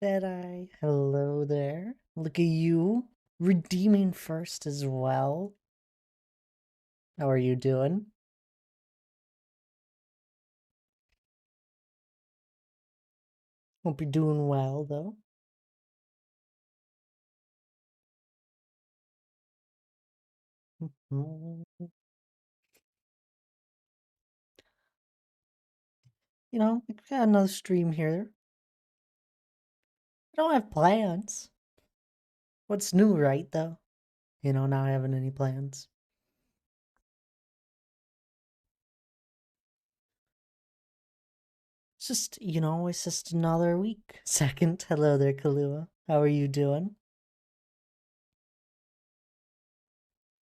Deadeye, hello there. Look at you, redeeming first as well. How are you doing? Hope you're doing well, though. Mhm. We got another stream here. I don't have plans. What's new, right, though? Not having any plans. It's just another week. Second, hello there, Kalua. How are you doing?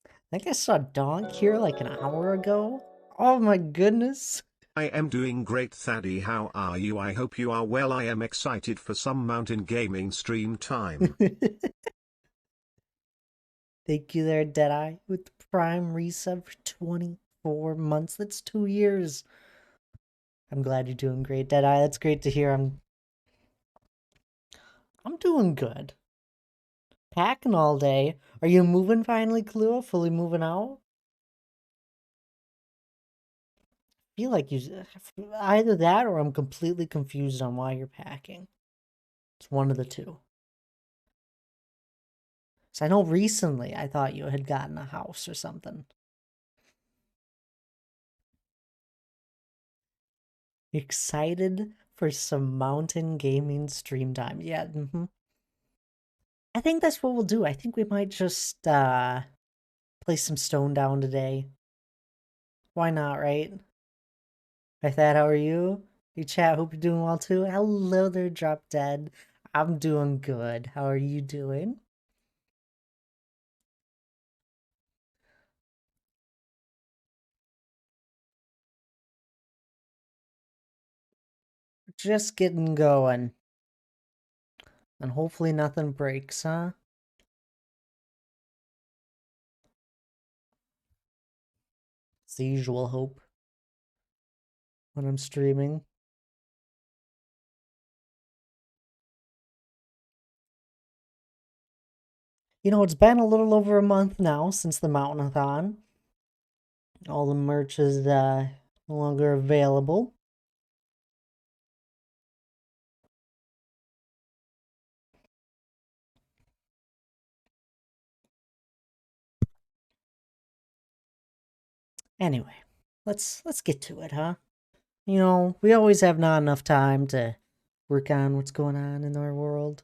I think I saw Donk here like an hour ago. Oh my goodness. I am doing great, Thaddy. How are you? I hope you are well. I am excited for some mountain gaming stream time. Thank you there, Deadeye, with the Prime resub for 24 months. That's 2 years. I'm glad you're doing great, Deadeye. That's great to hear. I'm doing good. Packing all day. Are you moving finally, Kahlua? Fully moving out? I feel like you either that or I'm completely confused on why you're packing. It's one of the two. So I know recently I thought you had gotten a house or something. Excited for some mountain gaming stream time. Yeah, I think that's what we'll do. I think we might just play some Stone Down today. Why not, right? Hi Thad, how are you? Hey chat, hope you're doing well too. Hello there, Drop Dead. I'm doing good. How are you doing? Just getting going. And hopefully nothing breaks, huh? It's the usual hope when I'm streaming. It's been a little over a month now since the Mountainathon. All the merch is no longer available. Anyway, let's get to it, huh? We always have not enough time to work on what's going on in our world.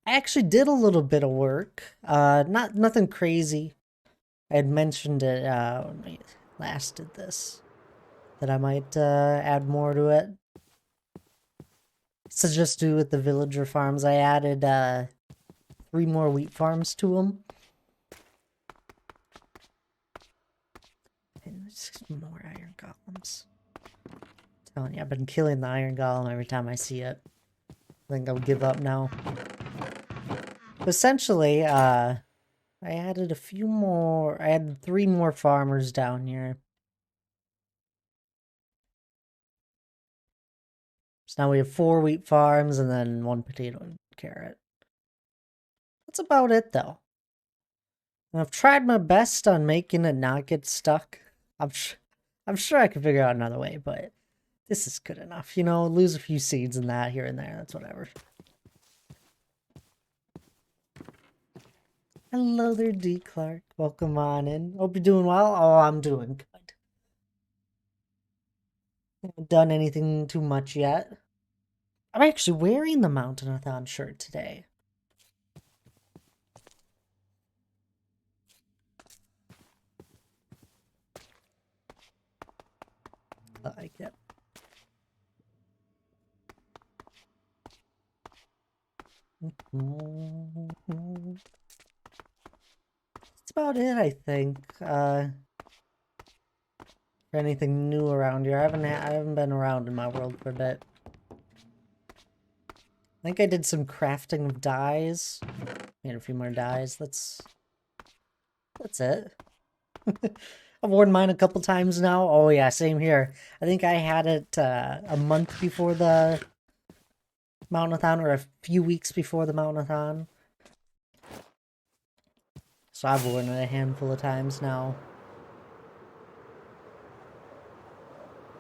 I actually did a little bit of work. Nothing crazy. I had mentioned it when we last did this that I might add more to it. So just do with the villager farms. I added 3 more wheat farms to them. And just more iron golems. Telling you, I've been killing the iron golem every time I see it. I think I'll give up now. But essentially, I added a few more. I added 3 more farmers down here. So now we have 4 wheat farms and then 1 potato and carrot. That's about it, though. And I've tried my best on making it not get stuck. I'm sure I could figure out another way, but this is good enough. Lose a few seeds in that here and there. That's whatever. Hello there, D. Clark. Welcome on in. Hope you're doing well. Oh, I'm doing good. Haven't done anything too much yet. I'm actually wearing the Mountainathon shirt today. I like it. That's about it, I think. For anything new around here, I haven't been around in my world for a bit. I think I did some crafting of dyes. Made a few more dyes. That's it. I've worn mine a couple times now. Oh yeah, same here. I think I had it a month before the Mountainathon, or a few weeks before the Mountainathon. So I've worn it a handful of times now.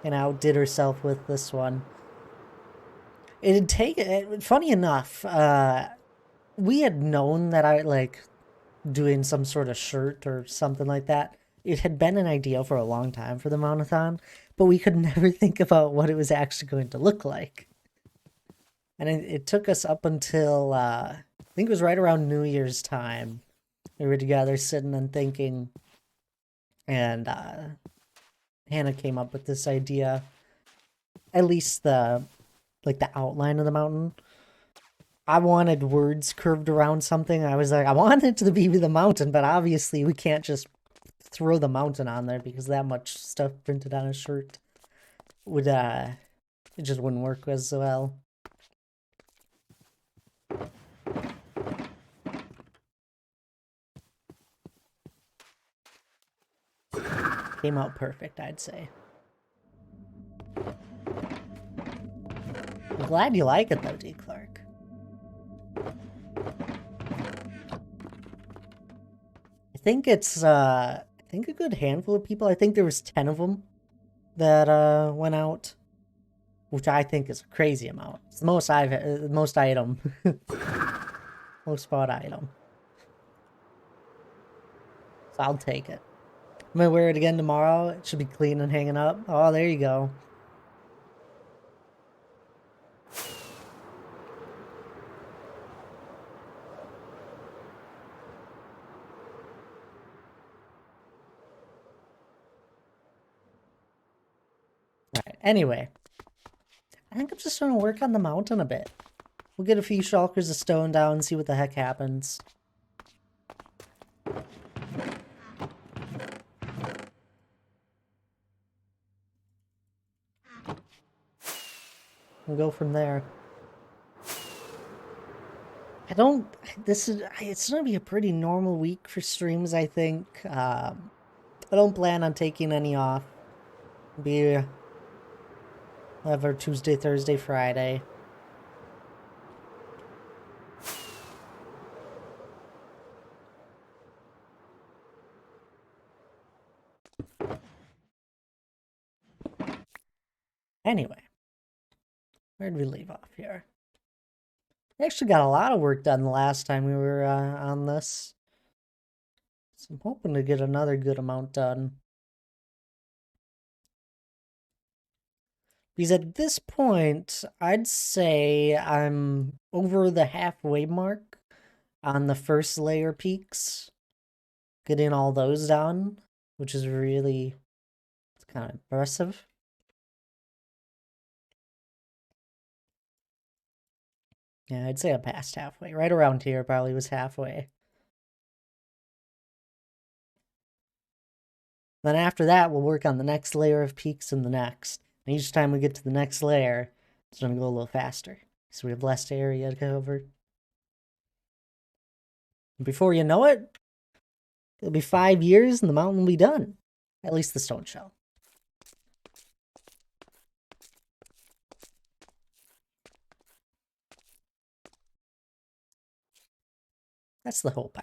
And outdid herself with this one. It'd take it. Funny enough, we had known that I like doing some sort of shirt or something like that. It had been an idea for a long time for the Mountathon, but we could never think about what it was actually going to look like. And it took us up until, I think it was right around New Year's time. We were together sitting and thinking, and Hannah came up with this idea. At least the outline of the mountain. I wanted words curved around something. I was like, I want it to be the mountain, but obviously we can't just throw the mountain on there because that much stuff printed on a shirt would, it just wouldn't work as well. Came out perfect, I'd say. I'm glad you like it though, D. Clark. I think it's, I think a good handful of people. I think there was 10 of them that, went out, which I think is a crazy amount. It's the most most item. Most bought item. So I'll take it. I'm gonna wear it again tomorrow. It should be clean and hanging up. Oh, there you go. Alright, anyway. I think I'm just gonna work on the mountain a bit. We'll get a few shulkers of stone down and see what the heck happens. We'll go from there. It's gonna be a pretty normal week for streams, I think. I don't plan on taking any off. We'll have our Tuesday, Thursday, Friday. Anyway, where'd we leave off here? We actually got a lot of work done the last time we were on this. So I'm hoping to get another good amount done. Because at this point, I'd say I'm over the halfway mark on the first layer peaks. Getting all those done, which is really, it's kind of impressive. Yeah, I'd say I'm past halfway. Right around here probably was halfway. Then after that, we'll work on the next layer of peaks and the next. And each time we get to the next layer, it's going to go a little faster. So we have less area to cover. And before you know it, it'll be 5 years and the mountain will be done. At least the stone shell. That's the hope.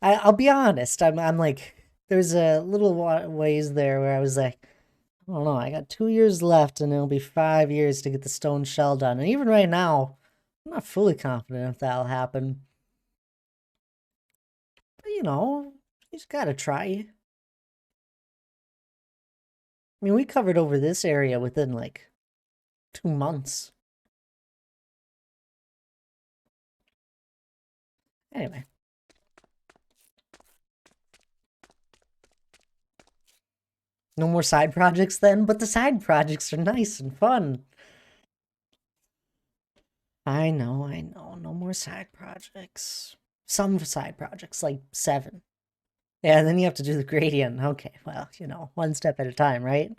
I'll be honest. I'm like, there's a little ways there where I was like, I don't know. I got 2 years left, and it'll be 5 years to get the stone shell done. And even right now, I'm not fully confident if that'll happen. But you know, you just gotta try. I mean, we covered over this area within like 2 months. Anyway. No more side projects then, but the side projects are nice and fun. I know. No more side projects. Some side projects, like 7. Yeah, and then you have to do the gradient. Okay, well, you know, one step at a time, right?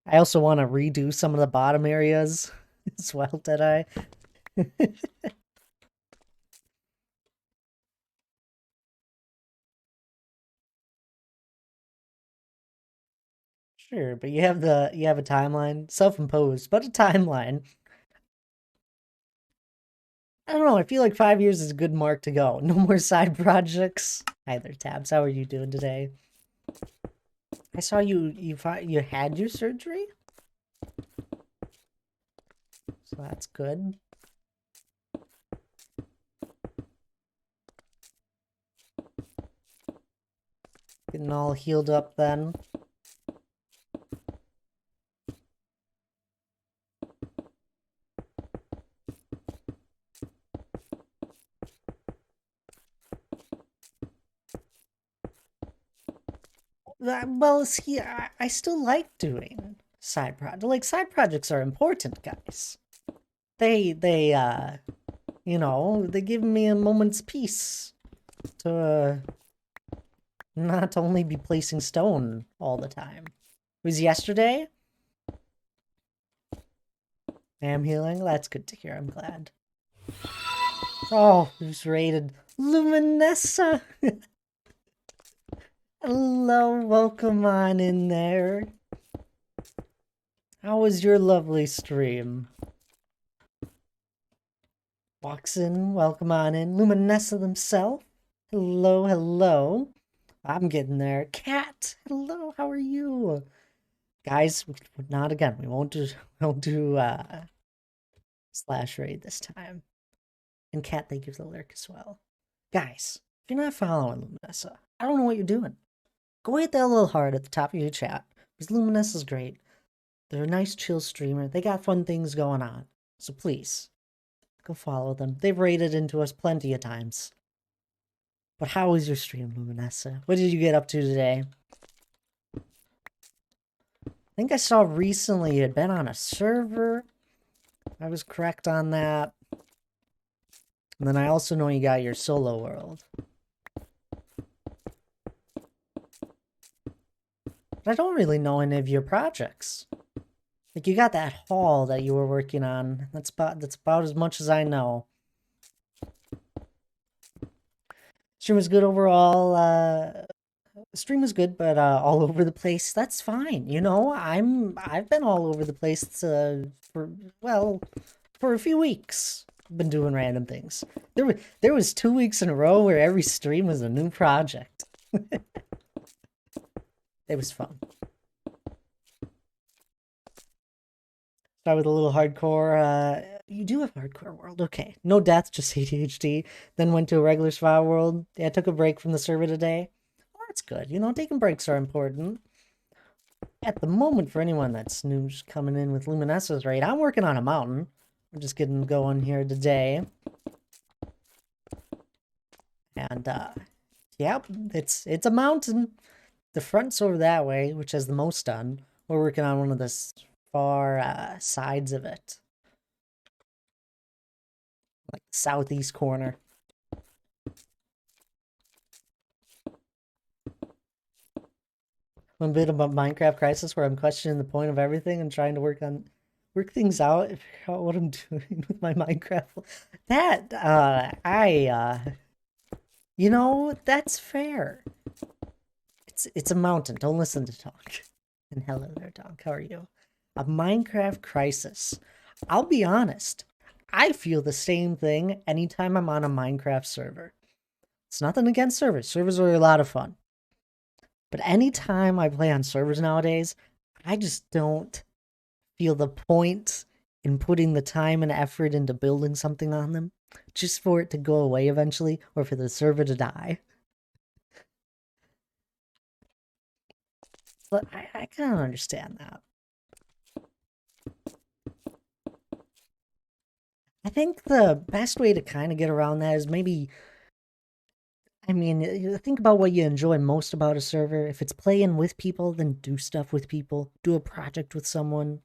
I also want to redo some of the bottom areas as well, did I? Sure, but you have a timeline, self-imposed, but a timeline. I don't know, I feel like 5 years is a good mark to go. No more side projects. Hi there, Tabs. How are you doing today? I saw you had your surgery? So that's good. Getting all healed up then. Well, see, I still like doing side projects. Like, side projects are important, guys. They you know, they give me a moment's peace to not only be placing stone all the time. It was yesterday. I am healing. That's good to hear. I'm glad. Oh, who's rated? Luminessa! Hello, welcome on in there. How was your lovely stream? Walks in, welcome on in. Luminessa themselves. Hello, hello. I'm getting there. Cat, hello, how are you? Guys, not again. We won't do slash raid this time. And Cat, thank you for the lurk as well. Guys, if you're not following Luminessa, I don't know what you're doing. Go hit that little heart at the top of your chat. Because Luminessa's great. They're a nice chill streamer. They got fun things going on. So please, go follow them. They've raided into us plenty of times. But how was your stream, Luminessa? What did you get up to today? I think I saw recently you had been on a server. I was correct on that. And then I also know you got your solo world. But I don't really know any of your projects. Like, you got that hall that you were working on. That's about as much as I know. Stream was good overall. Stream was good, but all over the place. That's fine. You know, I've been all over the place for a few weeks. I've been doing random things. There was 2 weeks in a row where every stream was a new project. It was fun. Start with a little hardcore. You do have hardcore world, okay. No death, just ADHD. Then went to a regular survival world. Yeah, I took a break from the server today. Well, that's good. You know, taking breaks are important. At the moment, for anyone that's new, just coming in with Luminessa's raid, I'm working on a mountain. We're just getting going here today. And, yep, it's a mountain. The front's over that way, which has the most done. We're working on one of the far sides of it. Like the southeast corner. A bit about Minecraft Crisis where I'm questioning the point of everything and trying to work things out and figure out what I'm doing with my Minecraft. That you know, that's fair. It's a mountain. Don't listen to Tonk. And hello there, Tonk. How are you? A Minecraft Crisis. I'll be honest. I feel the same thing anytime I'm on a Minecraft server. It's nothing against servers. Servers are a lot of fun. But anytime I play on servers nowadays, I just don't feel the point in putting the time and effort into building something on them just for it to go away eventually or for the server to die. But I kind of understand that. I think the best way to kind of get around that is maybe, I mean, think about what you enjoy most about a server. If it's playing with people, then do stuff with people. Do a project with someone.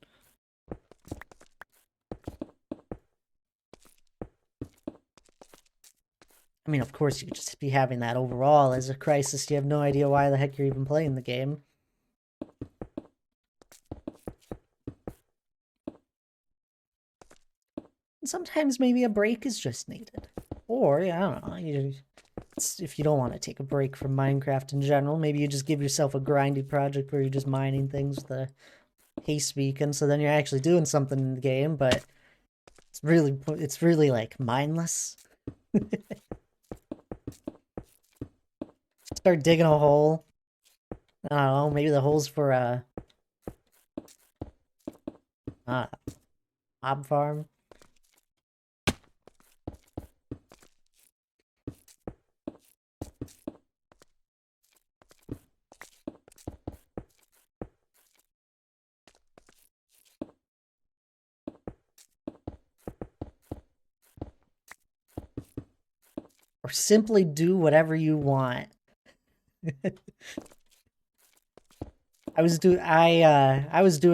I mean, of course, you could just be having that overall as a crisis. You have no idea why the heck you're even playing the game. Sometimes maybe a break is just needed. Or, I don't know, if you don't want to take a break from Minecraft in general, maybe you just give yourself a grindy project where you're just mining things with a haste beacon, so then you're actually doing something in the game, but It's really like mindless. Start digging a hole. I don't know, maybe the hole's for a mob farm. Or simply do whatever you want. I was doing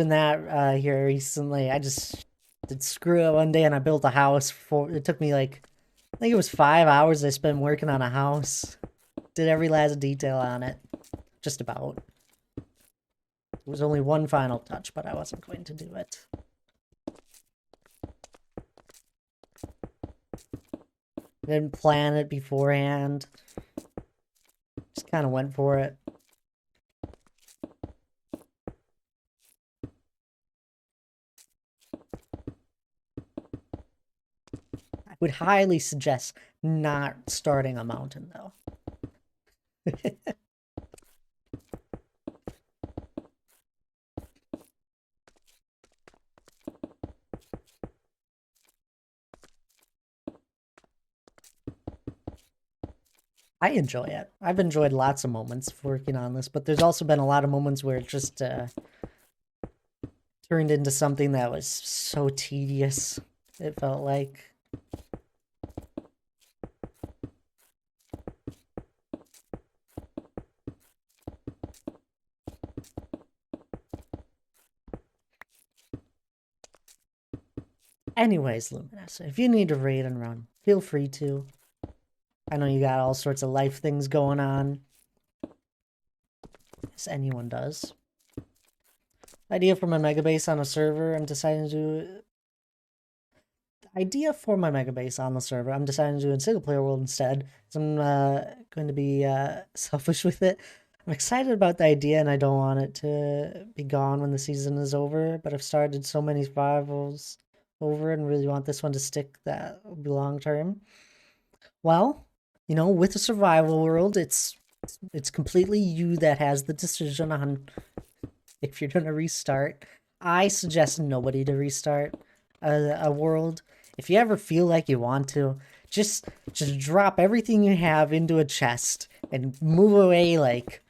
that here recently. I just did screw it one day and I built a house for it took me like I think it was 5 hours I spent working on a house. Did every last detail on it. Just about. It was only one final touch, but I wasn't going to do it. Didn't plan it beforehand. Just kind of went for it. I would highly suggest not starting a mountain, though. I enjoy it. I've enjoyed lots of moments working on this, but there's also been a lot of moments where it just turned into something that was so tedious. It felt like. Anyways, Luminessa, if you need to raid and run, feel free to. I know you got all sorts of life things going on. As anyone does. Idea for my mega base on a server, I'm deciding to do... Idea for my mega base on the server, I'm deciding to do in single player world instead. So I'm going to be selfish with it. I'm excited about the idea and I don't want it to be gone when the season is over, but I've started so many survivals over and really want this one to stick that will be long term. Well, you know, with a survival world, it's completely you that has the decision on if you're gonna restart. I suggest nobody to restart a world. If you ever feel like you want to, just drop everything you have into a chest and move away like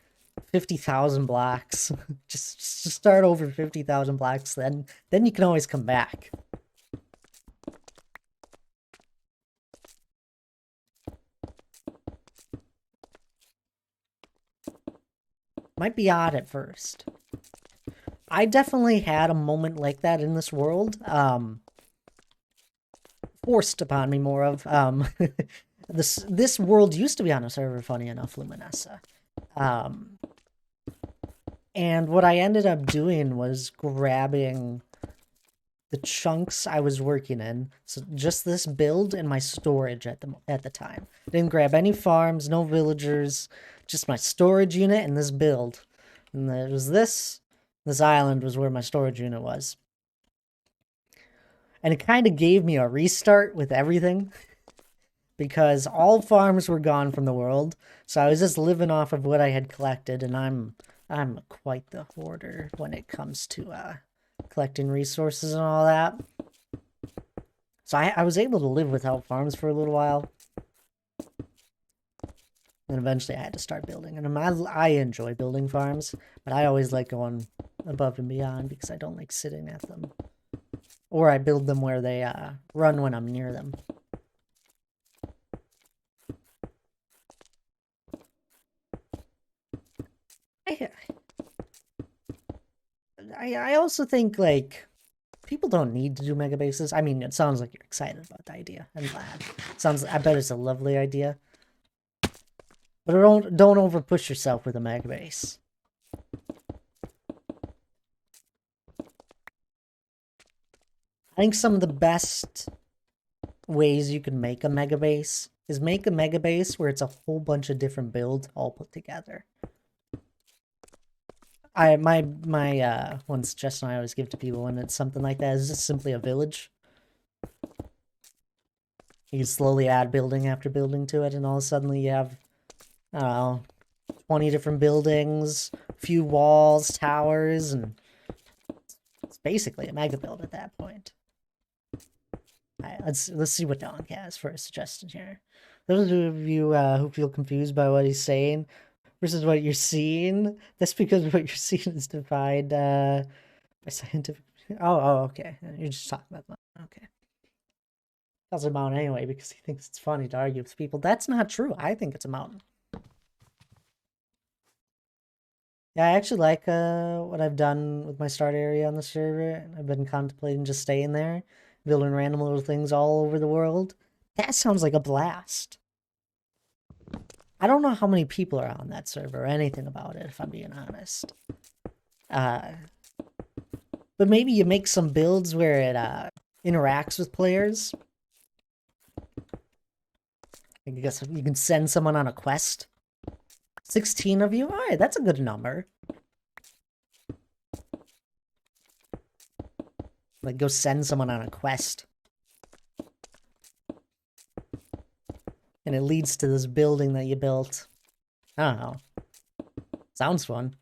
50,000 blocks. just start over 50,000 blocks. Then you can always come back. Might be odd at first. I definitely had a moment like that in this world. Forced upon me more of. This world used to be on a server, funny enough, Luminessa. And what I ended up doing was grabbing the chunks I was working in. So just this build and my storage at the time. Didn't grab any farms, no villagers, just my storage unit and this build. And it was this island was where my storage unit was. And it kind of gave me a restart with everything. Because all farms were gone from the world. So I was just living off of what I had collected. And I'm quite the hoarder when it comes to collecting resources and all that. So I was able to live without farms for a little while. And eventually I had to start building. And I enjoy building farms, but I always like going above and beyond because I don't like sitting at them. Or I build them where they run when I'm near them. I also think, like, people don't need to do mega bases. I mean, it sounds like you're excited about the idea. I'm glad. I bet it's a lovely idea. But don't over push yourself with a mega base. I think some of the best ways you can make a mega base is make a mega base where it's a whole bunch of different builds all put together. My one suggestion I always give to people when it's something like that is just simply a village. You slowly add building after building to it, and all of a sudden you have, I don't know, 20 different buildings, a few walls, towers, and it's basically a mega build at that point. Alright, let's see what Donk has for a suggestion here. Those of you who feel confused by what he's saying versus what you're seeing, that's because what you're seeing is defined by scientific. Oh, okay. You're just talking about that. Okay. Calls it a mountain anyway because he thinks it's funny to argue with people. That's not true. I think it's a mountain. Yeah, I actually like what I've done with my start area on the server. I've been contemplating just staying there, building random little things all over the world. That sounds like a blast. I don't know how many people are on that server or anything about it, if I'm being honest. But maybe you make some builds where it interacts with players. I guess you can send someone on a quest. 16 of you? Alright, that's a good number. Like, go send someone on a quest. And it leads to this building that you built. I don't know. Sounds fun.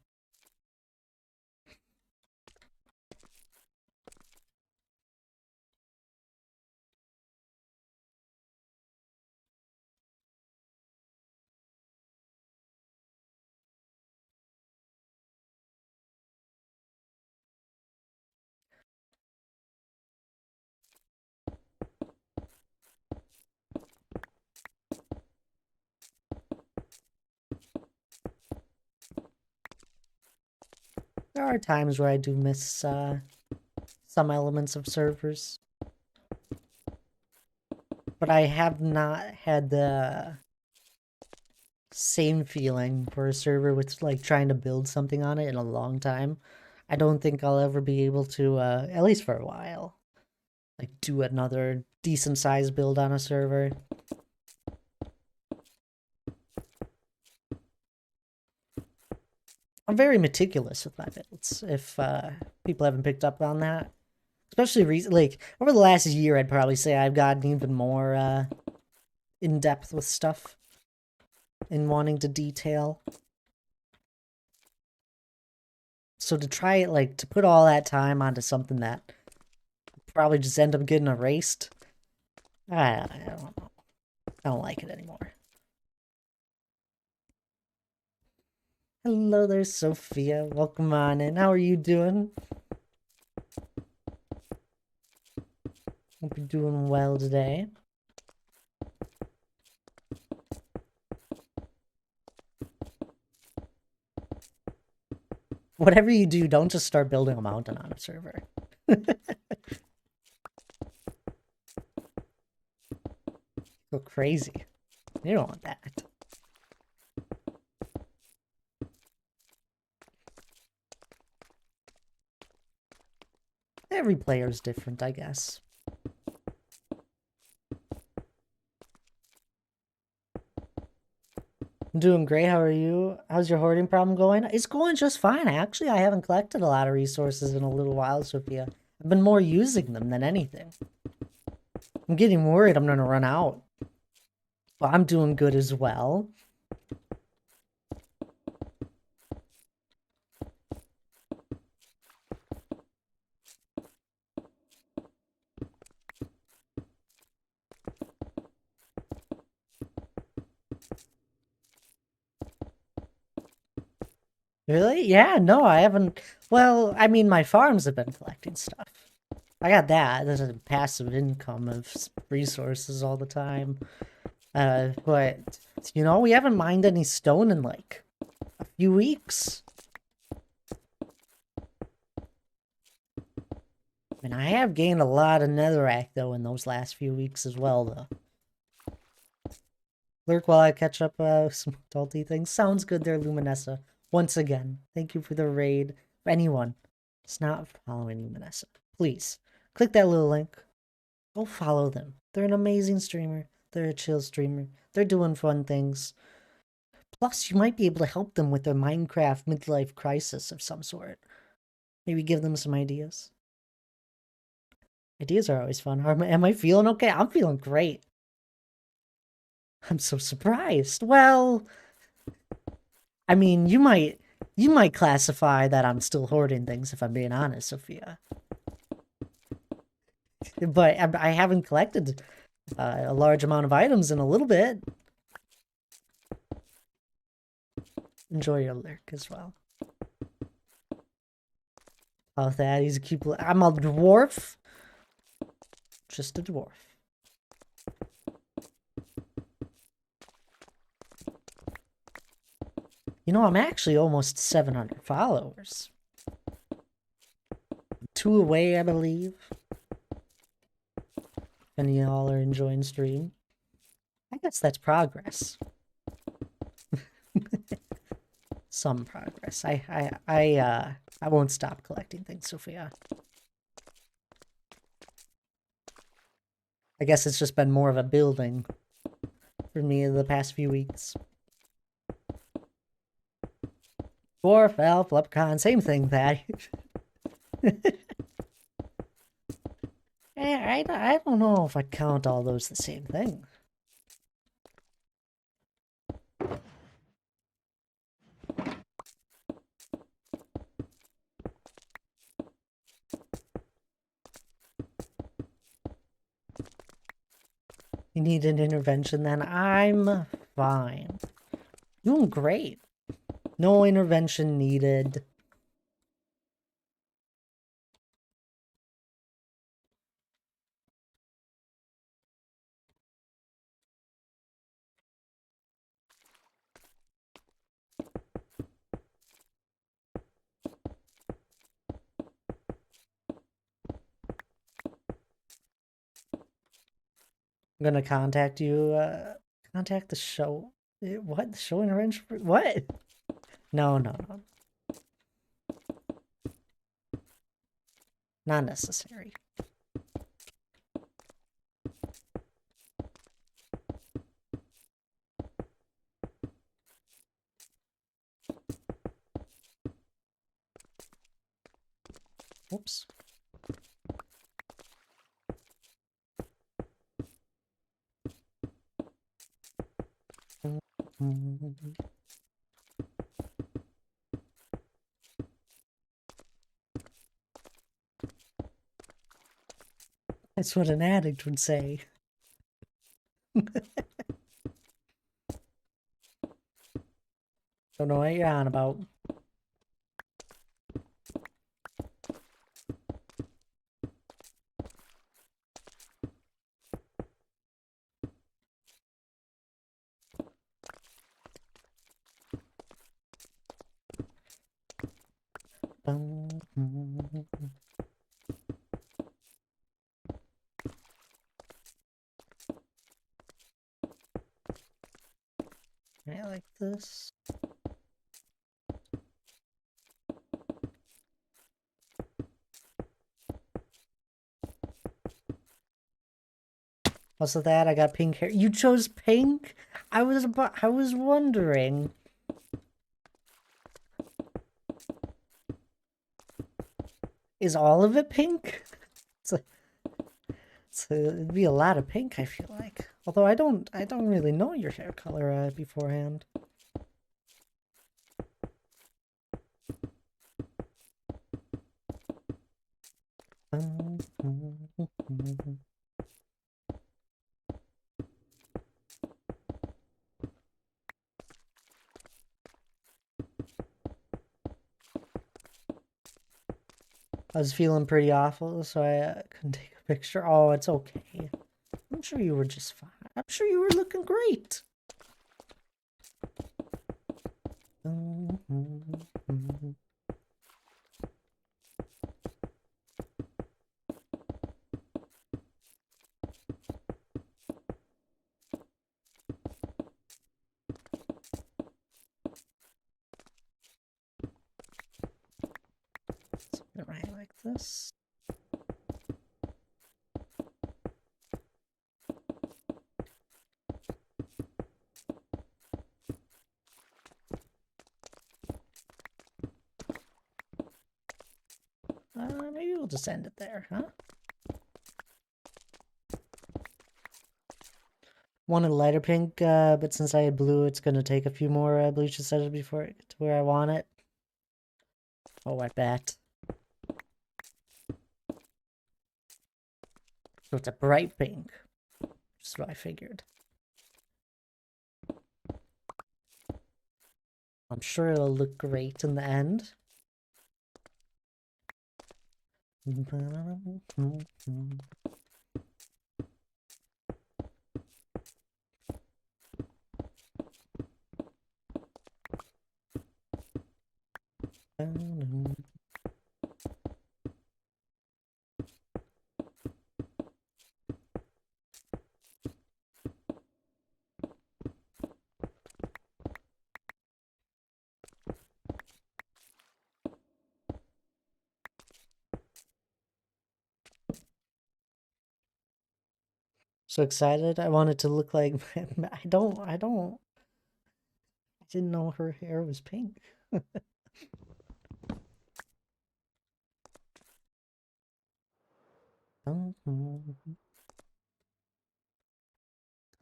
There are times where I do miss some elements of servers. But I have not had the same feeling for a server with like trying to build something on it in a long time. I don't think I'll ever be able to, at least for a while, like do another decent sized build on a server. I'm very meticulous with my builds, if people haven't picked up on that. Especially like over the last year, I'd probably say I've gotten even more in depth with stuff and wanting to detail. So to try it, like to put all that time onto something that probably just end up getting erased, I don't know. I don't like it anymore. Hello there, Sophia. Welcome on in. How are you doing? Hope you're doing well today. Whatever you do, don't just start building a mountain on a server. Go crazy. You don't want that. Every player's different, I guess. I'm doing great. How are you? How's your hoarding problem going? It's going just fine. Actually, I haven't collected a lot of resources in a little while, Sophia. I've been more using them than anything. I'm getting worried I'm gonna run out. But I'm doing good as well. Really? Yeah, no, I haven't. Well, I mean, my farms have been collecting stuff. I got that. There's a passive income of resources all the time. But, you know, we haven't mined any stone in like a few weeks. And I have gained a lot of netherrack, though, in those last few weeks as well, though. Lurk while I catch up some adulty things. Sounds good there, Luminessa. Once again, thank you for the raid. For anyone that's not following Luminessa, please click that little link. Go follow them. They're an amazing streamer. They're a chill streamer. They're doing fun things. Plus, you might be able to help them with their Minecraft midlife crisis of some sort. Maybe give them some ideas. Ideas are always fun. Am I feeling okay? I'm feeling great. I'm so surprised. Well, I mean, you might classify that I'm still hoarding things if I'm being honest, Sophia. But I haven't collected a large amount of items in a little bit. Enjoy your lurk as well. Oh, that he's a cute. I'm a dwarf. Just a dwarf. You know, I'm actually almost 700 followers. 2 away, I believe. If any of y'all are enjoying stream. I guess that's progress. Some progress. I won't stop collecting things, Sophia. I guess it's just been more of a building for me in the past few weeks. Dwarf, elf, leprechaun, same thing, Thad. I don't know if I'd count all those the same thing. You need an intervention then? I'm fine. Doing great. No intervention needed. I'm gonna contact you, contact the show. What? The show intervention? What? No. Not necessary. Oops. That's what an addict would say. Don't know what you're on about. I like this. Also that I got pink hair. You chose pink? I was wondering. Is all of it pink? It'd be a lot of pink, I feel like. Although I don't really know your hair color beforehand. I was feeling pretty awful, so I couldn't take a picture. Oh, it's okay. I'm sure you were just fine. I'm sure you were looking great. Right like this. Maybe we'll just end it there, huh? wanted lighter pink, but since I had blue, it's gonna take a few more bleach sessions before I get to where I want it. Oh, I bet. So it's a bright pink. Just what I figured. I'm sure it'll look great in the end. So excited. I want it to look like I didn't know her hair was pink. How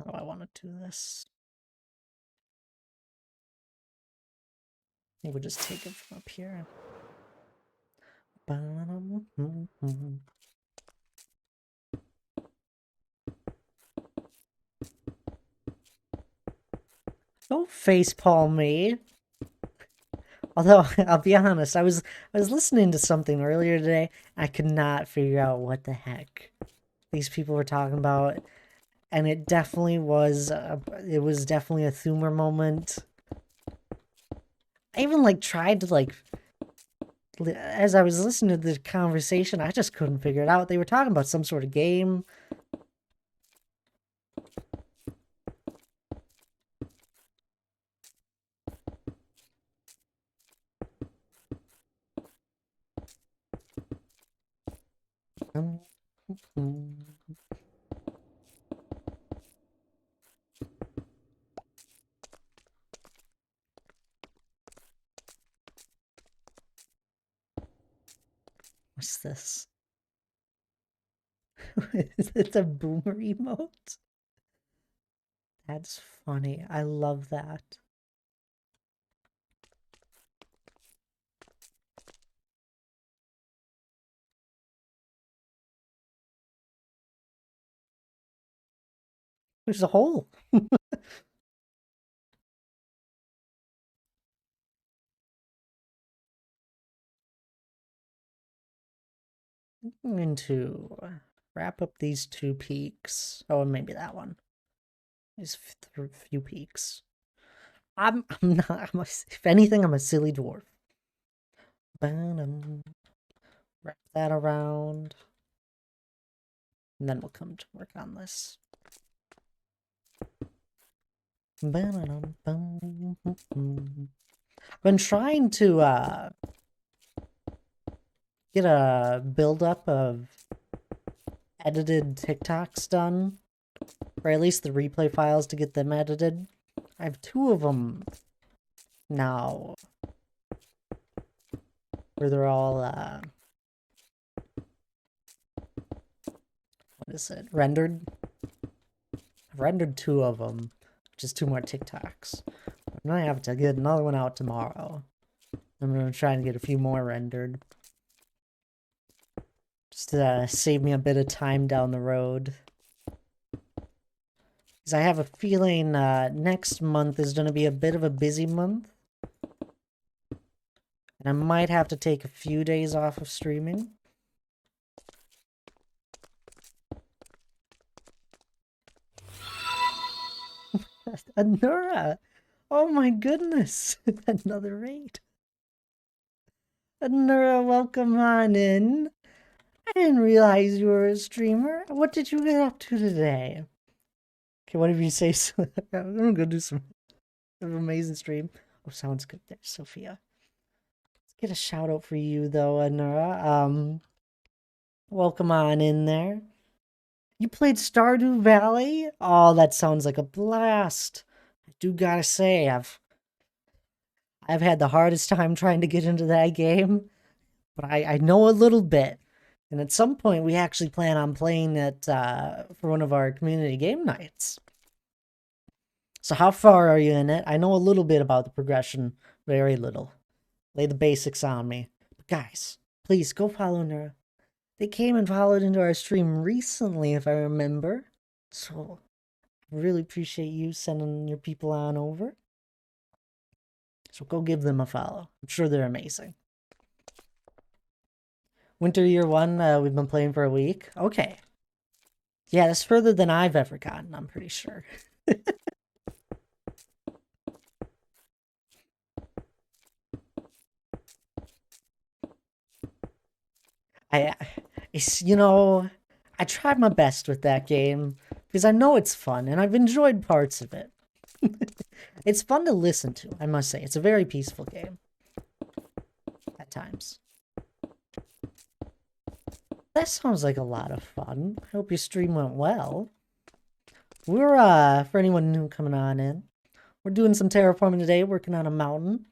do I want to do this? I think we'll just take it from up here. Don't facepalm me. Although I'll be honest, I was listening to something earlier today. I could not figure out what the heck these people were talking about, and it definitely was. It was definitely a Thumer moment. I even tried to as I was listening to the conversation, I just couldn't figure it out. They were talking about some sort of game. What's this? It's a boomer emote? That's funny. I love that. There's a hole. I'm going to wrap up these 2 peaks. Oh, and maybe that one. These few peaks. I'm not. If anything, I'm a silly dwarf. Wrap that around. And then we'll come to work on this. I've been trying to get a build-up of edited TikToks done, or at least the replay files to get them edited. I have 2 of them now, where they're all, what is it, rendered? I've rendered 2 of them, just 2 more TikToks. I'm gonna have to get another one out tomorrow. I'm gonna try and get a few more rendered. Just to save me a bit of time down the road. Because I have a feeling next month is going to be a bit of a busy month. And I might have to take a few days off of streaming. Anura! Oh my goodness! Another raid. Anura, welcome on in. I didn't realize you were a streamer. What did you get up to today? Okay, whatever you say. I'm gonna go do some amazing stream. Oh, sounds good there, Sophia. Let's get a shout out for you though, Anura. Welcome on in there. You played Stardew Valley? Oh, that sounds like a blast. I do gotta say, I've had the hardest time trying to get into that game, but I know a little bit. And at some point, we actually plan on playing it for one of our community game nights. So how far are you in it? I know a little bit about the progression, very little. Lay the basics on me. But guys, please go follow Nura. They came and followed into our stream recently, if I remember. So I really appreciate you sending your people on over. So go give them a follow. I'm sure they're amazing. Winter Year 1, we've been playing for a week. Okay. Yeah, that's further than I've ever gotten, I'm pretty sure. You know, I tried my best with that game because I know it's fun and I've enjoyed parts of it. It's fun to listen to, I must say. It's a very peaceful game at times. That sounds like a lot of fun. I hope your stream went well. We're, for anyone new coming on in, we're doing some terraforming today, working on a mountain.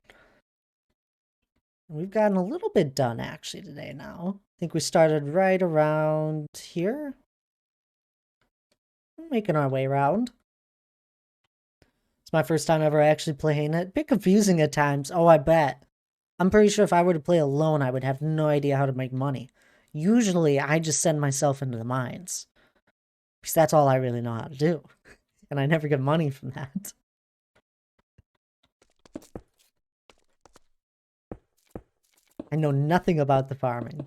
We've gotten a little bit done, actually, today now. I think we started right around here. We're making our way around. It's my first time ever actually playing it. A bit confusing at times. Oh, I bet. I'm pretty sure if I were to play alone, I would have no idea how to make money. Usually, I just send myself into the mines. Because that's all I really know how to do. And I never get money from that. I know nothing about the farming.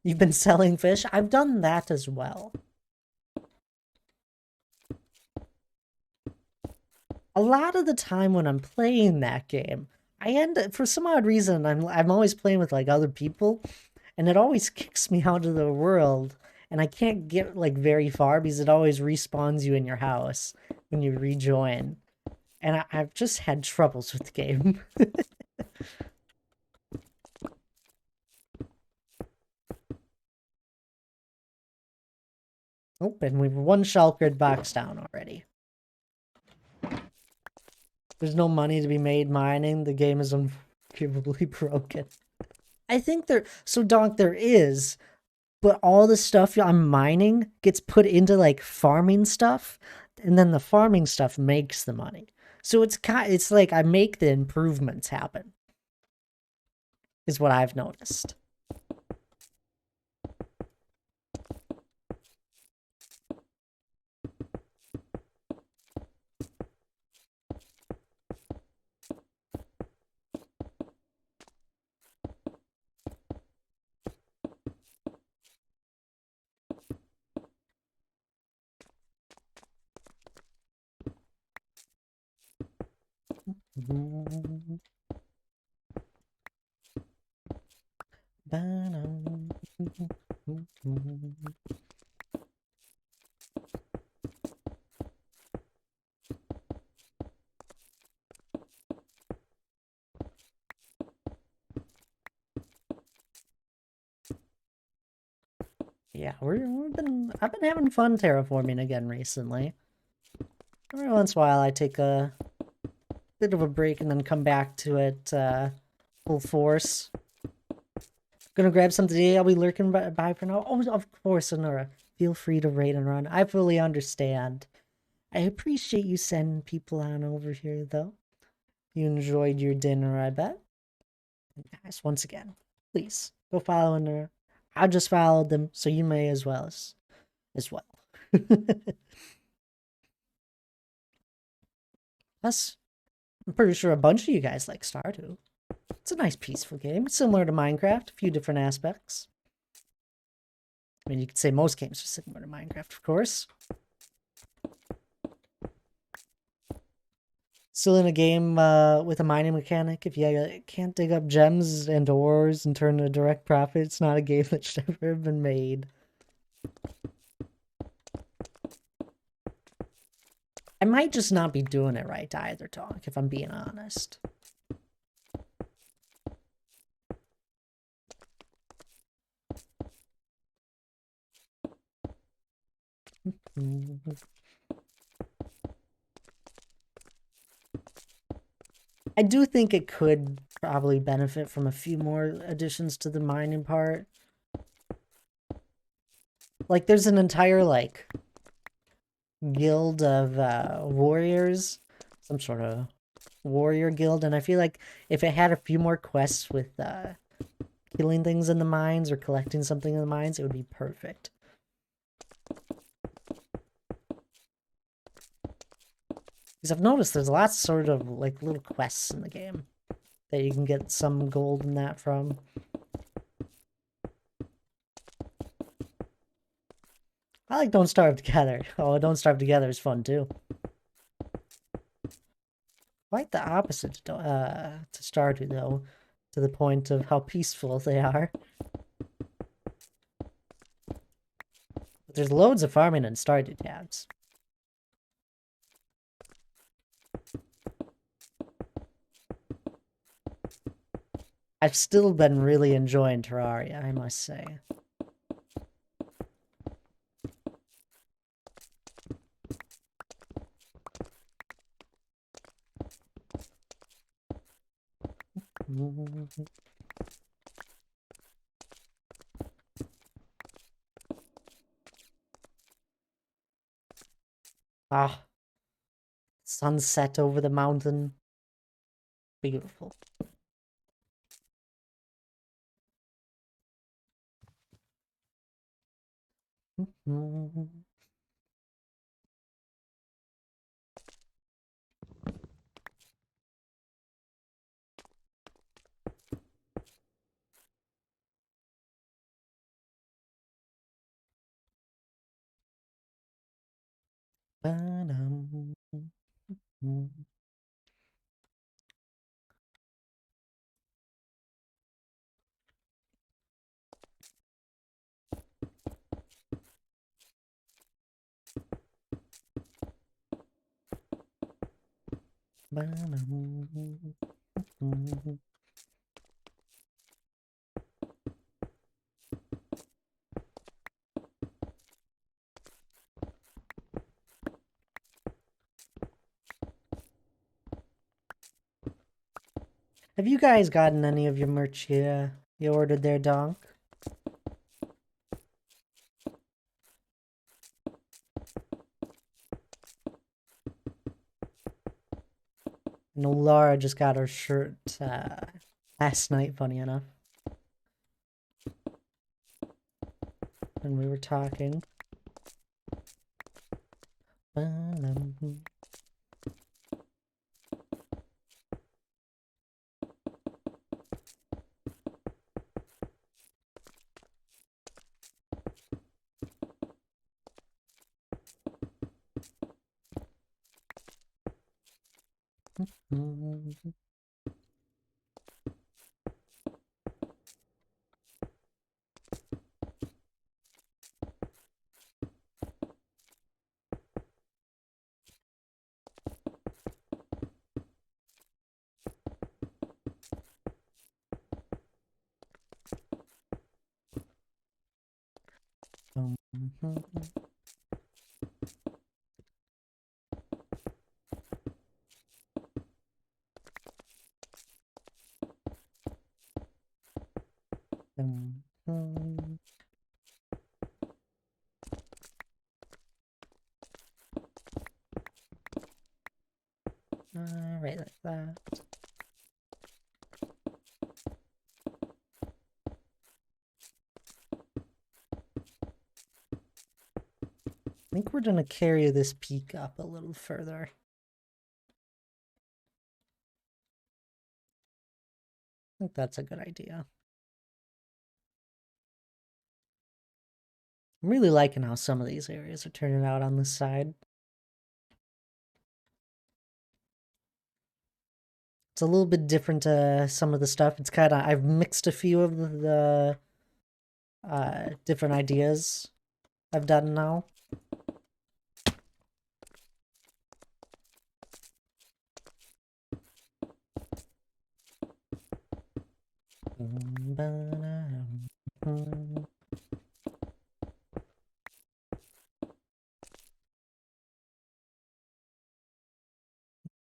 You've been selling fish? I've done that as well. A lot of the time when I'm playing that game, for some odd reason, I'm always playing with like other people, and it always kicks me out of the world, and I can't get like very far because it always respawns you in your house when you rejoin. And I've just had troubles with the game. Oh, and we've one shulkered box down already. There's no money to be made mining. The game is unforgivably broken. I think so Donk, there is, but all the stuff I'm mining gets put into like farming stuff, and then the farming stuff makes the money. So it's like I make the improvements happen, is what I've noticed. Yeah, I've been having fun terraforming again recently. Every once in a while I take a bit of a break and then come back to it full force. Gonna grab something today. I'll be lurking by for now. Oh, of course, Sonora. Feel free to raid and run. I fully understand. I appreciate you sending people on over here, though. You enjoyed your dinner, I bet. And guys, once again, please go follow Sonora. I just followed them, so you may as well. Plus, I'm pretty sure a bunch of you guys like Stardew. It's a nice, peaceful game. It's similar to Minecraft, a few different aspects. I mean, you could say most games are similar to Minecraft, of course. Still in a game with a mining mechanic. If you can't dig up gems and ores and turn a direct profit, it's not a game that should ever have been made. I might just not be doing it right either, Tonk, if I'm being honest. I do think it could probably benefit from a few more additions to the mining part. Like, there's an entire, like, guild of warriors, some sort of warrior guild, and I feel like if it had a few more quests with killing things in the mines or collecting something in the mines, it would be perfect. Because I've noticed there's lots sort of like little quests in the game that you can get some gold in that from. I like Don't Starve Together. Oh, Don't Starve Together is fun too. Quite the opposite to Stardew though, to the point of how peaceful they are. But there's loads of farming in Stardew tabs. I've still been really enjoying Terraria, I must say. Ah, sunset over the mountain. Beautiful. Have you guys gotten any of your merch you ordered there, Donk? I know Laura just got her shirt last night, funny enough. When we were talking. Right like that. I think we're gonna carry this peak up a little further. I think that's a good idea. I'm really liking how some of these areas are turning out on this side. It's a little bit different to some of the stuff. It's kind of, I've mixed a few of the different ideas I've done now.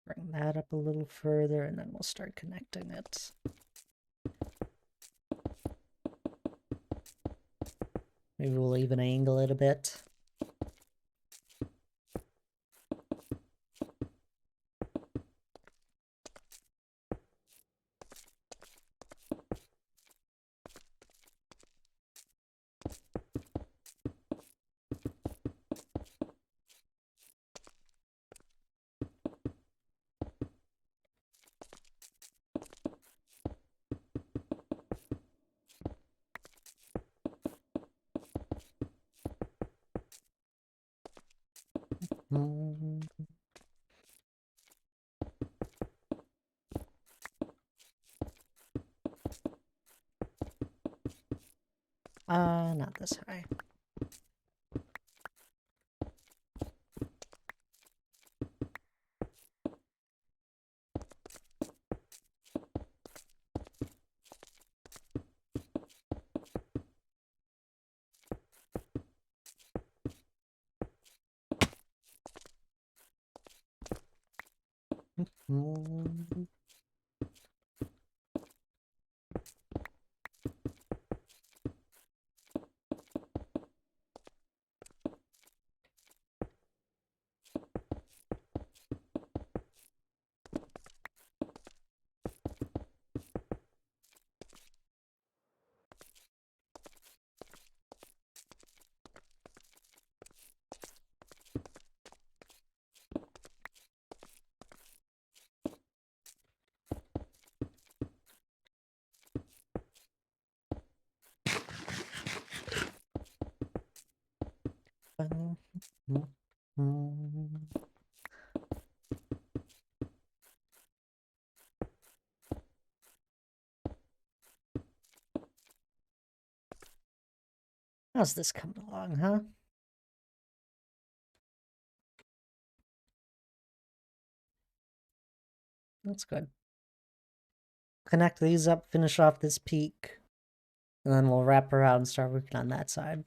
Bring that up a little further, and then we'll start connecting it. Maybe we'll even angle it a bit. Not this high. How's this coming along, huh? That's good. Connect these up, finish off this peak, and then we'll wrap around and start working on that side.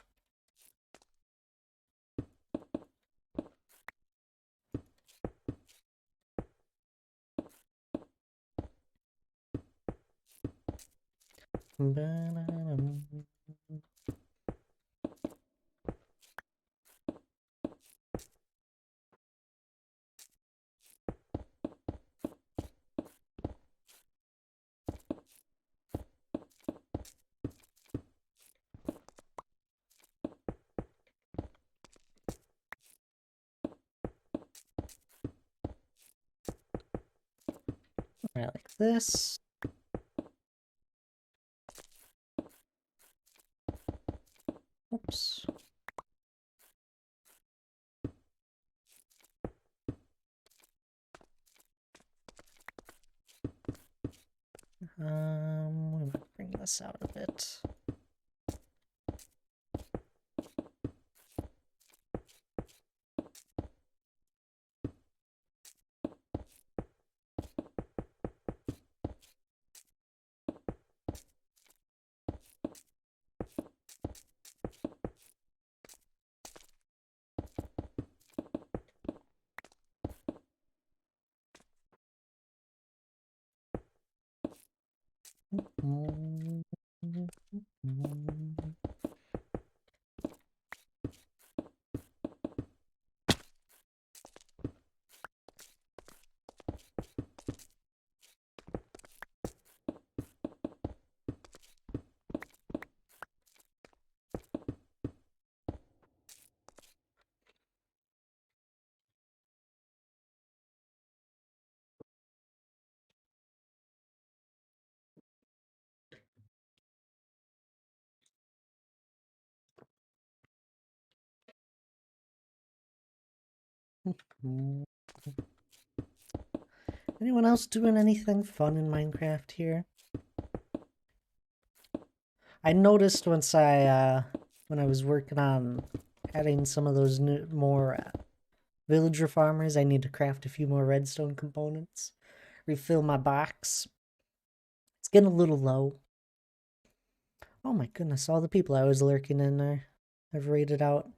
Right, like this. Oops. We might bring this out a bit. Anyone else doing anything fun in Minecraft here? I noticed once when I was working on adding some of those more villager farmers, I need to craft a few more redstone components, refill my box. It's getting a little low. Oh my goodness, all the people I was lurking in there, I've raided out.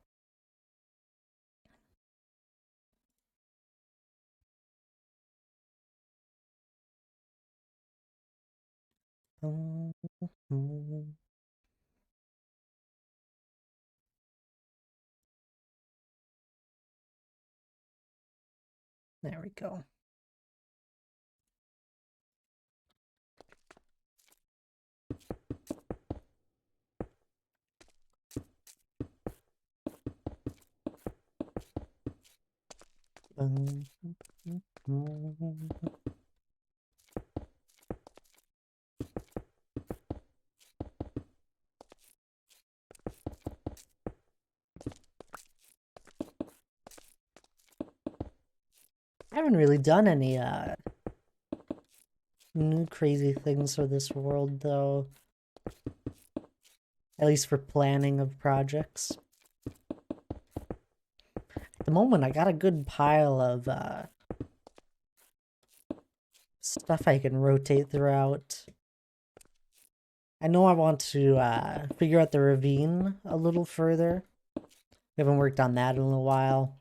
There we go. I haven't really done any new crazy things for this world though. At least for planning of projects. At the moment I got a good pile of stuff I can rotate throughout. I know I want to figure out the ravine a little further. We haven't worked on that in a while.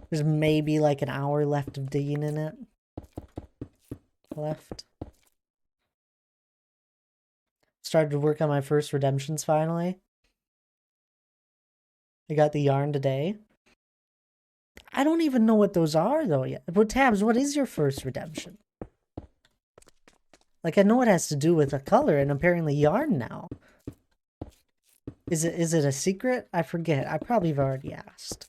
There's maybe like an hour left of digging in it. Left. Started to work on my first redemptions finally. I got the yarn today. I don't even know what those are though yet. But Tabs, what is your first redemption? Like I know it has to do with a color and apparently yarn now. Is it a secret? I forget. I probably have already asked.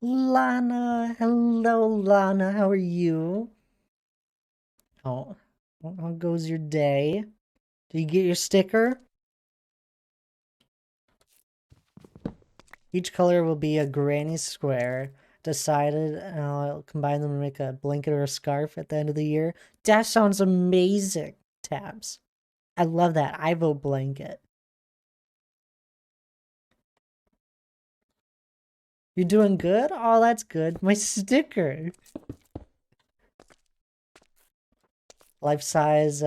Lana, hello Lana, how are you? Oh, how goes your day? Did you get your sticker? Each color will be a granny square. Decided, and I'll combine them and make a blanket or a scarf at the end of the year. That sounds amazing, Tabs. I love that. I vote blanket. You're doing good? Oh, that's good. My sticker. Life size,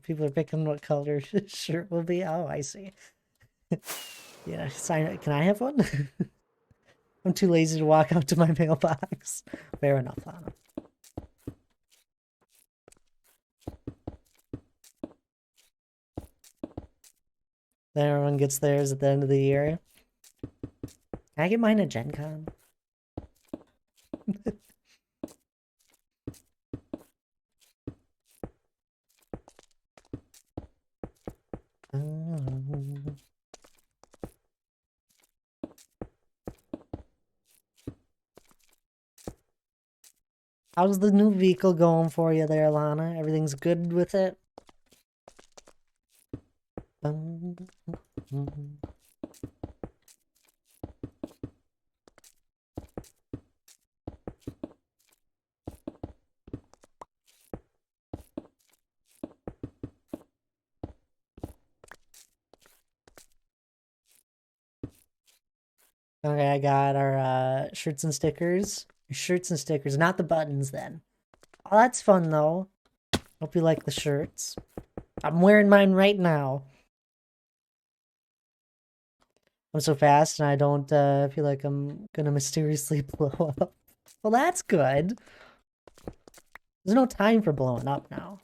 people are picking what color shirt will be. Oh, I see. Yeah, sign. Can I have one? I'm too lazy to walk out to my mailbox. Fair enough, Lana. Then everyone gets theirs at the end of the year. Can I get mine at Gen Con? How's the new vehicle going for you there, Lana? Everything's good with it? Okay, I got our shirts and stickers. Shirts and stickers, not the buttons then. Oh, that's fun though. Hope you like the shirts. I'm wearing mine right now. I'm so fast and I don't feel like I'm gonna mysteriously blow up. Well, that's good. There's no time for blowing up now.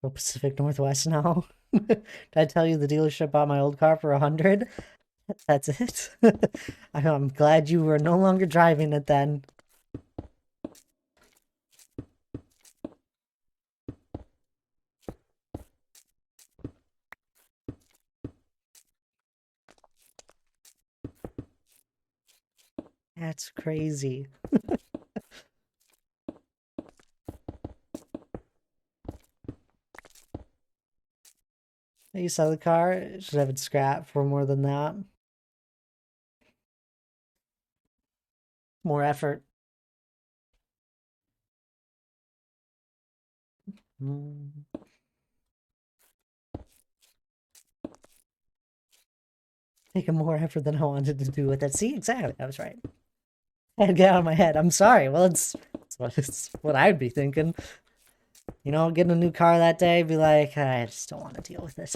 Go Pacific Northwest now. Did I tell you the dealership bought my old car for 100? That's it. I'm glad you were no longer driving it then. That's crazy. You sell the car, should have it scrapped for more than that. More effort. Taking more effort than I wanted to do with it. See, exactly. I was right. I had to get out of my head. I'm sorry. Well, it's what I'd be thinking. You know, getting a new car that day, be like, I just don't want to deal with it.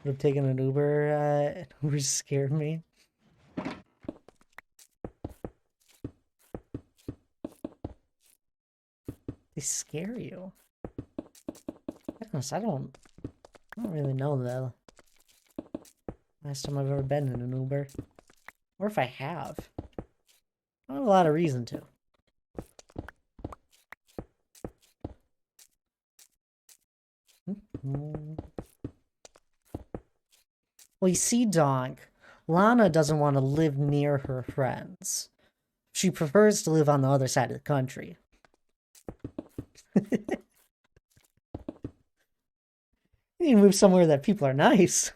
Would have taken an Uber. Uber scared me. They scare you. Goodness, I don't really know the last time I've ever been in an Uber. Or if I have. I don't have a lot of reason to. Well, you see, Donk, Lana doesn't want to live near her friends. She prefers to live on the other side of the country. You need to move somewhere that people are nice.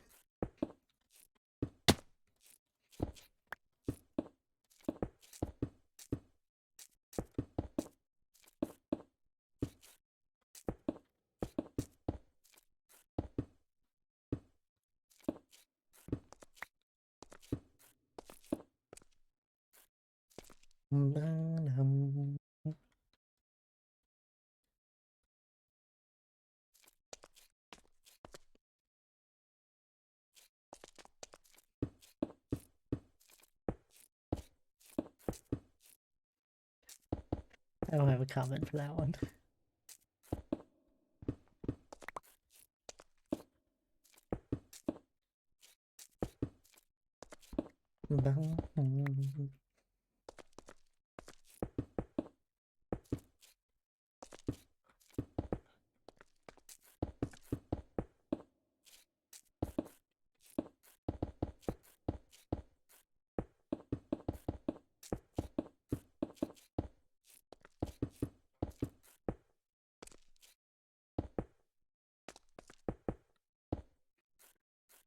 I don't have a comment for that one.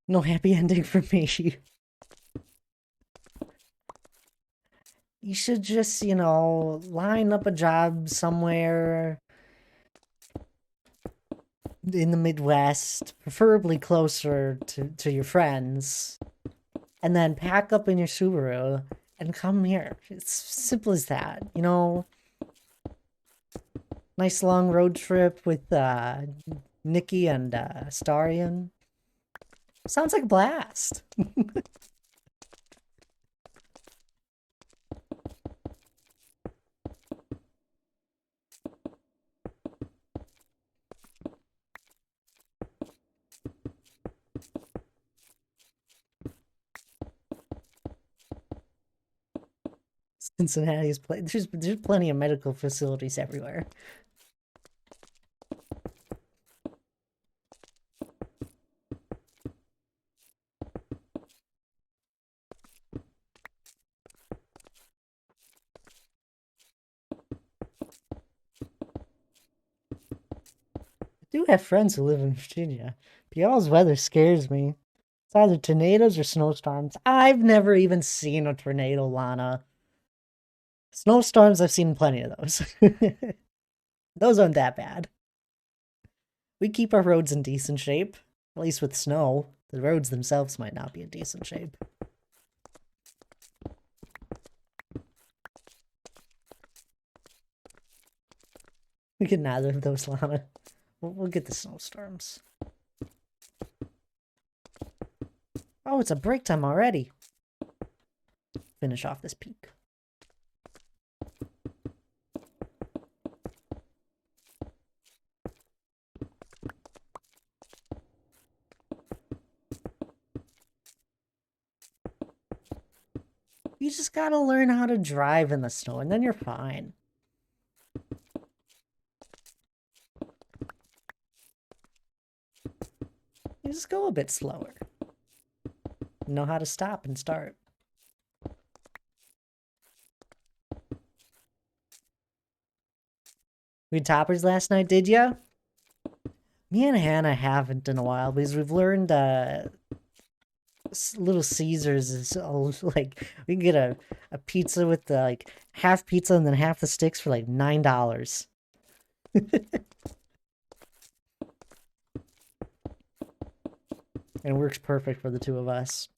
No happy ending for me. You should just, you know, line up a job somewhere in the Midwest, preferably closer to your friends, and then pack up in your Subaru and come here. It's simple as that, you know. Nice long road trip with Nikki and Starion. Sounds like a blast. Cincinnati's there's plenty of medical facilities everywhere. I do have friends who live in Virginia. But y'all's weather scares me. It's either tornadoes or snowstorms. I've never even seen a tornado, Lana. Snowstorms, I've seen plenty of those. Those aren't that bad. We keep our roads in decent shape. At least with snow. The roads themselves might not be in decent shape. We get neither of those, Lana. We'll get the snowstorms. Oh, it's a break time already. Finish off this peak. You just gotta learn how to drive in the snow, and then you're fine. You just go a bit slower. Know how to stop and start. We had toppers last night, did ya? Me and Hannah haven't in a while because we've learned Little Caesars is like we can get a pizza with the like half pizza and then half the sticks for like $9. And it works perfect for the two of us.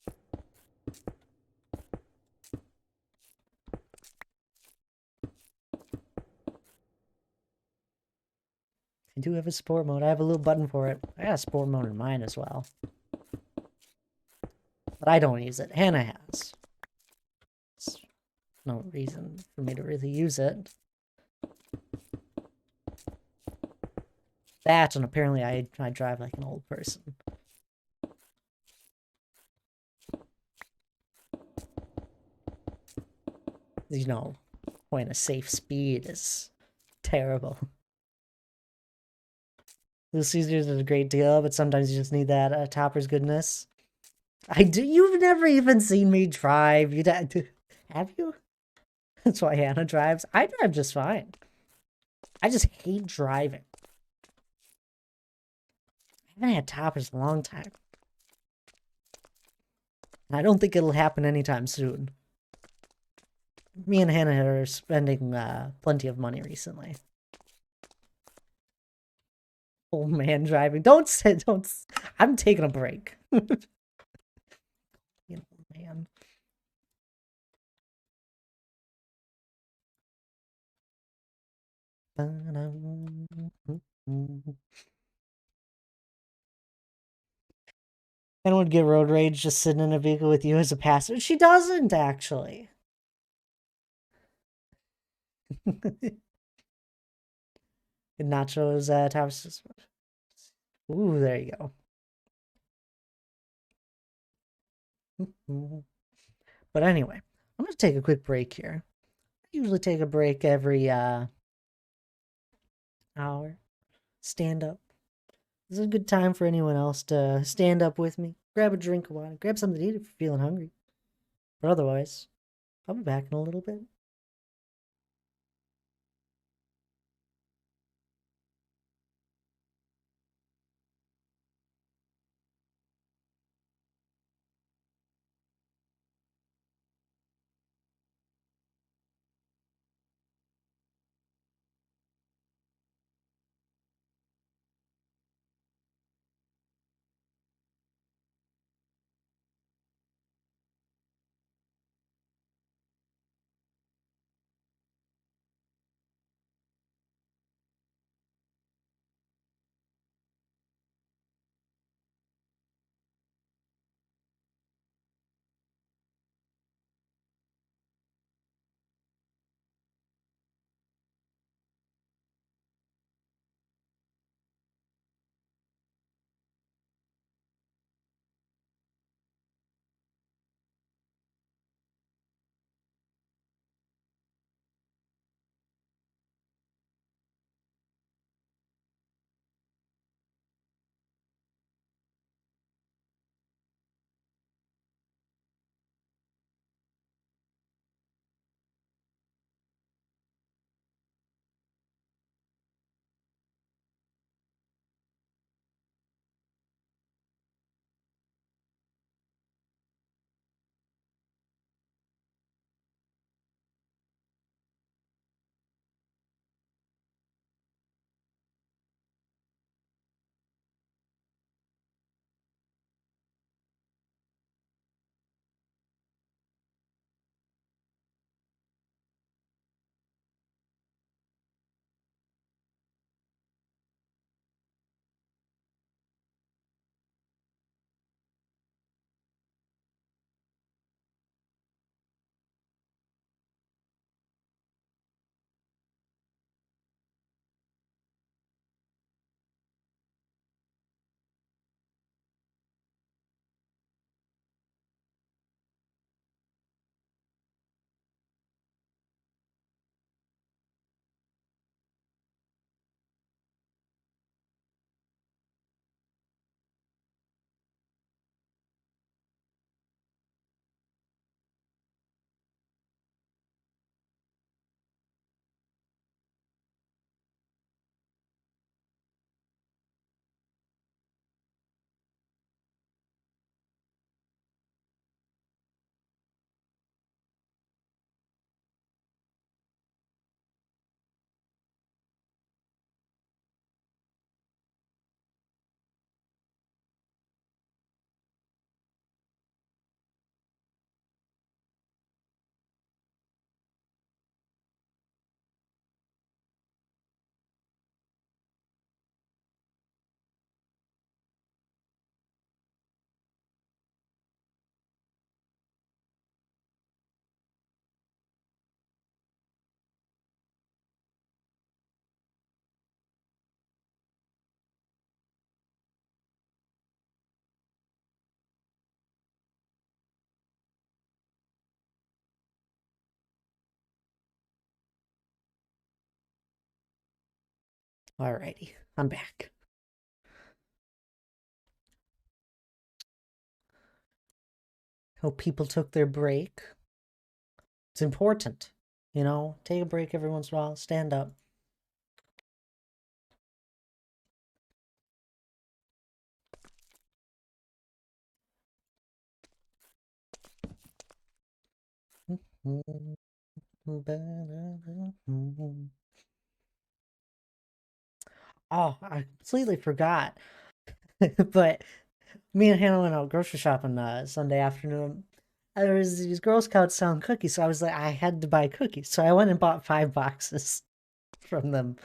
I do have a sport mode. I have a little button for it. I got a sport mode in mine as well. But I don't use it. Hannah has. There's no reason for me to really use it. That, and apparently I drive like an old person. You know, point of safe speed is terrible. Little Caesars is a great deal, but sometimes you just need that topper's goodness. You've never even seen me drive. Have you? That's why Hannah drives. I drive just fine. I just hate driving. I haven't had toppers in a long time. And I don't think it'll happen anytime soon. Me and Hannah are spending plenty of money recently. Old man driving. Don't. I'm taking a break. You know, man. I would get road rage just sitting in a vehicle with you as a passenger. She doesn't, actually. Nachos, tops. Ooh, there you go. But anyway, I'm going to take a quick break here. I usually take a break every hour. Stand up. This is a good time for anyone else to stand up with me. Grab a drink of water. Grab something to eat if you're feeling hungry. But otherwise, I'll be back in a little bit. Alrighty, I'm back. Hope people took their break. It's important, you know? Take a break every once in a while, stand up. Oh, I completely forgot. But me and Hannah went out grocery shopping Sunday afternoon. There was these Girl Scouts selling cookies, so I was like, I had to buy cookies. So I went and bought 5 boxes from them.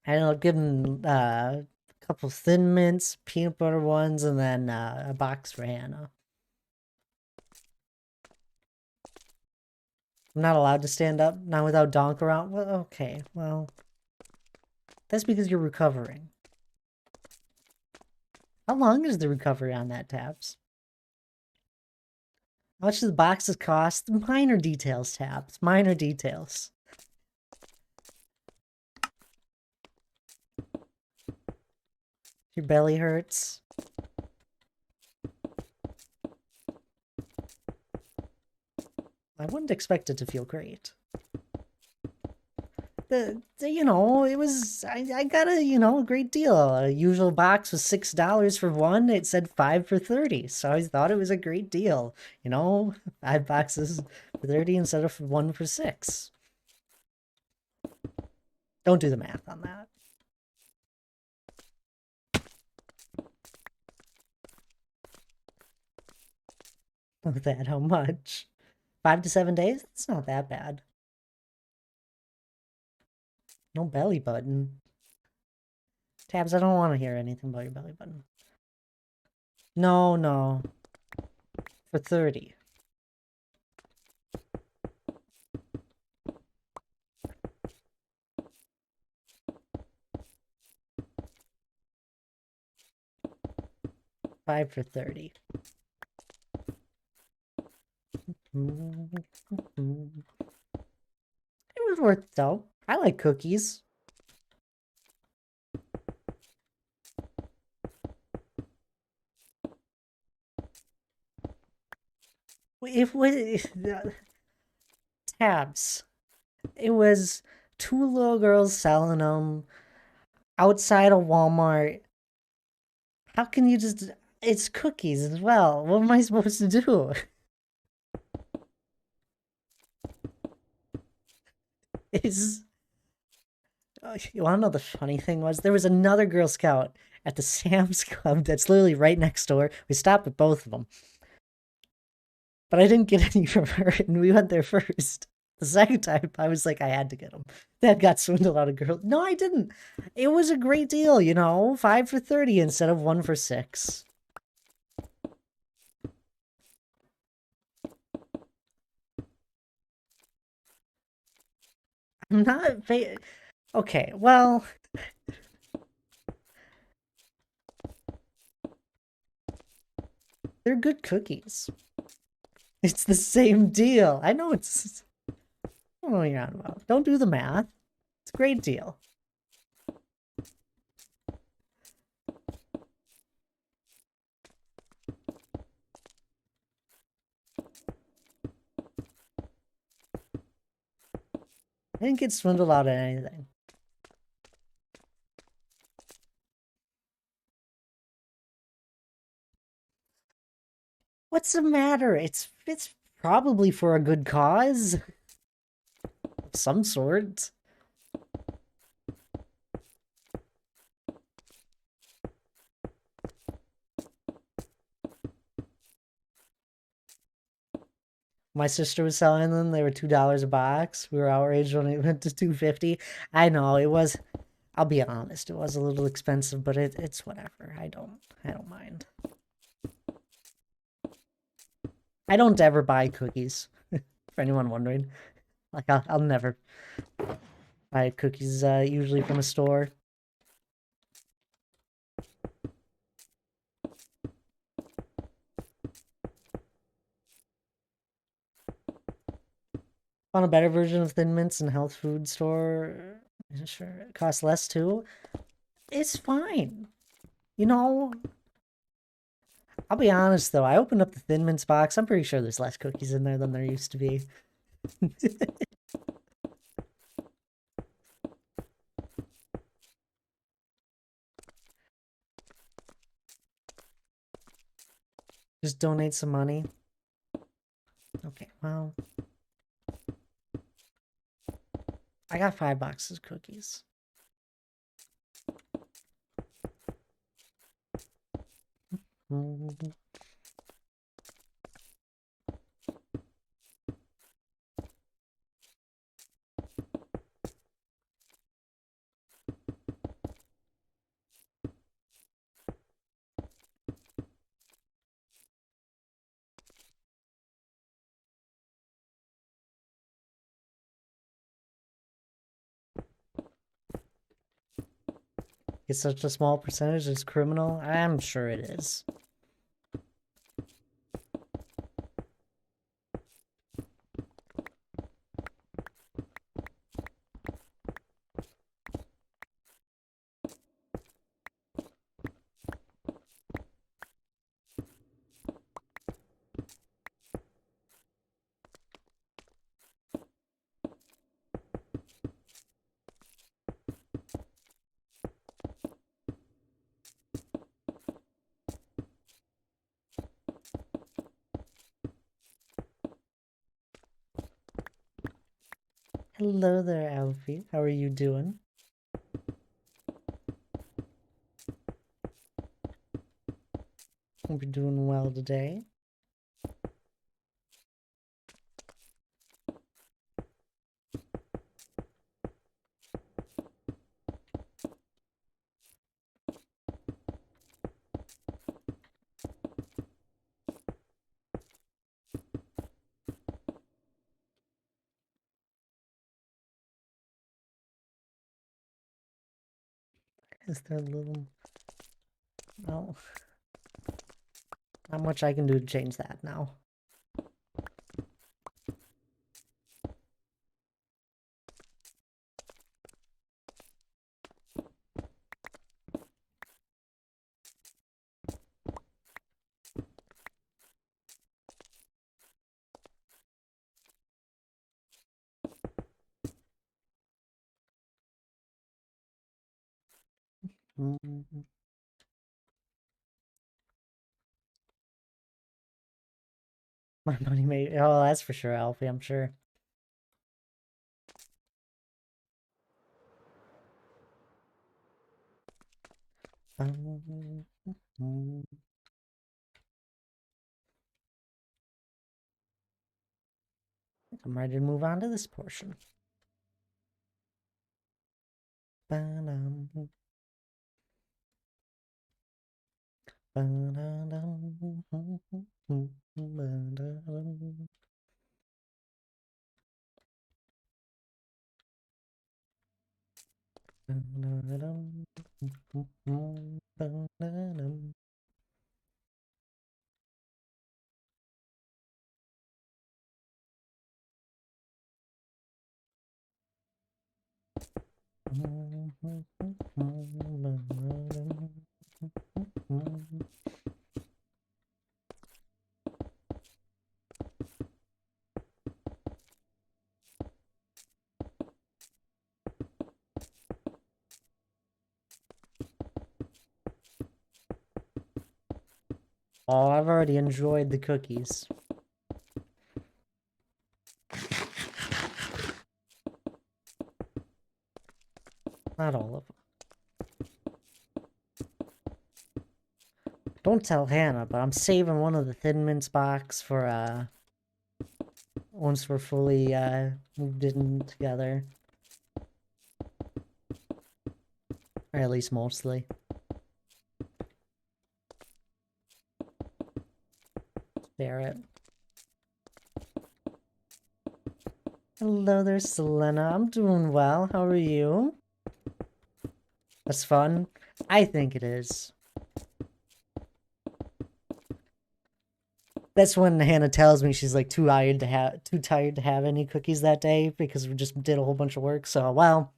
I ended up getting a couple Thin Mints, peanut butter ones, and then a box for Hannah. I'm not allowed to stand up, not without donk around. Well, okay, well, that's because you're recovering. How long is the recovery on that, Tabs? How much do the boxes cost? Minor details, Tabs. Minor details. Your belly hurts. I wouldn't expect it to feel great. You know, it was, I got a great deal. A usual box was $6 for one. It said 5 for 30. So I thought it was a great deal. 5 boxes for 30 instead of one for 6. Don't do the math on that. With that, how much? 5 to 7 days? It's not that bad. No belly button. Tabs, I don't want to hear anything about your belly button. No, no. For 30. Five for 30. It was worth it, though. I like cookies. If we Tabs, it was two little girls selling them outside of Walmart. How can you just? It's cookies as well. What am I supposed to do? Is You want to know the funny thing was? There was another Girl Scout at the Sam's Club that's literally right next door. We stopped at both of them. But I didn't get any from her, and we went there first. The second time, I was like, I had to get them. That got swindled out of girls. No, I didn't. It was a great deal, 5 for 30 instead of 1 for 6. I'm not. Okay, well. They're good cookies. It's the same deal. I know it's. I don't know what you're on about. Don't do the math. It's a great deal. I didn't get swindled out of anything. What's the matter? It's probably for a good cause of some sort. My sister was selling them. They were $2 a box. We were outraged when it went to $2.50. I know it was. I'll be honest. It was a little expensive, but it's whatever. I don't mind. I don't ever buy cookies. For anyone wondering, like I'll never buy cookies. Usually from a store. Found a better version of Thin Mints in a health food store. Sure, it costs less too. It's fine. You know, I'll be honest though, I opened up the Thin Mints box. I'm pretty sure there's less cookies in there than there used to be. Just donate some money. Okay, well, I got 5 boxes of cookies. It's such a small percentage is criminal? I'm sure it is. Hello there, Alfie. How are you doing? Hope you're doing well today. Is there a little... Well, not much I can do to change that now. My money made... Oh, that's for sure, Alfie, I'm sure. I'm ready to move on to this portion. Oh, I've already enjoyed the cookies. Not all of them. Don't tell Hannah, but I'm saving one of the Thin Mints box for, once we're fully, moved in together. Or at least mostly. Barrett. Hello there, Selena. I'm doing well. How are you? That's fun. I think it is. That's when Hannah tells me she's like too tired to have any cookies that day because we just did a whole bunch of work. So, well,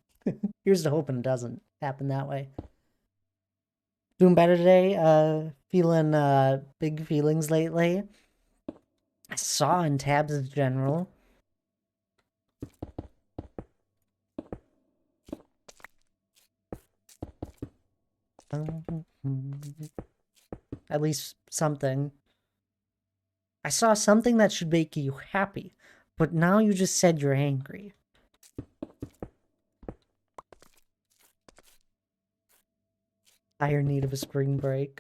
Here's to hoping it doesn't happen that way. Doing better today. Feeling big feelings lately. I saw in tabs in general. At least something. I saw something that should make you happy, but now you just said you're angry. Dire need of a spring break.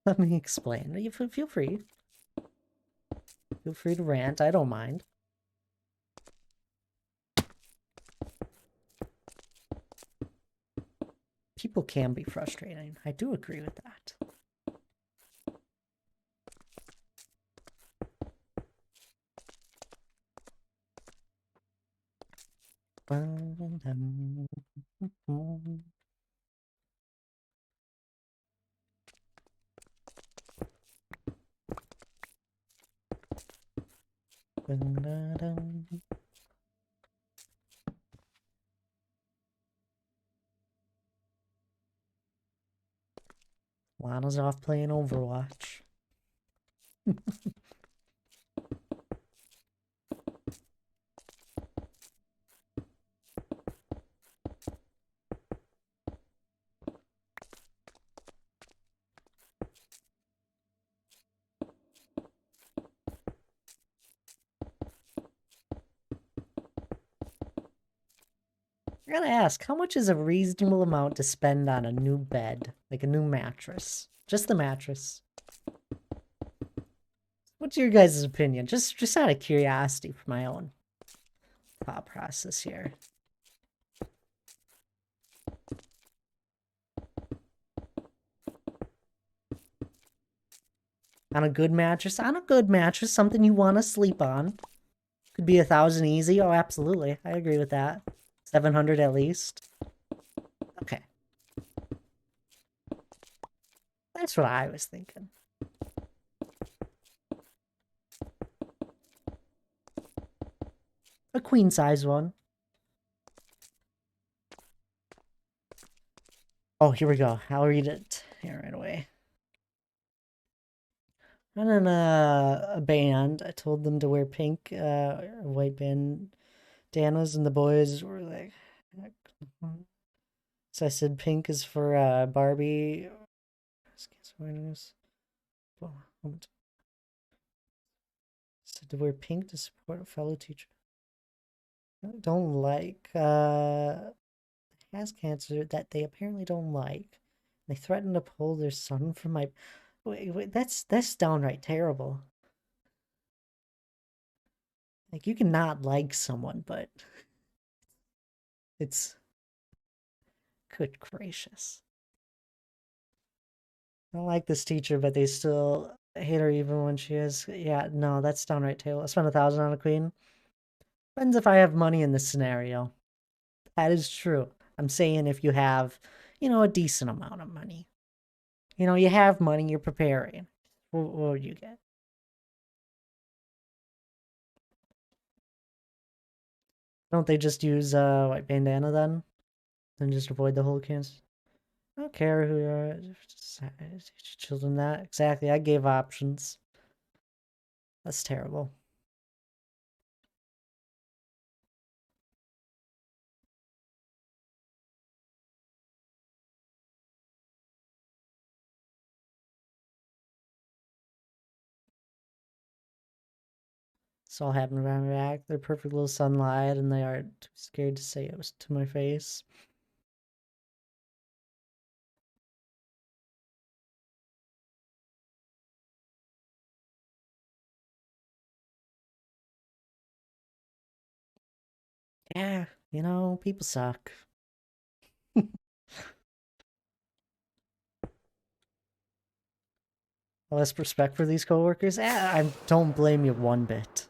Let me explain. You feel free. Feel free to rant. I don't mind. People can be frustrating. I do agree with that. Lana's off playing Overwatch. I gotta ask, how much is a reasonable amount to spend on a new bed? Like a new mattress? Just the mattress. What's your guys' opinion? Just out of curiosity for my own thought process here. On a good mattress? On a good mattress, something you want to sleep on. Could be 1,000 easy. Oh, absolutely. I agree with that. 700 at least. Okay. That's what I was thinking. A queen size one. Oh, here we go. I'll read it here right away. I'm in a band. I told them to wear pink, white bandanas, and the boys were like, so I said pink is for Barbie. Said to wear pink to support a fellow teacher. I don't like has cancer that they apparently don't like. They threatened to pull their son from my. Wait, that's downright terrible. Like, you cannot like someone, but it's good gracious. I don't like this teacher, but they still hate her even when she is. Yeah, no, that's downright terrible. I spent 1,000 on a queen. Depends if I have money in this scenario. That is true. I'm saying if you have, a decent amount of money. You have money, you're preparing. What would you get? Don't they just use white bandana then? Then just avoid the whole cancer? I don't care who you are. Teach children that. Exactly. I gave options. That's terrible. This all happened around my back. They're perfect little sunlight, and they are too scared to say it was to my face. Yeah, people suck. Less respect for these coworkers? I don't blame you one bit.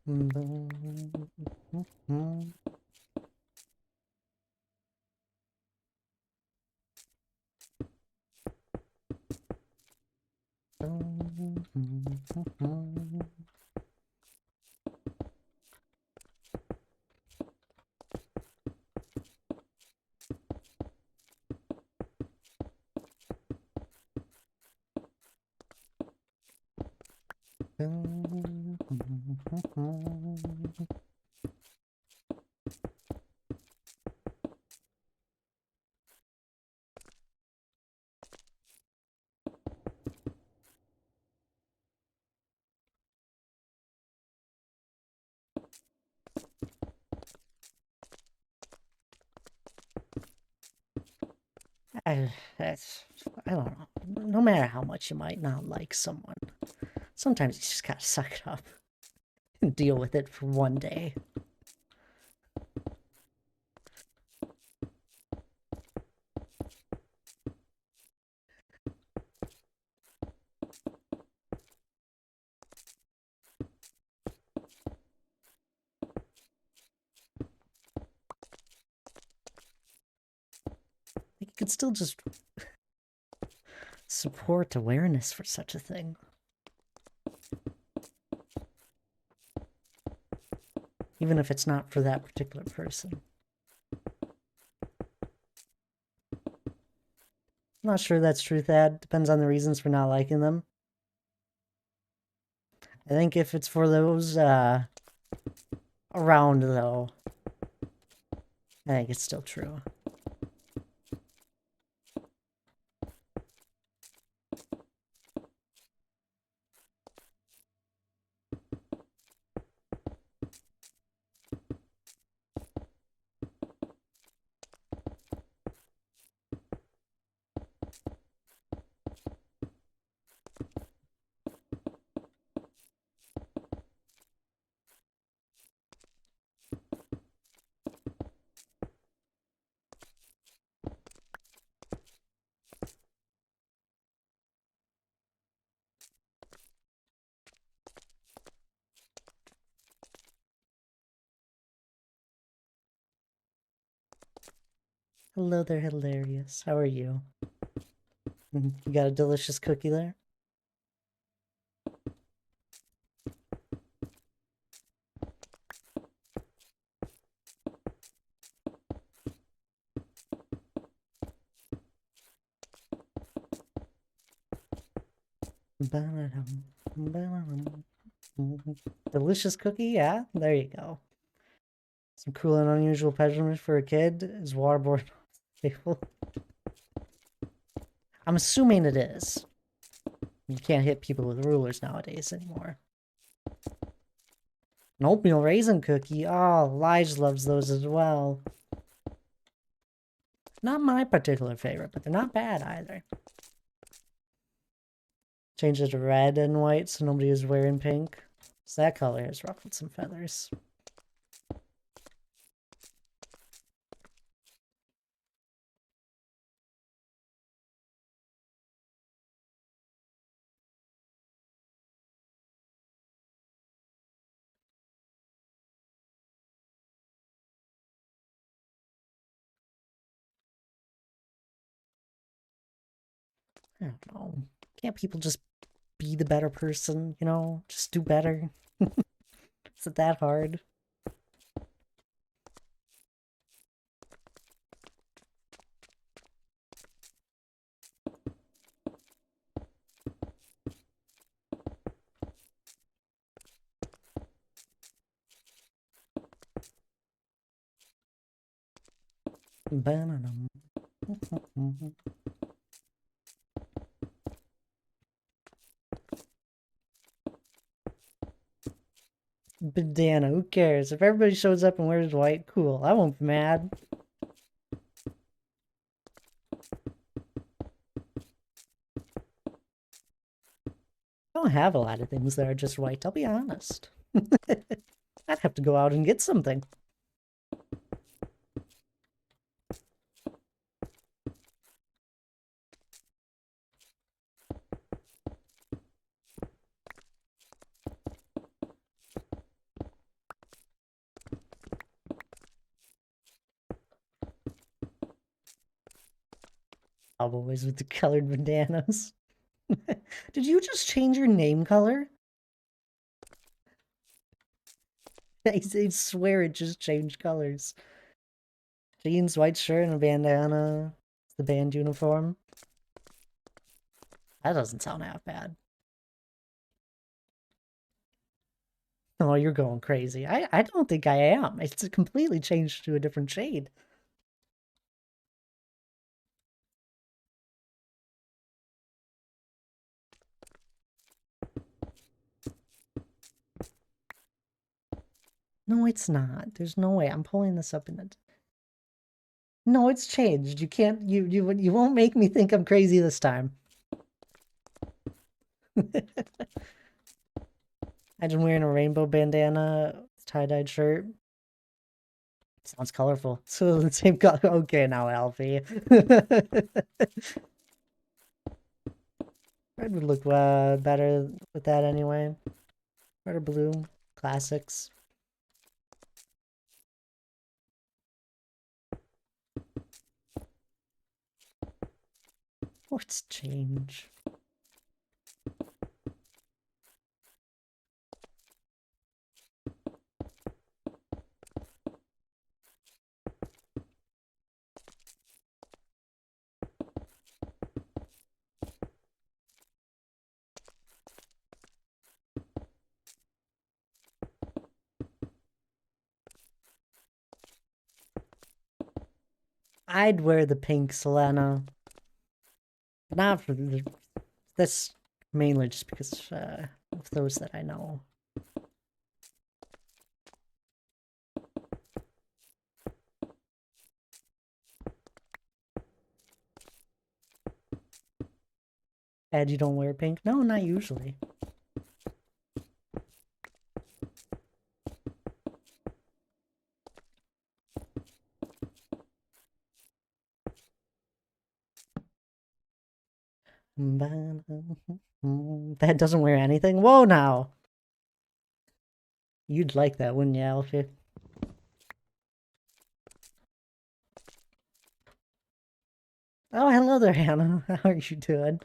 I, I don't know. No matter how much you might not like someone, sometimes you just gotta suck it up and deal with it for one day. You could still just support awareness for such a thing. Even if it's not for that particular person. I'm not sure that's true, Thad. Depends on the reasons for not liking them. I think if it's for those around, though, I think it's still true. Hello there, hilarious. How are you? You got a delicious cookie there? Delicious cookie, yeah? There you go. Some cool and unusual punishment for a kid is waterboard table. I'm assuming it is. You can't hit people with rulers nowadays anymore. An oatmeal raisin cookie. Oh, Lige loves those as well. Not my particular favorite, but they're not bad either. Change it to red and white so nobody is wearing pink. So that color has ruffled some feathers. I don't know. Can't people just be the better person, you know? Just do better. Is it that hard? Bandana, who cares? If everybody shows up and wears white, cool. I won't be mad. I don't have a lot of things that are just white, I'll be honest. I'd have to go out and get something. Cowboys with the colored bandanas. Did you just change your name color? I swear it just changed colors. Jeans, white shirt, and a bandana. The band uniform. That doesn't sound half bad. Oh, you're going crazy. I don't think I am. It's completely changed to a different shade. No, it's not. There's no way. I'm pulling this up in it. No, it's changed. You can't. You won't make me think I'm crazy this time. Imagine wearing a rainbow bandana, tie-dyed shirt. Sounds colorful. So the same color. Okay, now Alfie. Red would look better with that anyway. Red or blue, classics. What's change? I'd wear the pink Selena. Not for this, mainly just because of those that I know. Ed, you don't wear pink? No, not usually. That doesn't wear anything? Whoa, now! You'd like that, wouldn't you, Alfie? Oh, hello there, Hannah. How are you doing?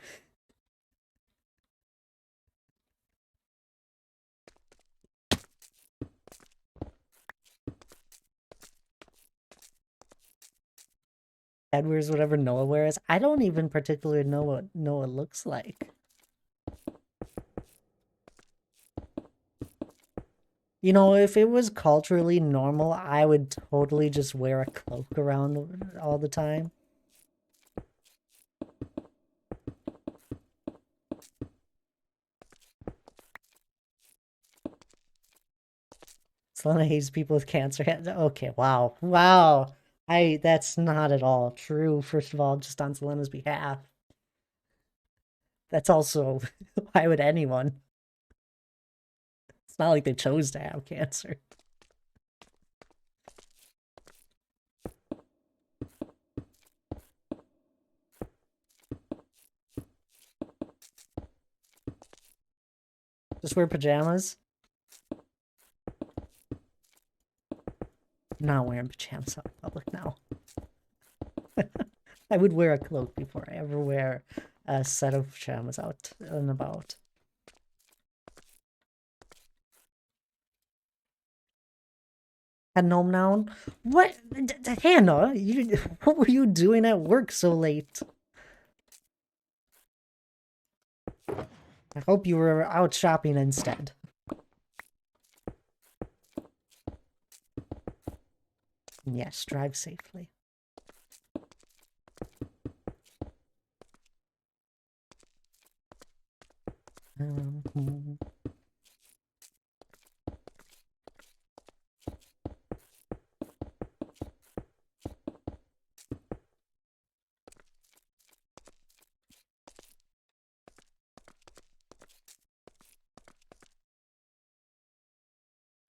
Ed wears whatever Noah wears. I don't even particularly know what Noah looks like. You know, if it was culturally normal, I would totally just wear a cloak around all the time. Selena hates people with cancer. Okay, wow. Wow. That's not at all true, first of all, just on Selena's behalf. That's also, why would anyone? It's not like they chose to have cancer. Just wear pajamas? I'm not wearing pajamas out in public now. I would wear a cloak before I ever wear a set of pajamas out and about. Had gnome noun? What? Hannah, what were you doing at work so late? I hope you were out shopping instead. Yes, drive safely. Um,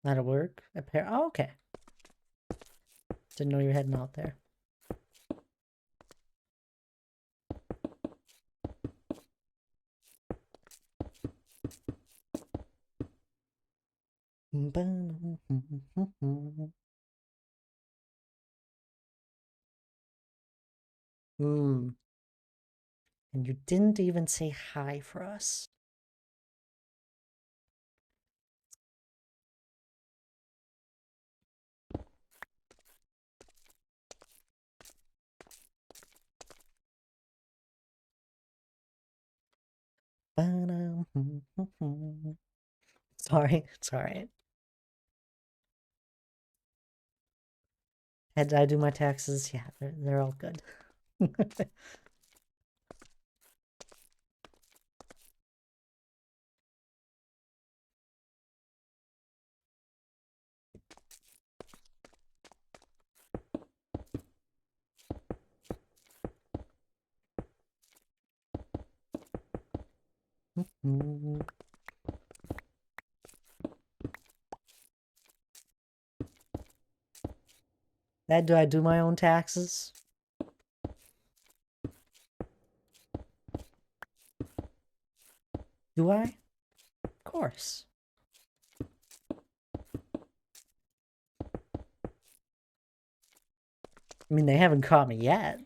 That'll work. A pair. Oh, okay. Didn't know you were heading out there. Hmm. And you didn't even say hi for us. Sorry, it's alright. Did I do my taxes? Yeah, they're all good. Dad, do I do my own taxes? Do I? Of course. I mean, they haven't caught me yet.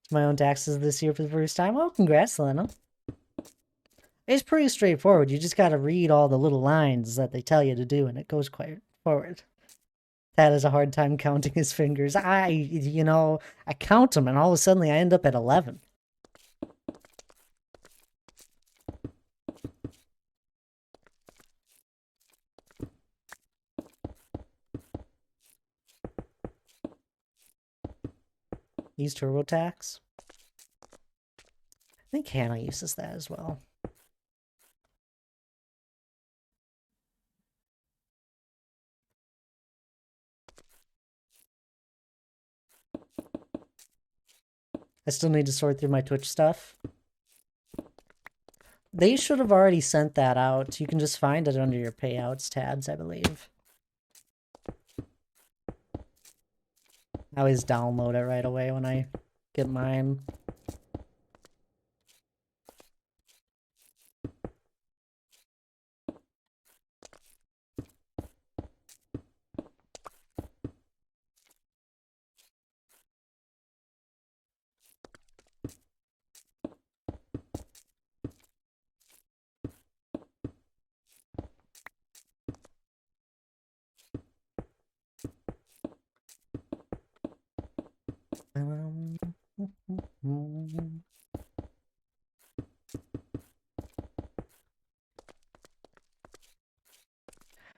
My own taxes this year for the first time. Oh, congrats, Lena. It's pretty straightforward. You just gotta read all the little lines that they tell you to do, and it goes quite forward. That is a hard time counting his fingers. I count them, and all of a sudden I end up at 11. Use TurboTax. I think Hannah uses that as well. I still need to sort through my Twitch stuff. They should have already sent that out. You can just find it under your payouts tabs, I believe. I always download it right away when I get mine.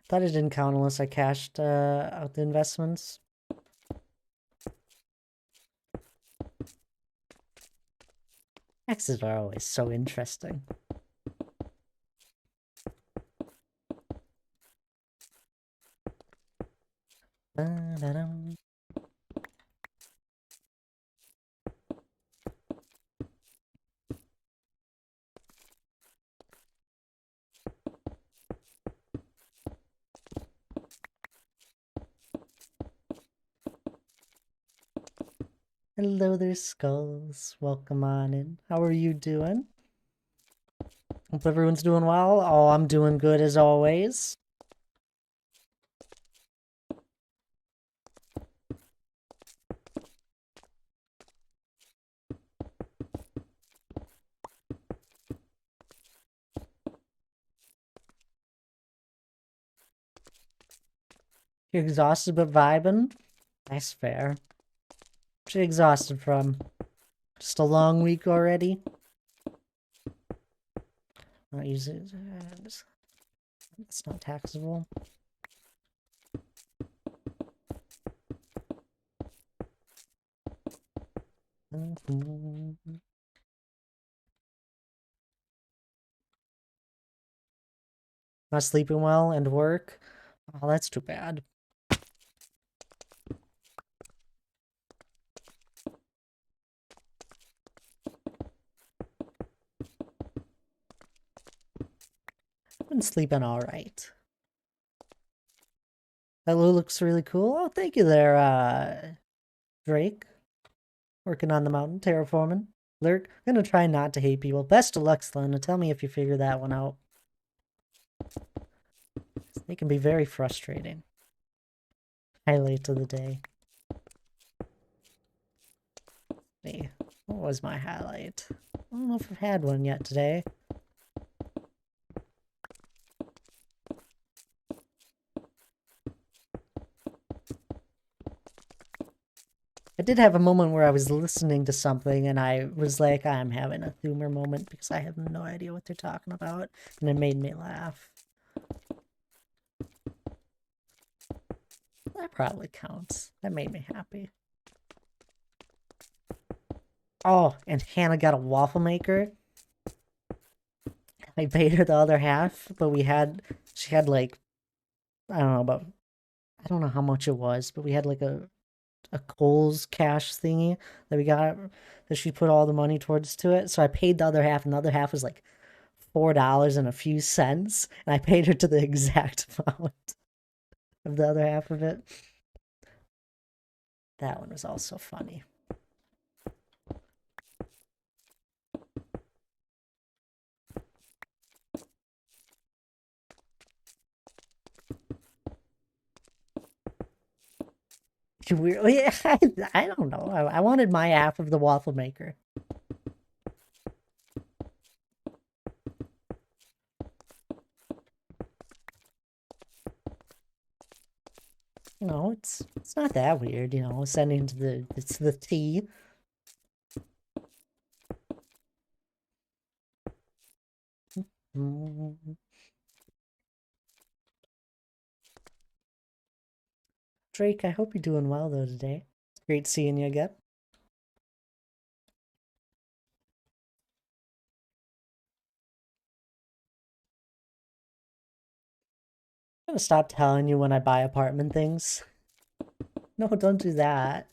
Thought it didn't count unless I cashed out the investments. Taxes are always so interesting. Ba-da-dum. Hello there, Skulls. Welcome on in. How are you doing? Hope everyone's doing well. Oh, I'm doing good as always. You're exhausted but vibing? That's fair. What you exhausted from? Just a long week already? Not using it. It's not taxable. Not sleeping well and work? Oh, that's too bad. I've been sleeping alright. That looks really cool. Oh, thank you there, Drake. Working on the mountain, terraforming. Lurk, I'm gonna try not to hate people. Best of luck, Selena. Tell me if you figure that one out. They can be very frustrating. Highlight of the day. See, what was my highlight? I don't know if I've had one yet today. I did have a moment where I was listening to something and I was like, I'm having a Thumer moment because I have no idea what they're talking about, and it made me laugh. That probably counts. That made me happy. Oh, and Hannah got a waffle maker. I paid her the other half, but she had like, I don't know how much it was, but we had like a Kohl's cash thingy that we got, that she put all the money towards to it. So I paid the other half, and the other half was like $4 and a few cents, and I paid her to the exact amount of the other half of it. That one was also funny. Weird. Yeah, I don't know. I wanted my half of the waffle maker. No, it's not that weird, sending to the T. Drake, I hope you're doing well though today. It's great seeing you again. I'm gonna stop telling you when I buy apartment things. No, don't do that.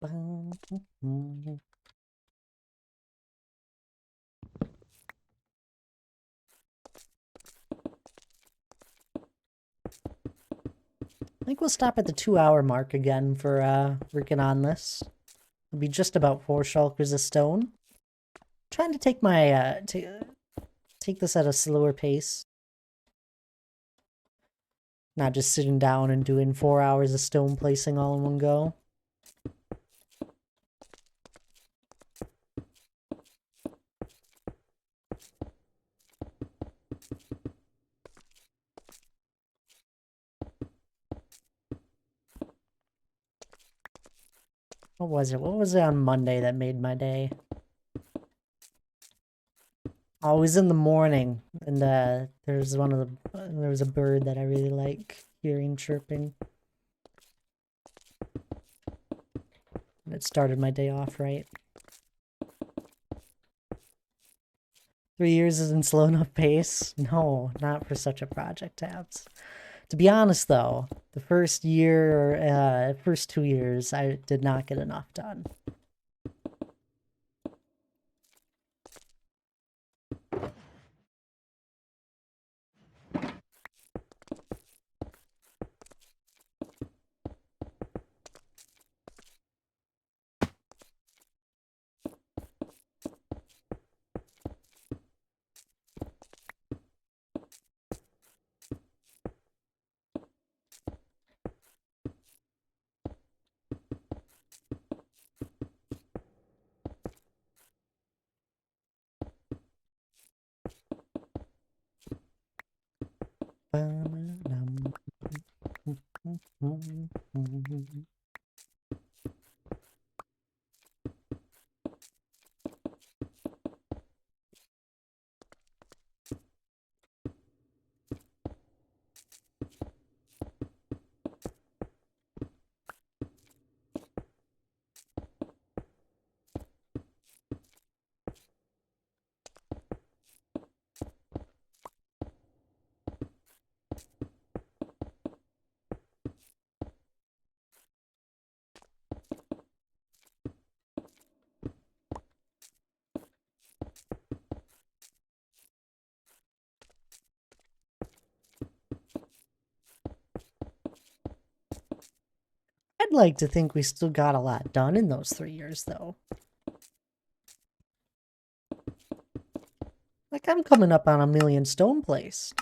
I think we'll stop at the 2-hour mark again for working on this. It'll be just about 4 shulkers a stone. Trying to take my take this at a slower pace. Not just sitting down and doing 4 hours of stone placing all in one go. What was it? What was it on Monday that made my day? Always in the morning, and there was a bird that I really like hearing chirping. And it started my day off right. 3 years isn't slow enough pace? No, not for such a project, Tabs. To be honest, though, the first 2 years, I did not get enough done. I'd like to think we still got a lot done in those 3 years, though. Like, I'm coming up on 1,000,000 stone placed.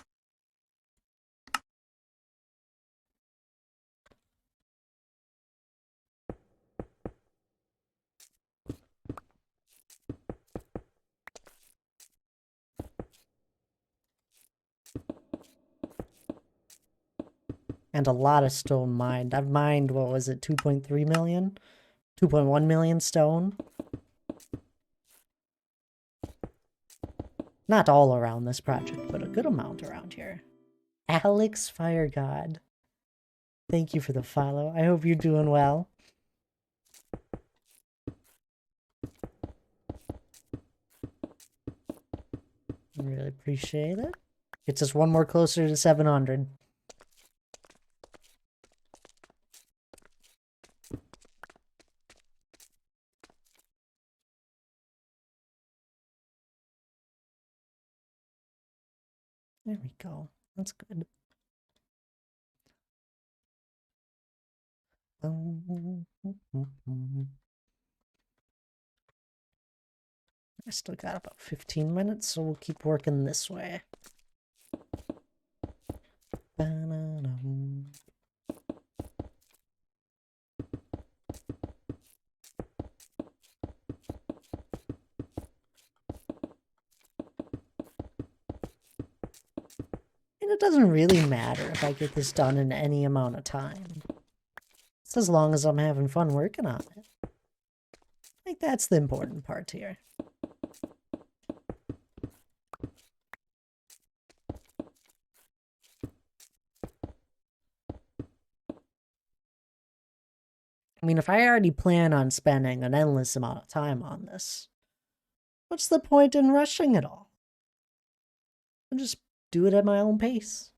And a lot of stone mined. I've mined, what was it, 2.3 million? 2.1 million stone? Not all around this project, but a good amount around here. Alex Fire God. Thank you for the follow. I hope you're doing well. I really appreciate it. Gets us one more closer to 700. There we go. That's good. I still got about 15 minutes, so we'll keep working this way. And it doesn't really matter if I get this done in any amount of time. It's as long as I'm having fun working on it. I think that's the important part here. I mean, if I already plan on spending an endless amount of time on this, what's the point in rushing it all? I'll just do it at my own pace.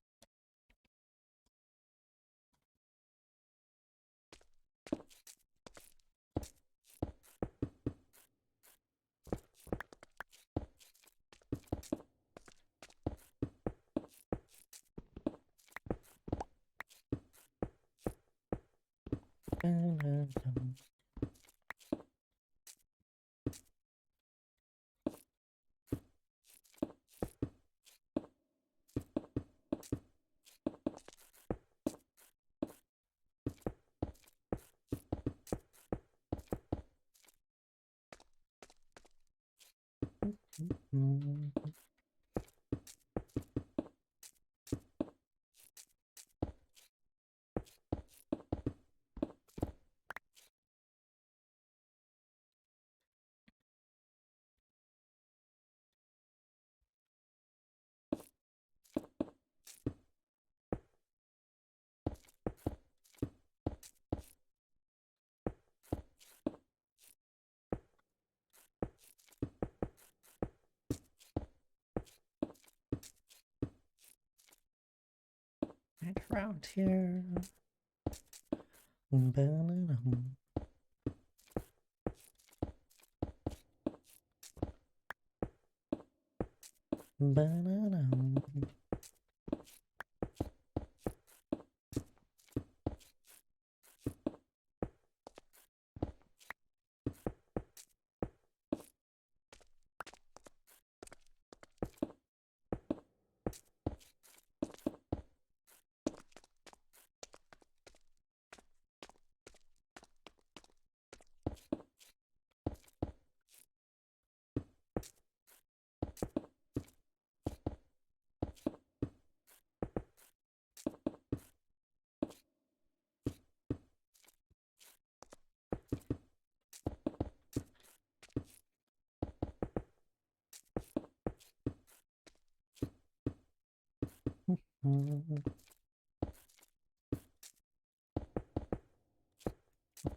Right around here.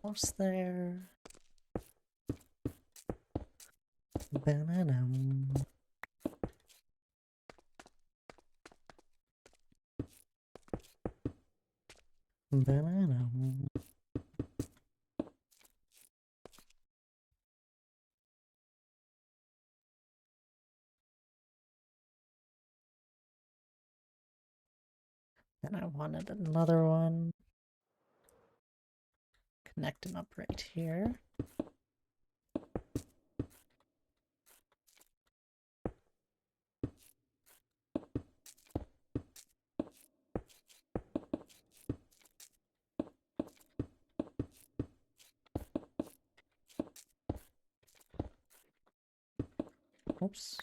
Almost there. Bananum. Bananum. Then I wanted another one. connecting up right here. Oops.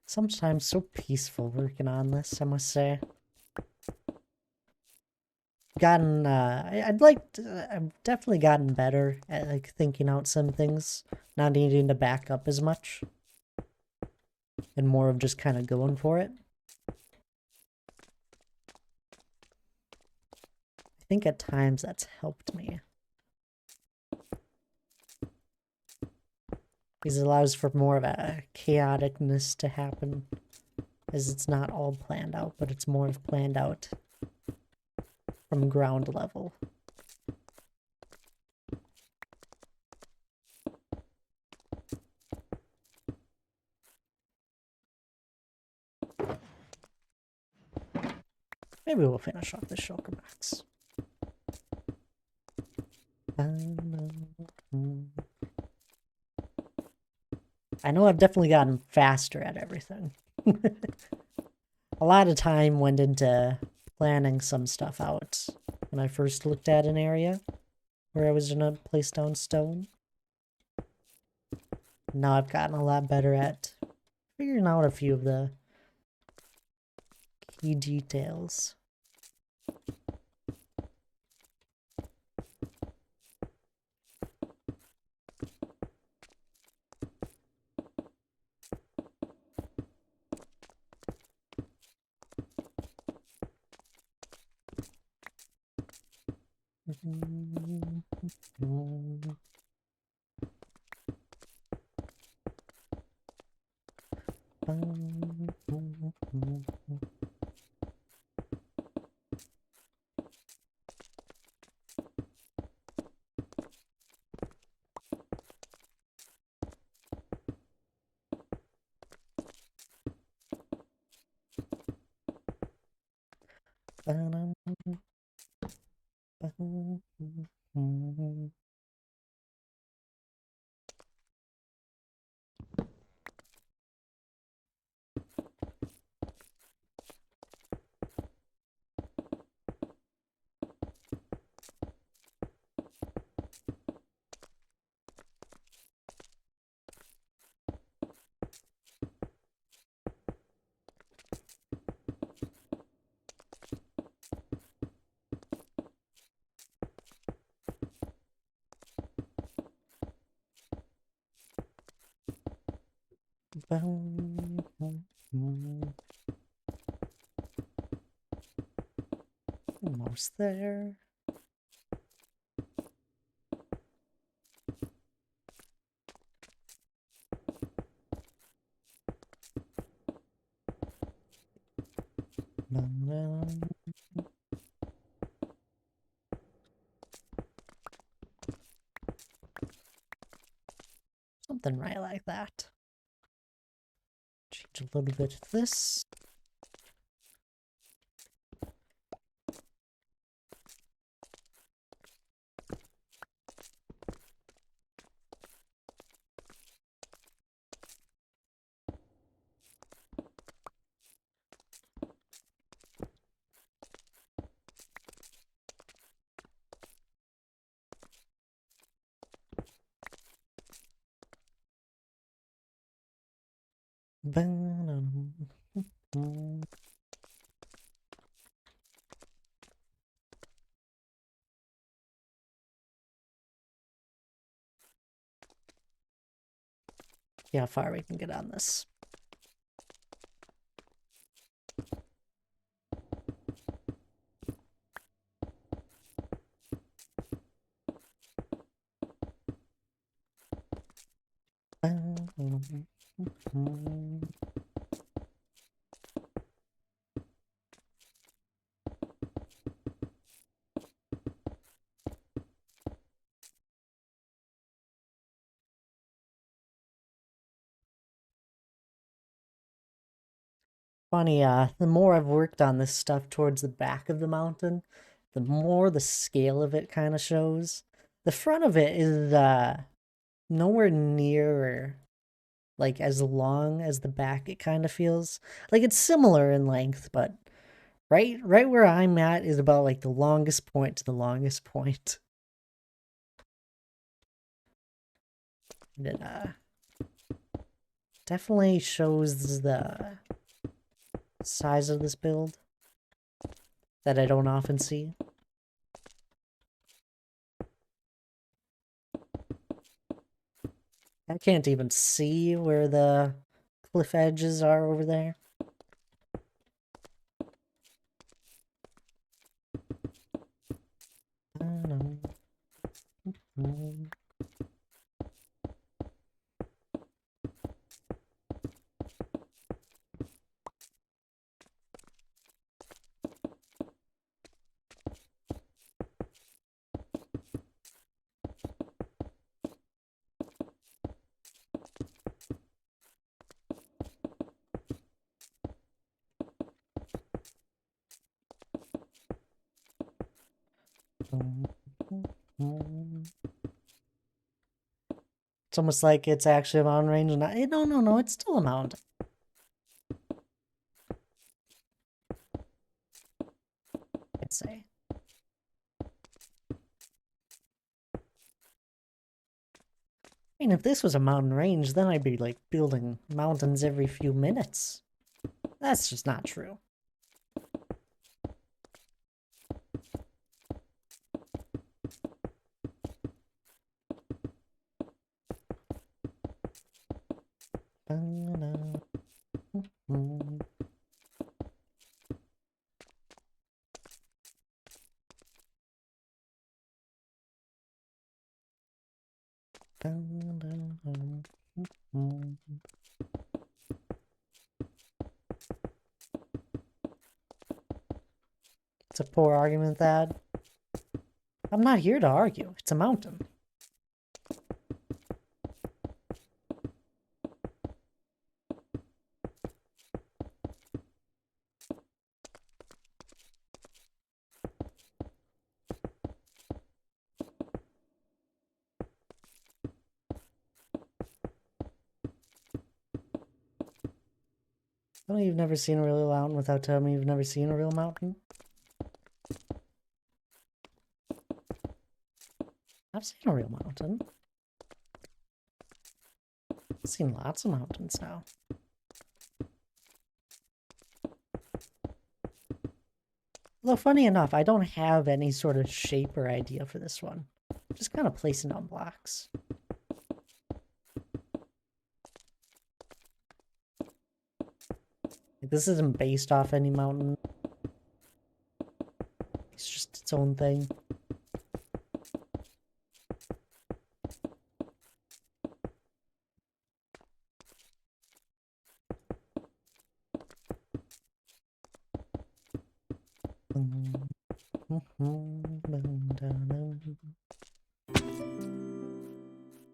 Sometimes so peaceful working on this, I must say. I've definitely gotten better at like thinking out some things, not needing to back up as much, and more of just kind of going for it. I think at times that's helped me. Because it allows for more of a chaoticness to happen, as it's not all planned out, but it's more of planned out from ground level. Maybe we'll finish off the shulker box. I know I've definitely gotten faster at everything. A lot of time went into planning some stuff out when I first looked at an area where I was gonna place down stone. Now I've gotten a lot better at figuring out a few of the key details. Almost there. Something right like that. Change a little bit of this. See how far we can get on this. Funny, the more I've worked on this stuff towards the back of the mountain, the more the scale of it kind of shows. The front of it is nowhere near like as long as the back. It kind of feels like it's similar in length, but right where I'm at is about like the longest point to the longest point. And it definitely shows the size of this build that I don't often see. I can't even see where the cliff edges are over there. I don't know. It's almost like it's actually a mountain range. No, it's still a mountain. I'd say. I mean, if this was a mountain range, then I'd be like building mountains every few minutes. That's just not true. It's a poor argument, Thad. I'm not here to argue. It's a mountain. Oh, you've never seen a real mountain without telling me you've never seen a real mountain? I've seen a real mountain. I've seen lots of mountains now. Although, funny enough, I don't have any sort of shape or idea for this one. Just kind of placing down blocks. This isn't based off any mountain. It's just its own thing.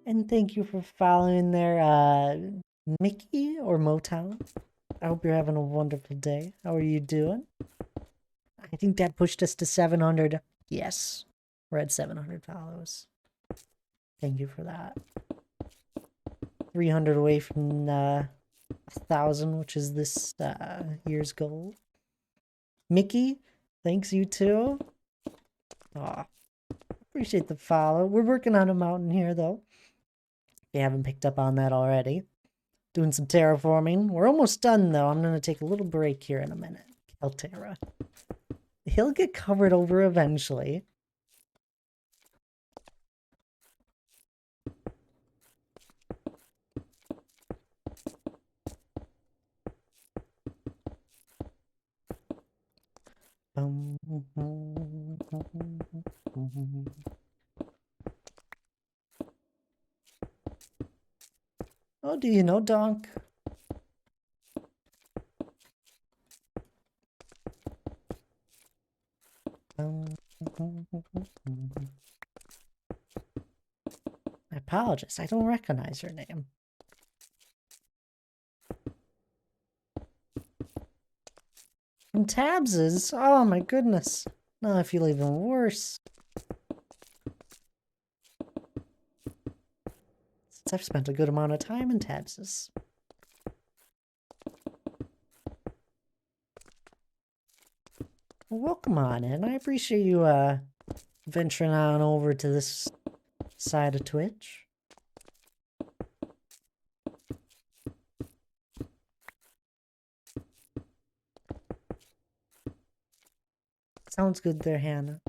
And thank you for following there, Mickey or Motown. I hope you're having a wonderful day. How are you doing? I think that pushed us to 700. Yes, we're at 700 follows. Thank you for that. 300 away from 1,000, which is this year's goal. Mickey, thanks you too. Aw, appreciate the follow. We're working on a mountain here, though. If you haven't picked up on that already. Doing some terraforming. We're almost done, though. I'm going to take a little break here in a minute. Kelterra. He'll get covered over eventually. Oh, do you know Donk? I apologize, I don't recognize your name. From Tabs's? Oh my goodness. Now I feel even worse. Since I've spent a good amount of time in Tabs's. Well, welcome on in. I appreciate you venturing on over to this side of Twitch. Sounds good there, Hannah.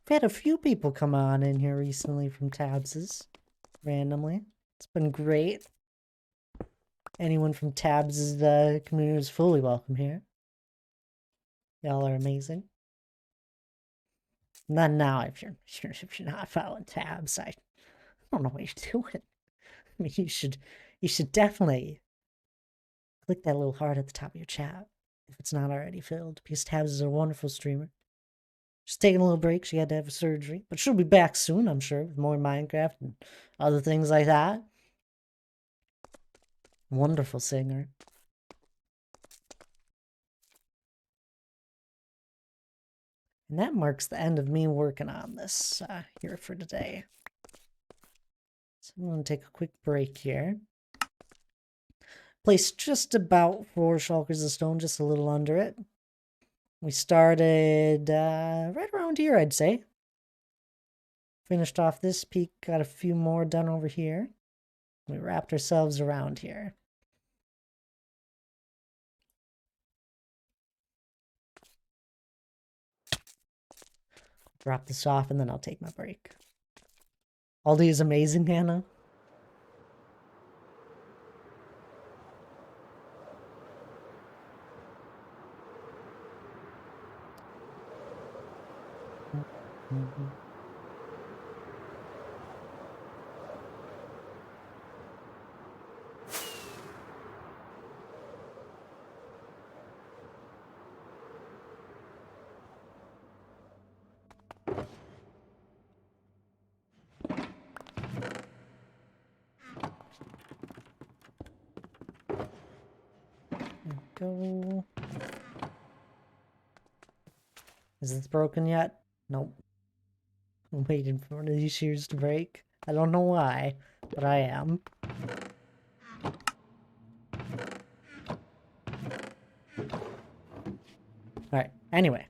We've had a few people come on in here recently from Tabs's, randomly. It's been great. Anyone from Tabs's community is fully welcome here. Y'all are amazing. Not now if you're not following Tabs. I don't know what you're doing. I mean, you should definitely click that little heart at the top of your chat if it's not already filled, because Tabs is a wonderful streamer. She's taking a little break. She had to have a surgery, but she'll be back soon, I'm sure, with more Minecraft and other things like that. Wonderful singer. And that marks the end of me working on this here for today. So I'm going to take a quick break here. Placed just about 4 shulkers of stone, just a little under it. We started right around here, I'd say. Finished off this peak, got a few more done over here. We wrapped ourselves around here. Drop this off and then I'll take my break. Aldi is amazing, Hannah. Mm-hmm. Go. Is this broken yet? Nope. I'm waiting for one of these shears to break. I don't know why, but I am. Alright, anyway.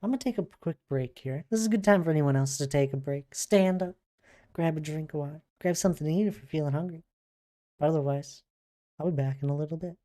I'm gonna take a quick break here. This is a good time for anyone else to take a break. Stand up, grab a drink of water, grab something to eat if you're feeling hungry. But otherwise, I'll be back in a little bit.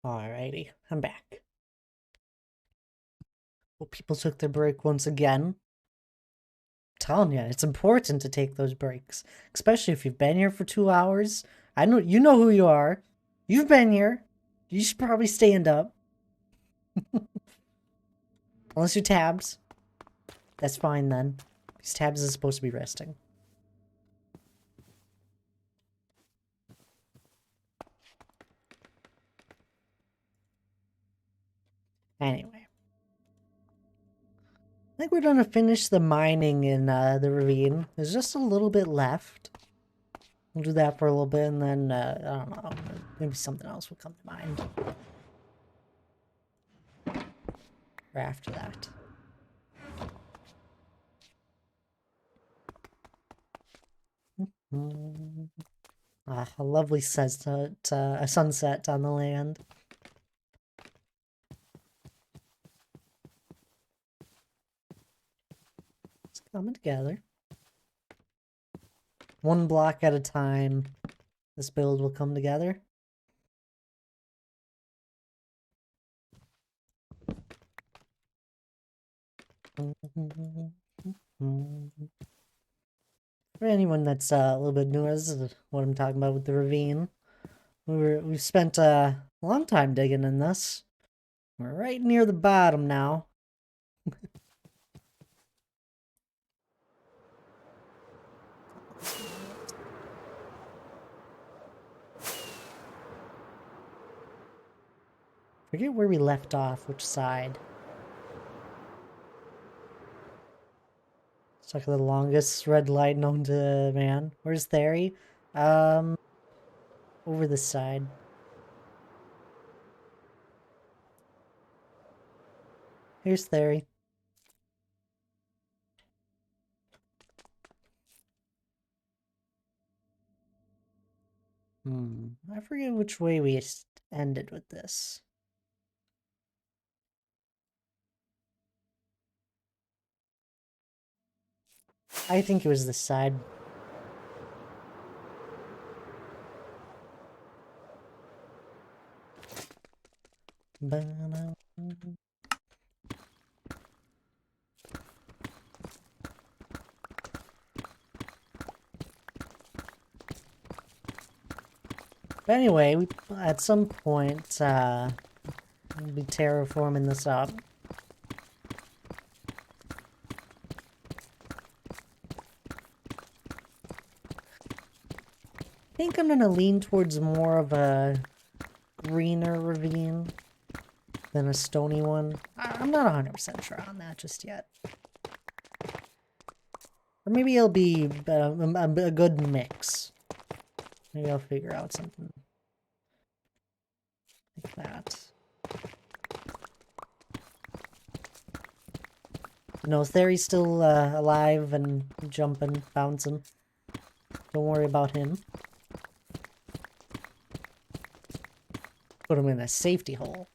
Alrighty, I'm back. Well, people took their break once again. I'm telling you, it's important to take those breaks, especially if you've been here for 2 hours. I know you know who you are. You've been here. You should probably stand up. Unless you're tabs. That's fine then. Because tabs is supposed to be resting. Anyway. I think we're gonna finish the mining in the ravine. There's just a little bit left. We'll do that for a little bit and then, I don't know, maybe something else will come to mind. Or after that. Ah, a lovely sunset, a sunset on the land. It's coming together. One block at a time, this build will come together. For anyone that's a little bit newer, this is what I'm talking about with the ravine. We've spent a long time digging in this. We're right near the bottom now. Forget where we left off, which side. It's like the longest red light known to man. Where's Theory? Over this side. Here's Theory. I forget which way we ended with this. I think it was this side. But anyway, we at some point we'll be terraforming this up. I think I'm gonna lean towards more of a greener ravine than a stony one. I'm not 100% sure on that just yet. Or maybe it'll be a good mix. Maybe I'll figure out something like that. No, Theory's still alive and jumping, bouncing. Don't worry about him. Put him in a safety hole.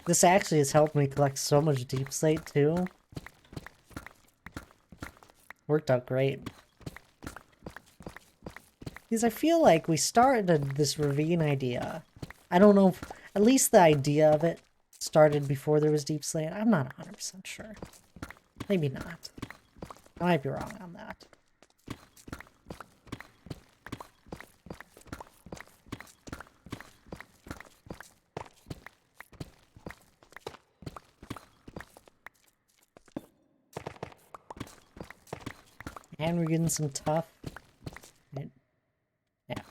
This actually has helped me collect so much deep slate too. Worked out great. Because I feel like we started this ravine idea. I don't know if, at least the idea of it started before there was deep slate. I'm not 100% sure. Maybe not. I might be wrong on that. And we're getting some tough. Right? Yeah.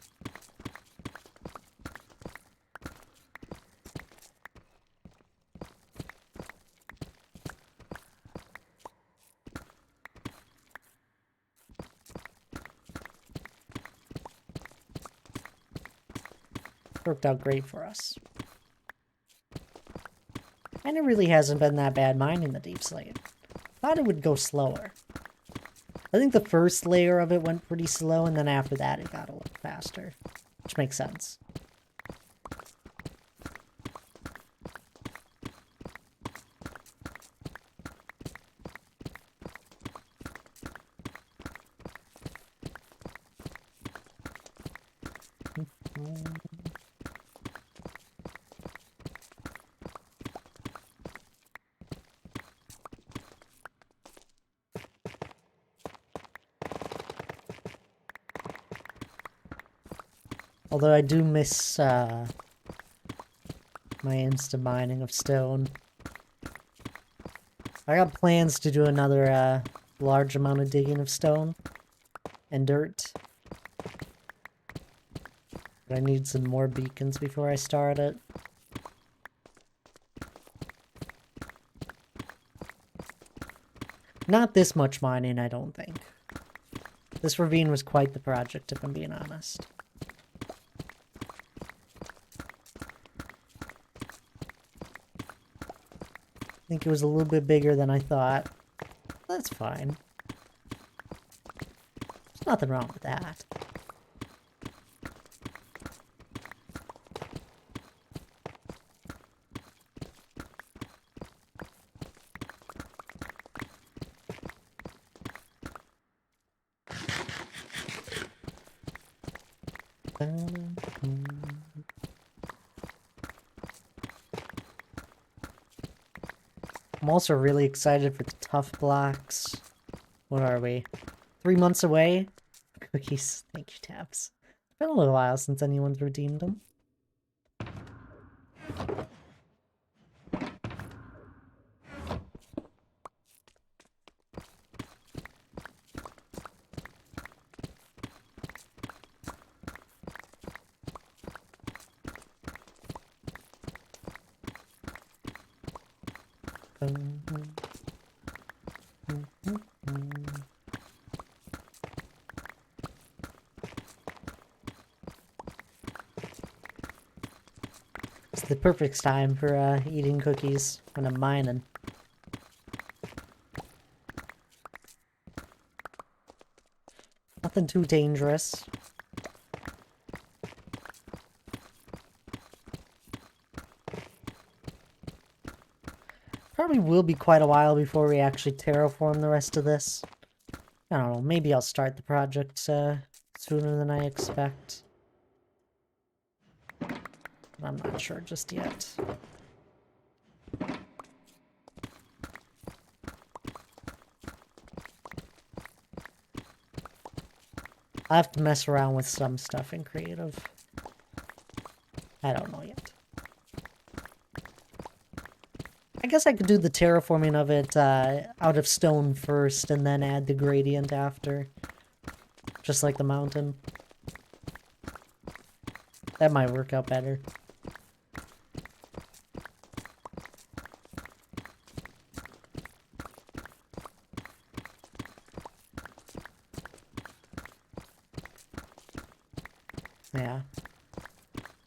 Worked out great for us. And it really hasn't been that bad mining the Deep Slate. Thought it would go slower. I think the first layer of it went pretty slow, and then after that it got a little faster. Which makes sense. Although I do miss my instant mining of stone. I got plans to do another large amount of digging of stone and dirt. But I need some more beacons before I start it. Not this much mining, I don't think. This ravine was quite the project, if I'm being honest. I think it was a little bit bigger than I thought. That's fine. There's nothing wrong with that. I'm also really excited for the tough blocks. What are we? 3 months away? Cookies. Thank you, Tabs. It's been a little while since anyone's redeemed them. It's the perfect time for eating cookies when I'm mining. Nothing too dangerous. Probably will be quite a while before we actually terraform the rest of this. I don't know, maybe I'll start the project sooner than I expect. I'm not sure just yet. I have to mess around with some stuff in creative. I don't know yet. I guess I could do the terraforming of it out of stone first and then add the gradient after. Just like the mountain. That might work out better. Yeah.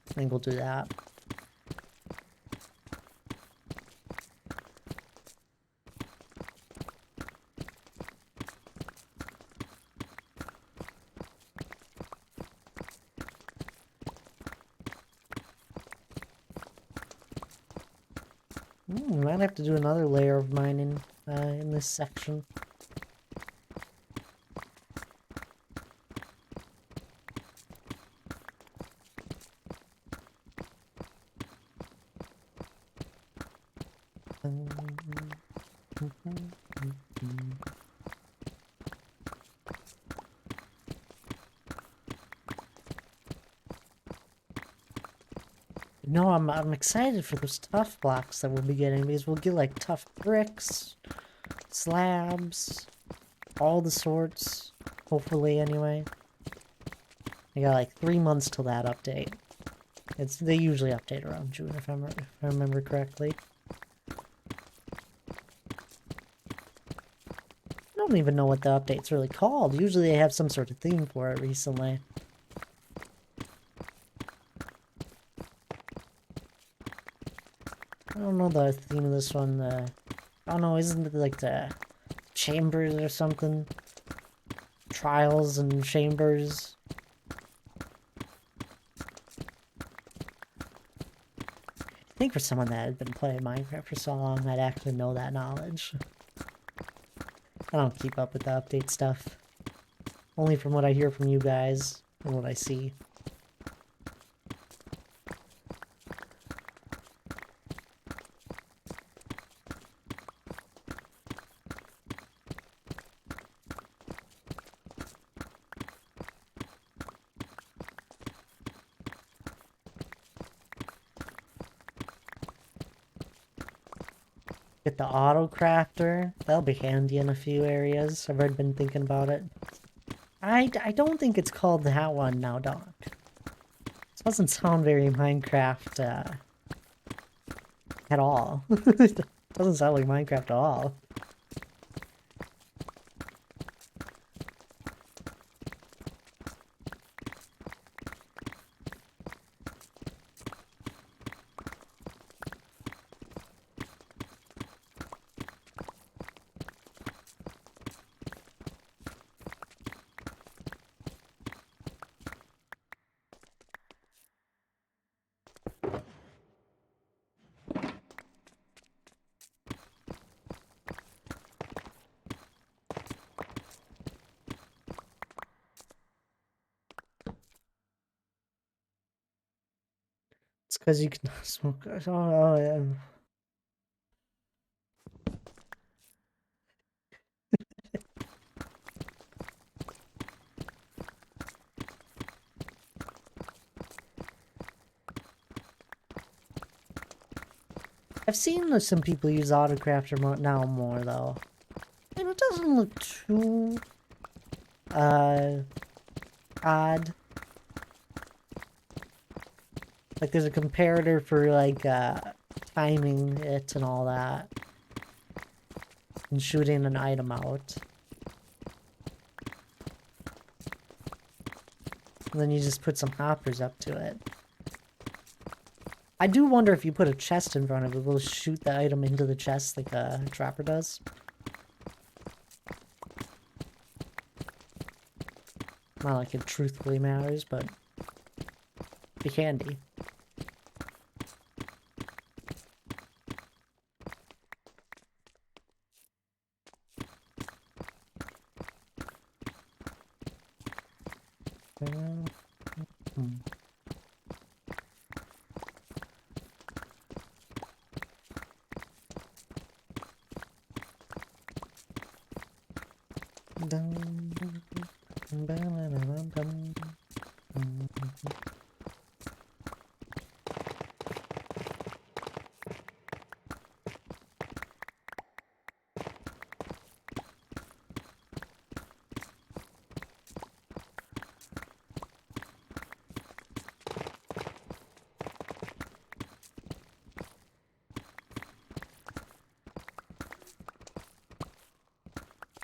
I think we'll do that. Might have to do another layer of mining in this section. No, I'm excited for those tough blocks that we'll be getting because we'll get like tough bricks, slabs, all the sorts. Hopefully, anyway. I got like 3 months till that update. They usually update around June if I remember correctly. I don't even know what the update's really called. Usually they have some sort of theme for it recently. know the theme of this one. I don't know, isn't it like the chambers or something? Trials and chambers. I think for someone that had been playing Minecraft for so long, I'd actually know that knowledge. I don't keep up with the update stuff. Only from what I hear from you guys and what I see. Get the auto crafter. That'll be handy in a few areas. I've already been thinking about it. I don't think it's called that one now, Doc. This doesn't sound very Minecraft at all. It doesn't sound like Minecraft at all. It's because you can smoke. Oh, yeah. I've seen some people use AutoCrafter now more though. And it doesn't look too odd. Like there's a comparator for like timing it and all that. And shooting an item out. And then you just put some hoppers up to it. I do wonder if you put a chest in front of it, will it shoot the item into the chest like a trapper does? Not like it truthfully matters, but be handy.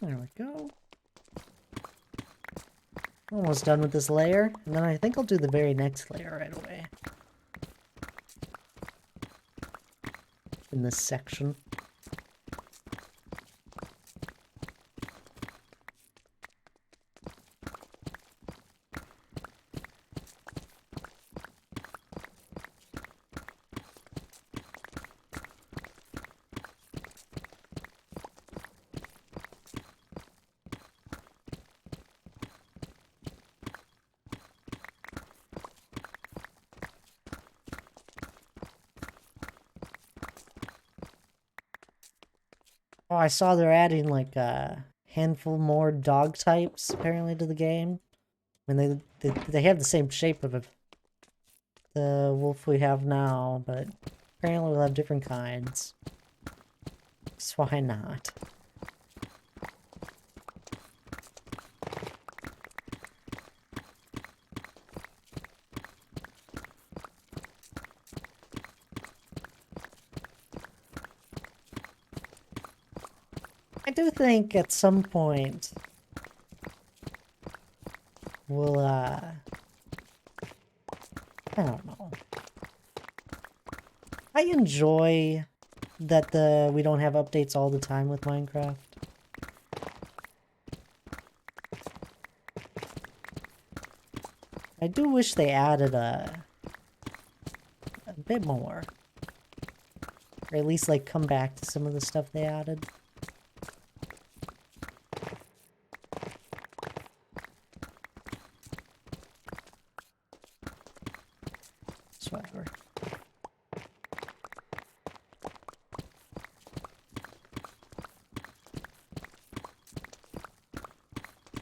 There we go. Almost done with this layer, and then I think I'll do the very next layer right away. In this section. Oh, I saw they're adding like a handful more dog types apparently to the game. I mean, they have the same shape of the wolf we have now, but apparently we'll have different kinds. So why not? I do think at some point we'll, I don't know. I enjoy that we don't have updates all the time with Minecraft. I do wish they added a bit more. Or at least, like, come back to some of the stuff they added. Whatever.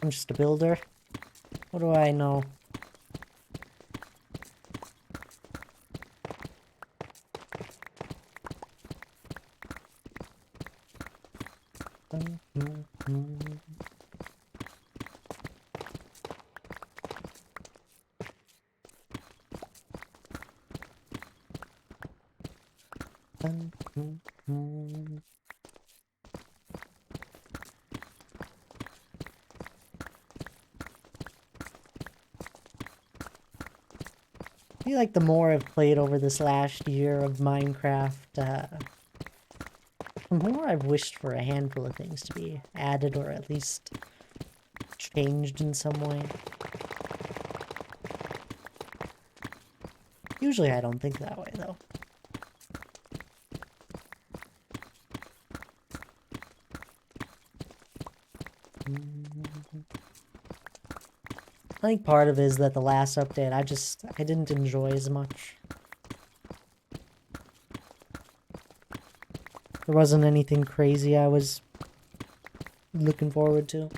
I'm just a builder. What do I know? I feel like the more I've played over this last year of Minecraft, the more I've wished for a handful of things to be added or at least changed in some way. Usually I don't think that way, though. I think part of it is that the last update I didn't enjoy as much. There wasn't anything crazy I was looking forward to.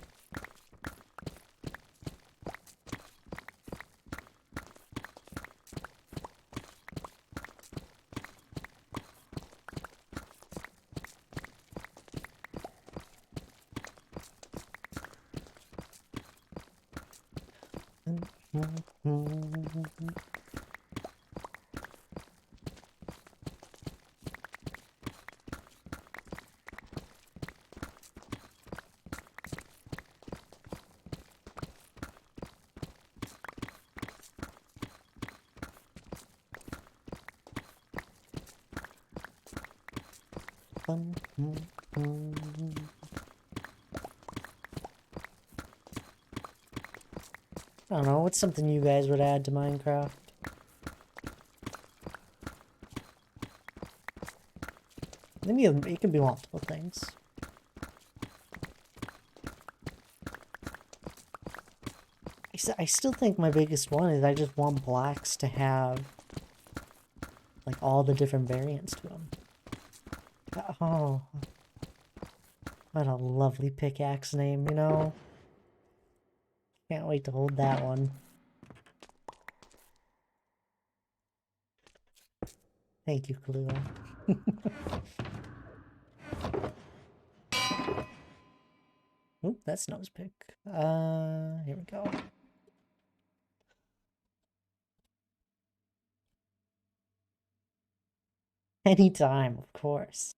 I don't know, what's something you guys would add to Minecraft? Maybe it can be multiple things. I still think my biggest one is I just want blocks to have like all the different variants to them. Oh, what a lovely pickaxe name, you know? Can't wait to hold that one. Thank you, Kalua. Oop, that's nose pick. Here we go. Anytime, of course.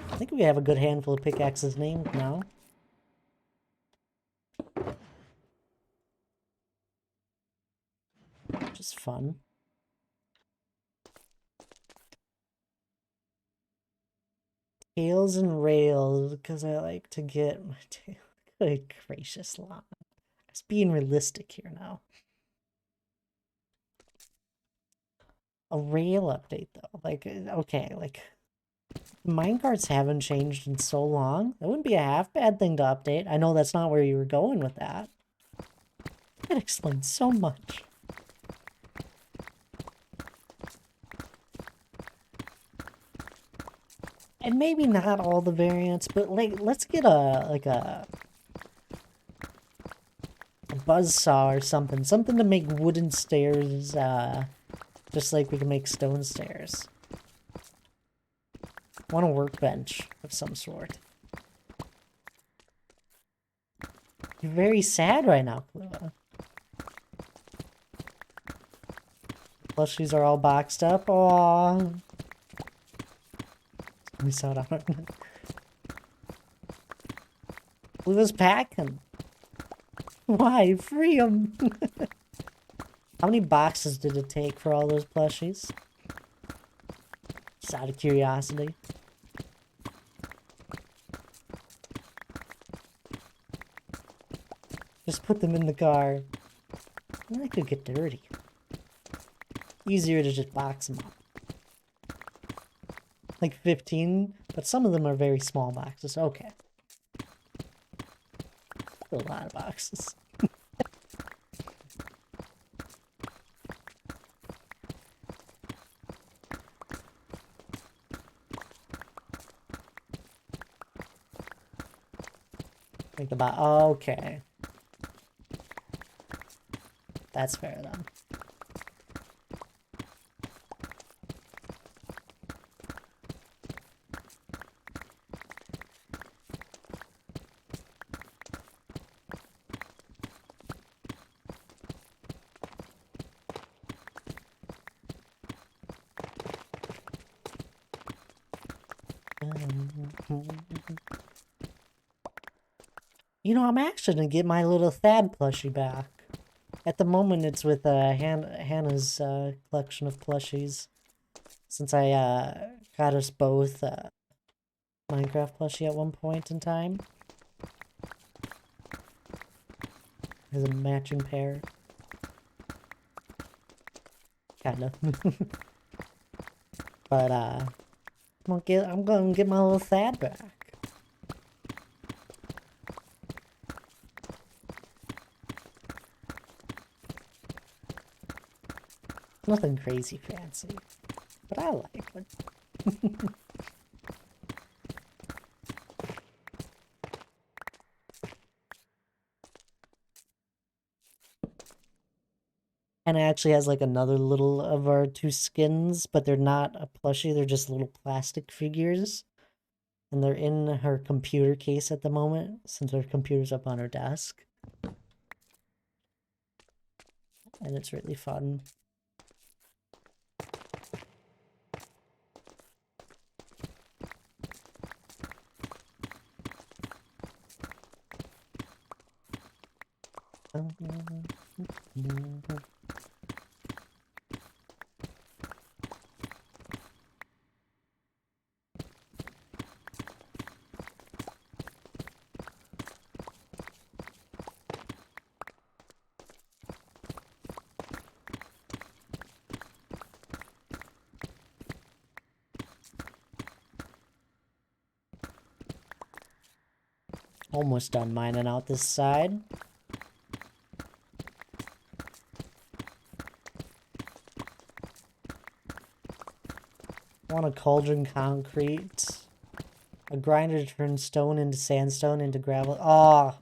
I think we have a good handful of pickaxes named now. Which is fun. Tails and rails, because I like to get my tail. Good gracious, Lana. It's being realistic here now. A rail update, though. Like, okay, like... Minecarts haven't changed in so long. That wouldn't be a half bad thing to update. I know that's not where you were going with that. That explains so much. And maybe not all the variants, but like let's get a buzzsaw or something. Something to make wooden stairs, just like we can make stone stairs. I want a workbench of some sort. You're very sad right now, Kalua. Plushies are all boxed up. Aww. We saw it on. We was packing. Why? Free them. How many boxes did it take for all those plushies? Just out of curiosity. Just put them in the car. They could get dirty. Easier to just box them up. Like 15, but some of them are very small boxes. Okay. A lot of boxes. Think about, okay. That's fair then. You know, I'm actually gonna get my little Thad plushie back. At the moment, it's with Hannah's collection of plushies. Since I got us both Minecraft plushie at one point in time. As a matching pair. Kinda. But I'm gonna get my little Thad back. Nothing crazy fancy, but I like it. And it actually has like another little of our two skins, but they're not a plushie, they're just little plastic figures. And they're in her computer case at the moment, since her computer's up on her desk. And it's really fun. Almost done mining out this side. Want a cauldron concrete. A grinder to turn stone into sandstone into gravel. Oh,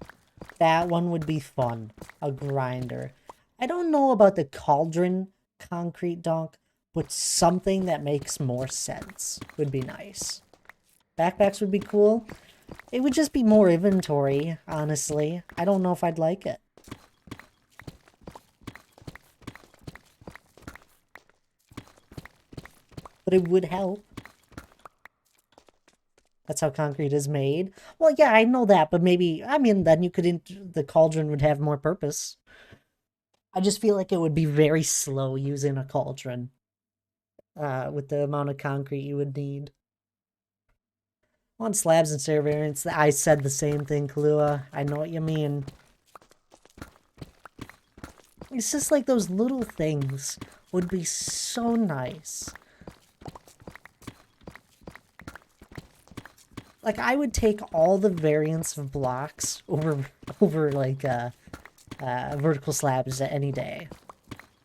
that one would be fun. A grinder. I don't know about the cauldron concrete donk, but something that makes more sense would be nice. Backpacks would be cool. It would just be more inventory, honestly. I don't know if I'd like it. But it would help. That's how concrete is made. Well, yeah, I know that, but maybe, I mean, then you could, the cauldron would have more purpose. I just feel like it would be very slow using a cauldron. With the amount of concrete you would need. On slabs and stair variants, I said the same thing, Kahlua. I know what you mean. It's just like those little things would be so nice. Like, I would take all the variants of blocks over like, vertical slabs any day.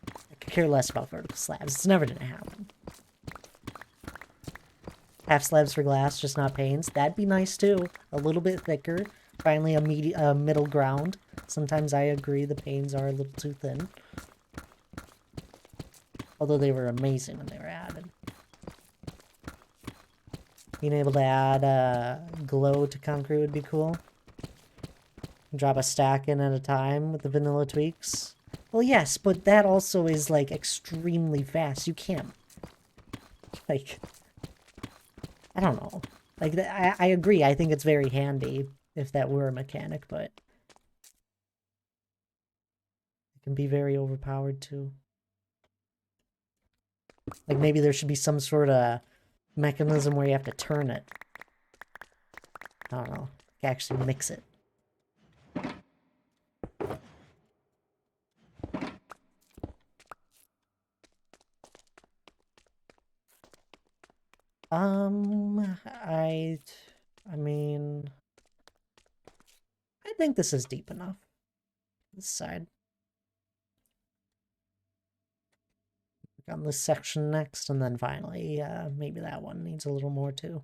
I could care less about vertical slabs. It's never gonna happen. Half slabs for glass, just not panes. That'd be nice, too. A little bit thicker. Finally, a middle ground. Sometimes I agree the panes are a little too thin. Although they were amazing when they were added. Being able to add glow to concrete would be cool. Drop a stack in at a time with the vanilla tweaks. Well, yes, but that also is, like, extremely fast. You can't... Like... I don't know. Like, I agree. I think it's very handy. if that were a mechanic, but it can be very overpowered too. Like maybe there should be some sort of mechanism where you have to turn it. I don't know. Actually mix it. I mean, I think this is deep enough. This side. Work on this section next, and then finally, maybe that one needs a little more too.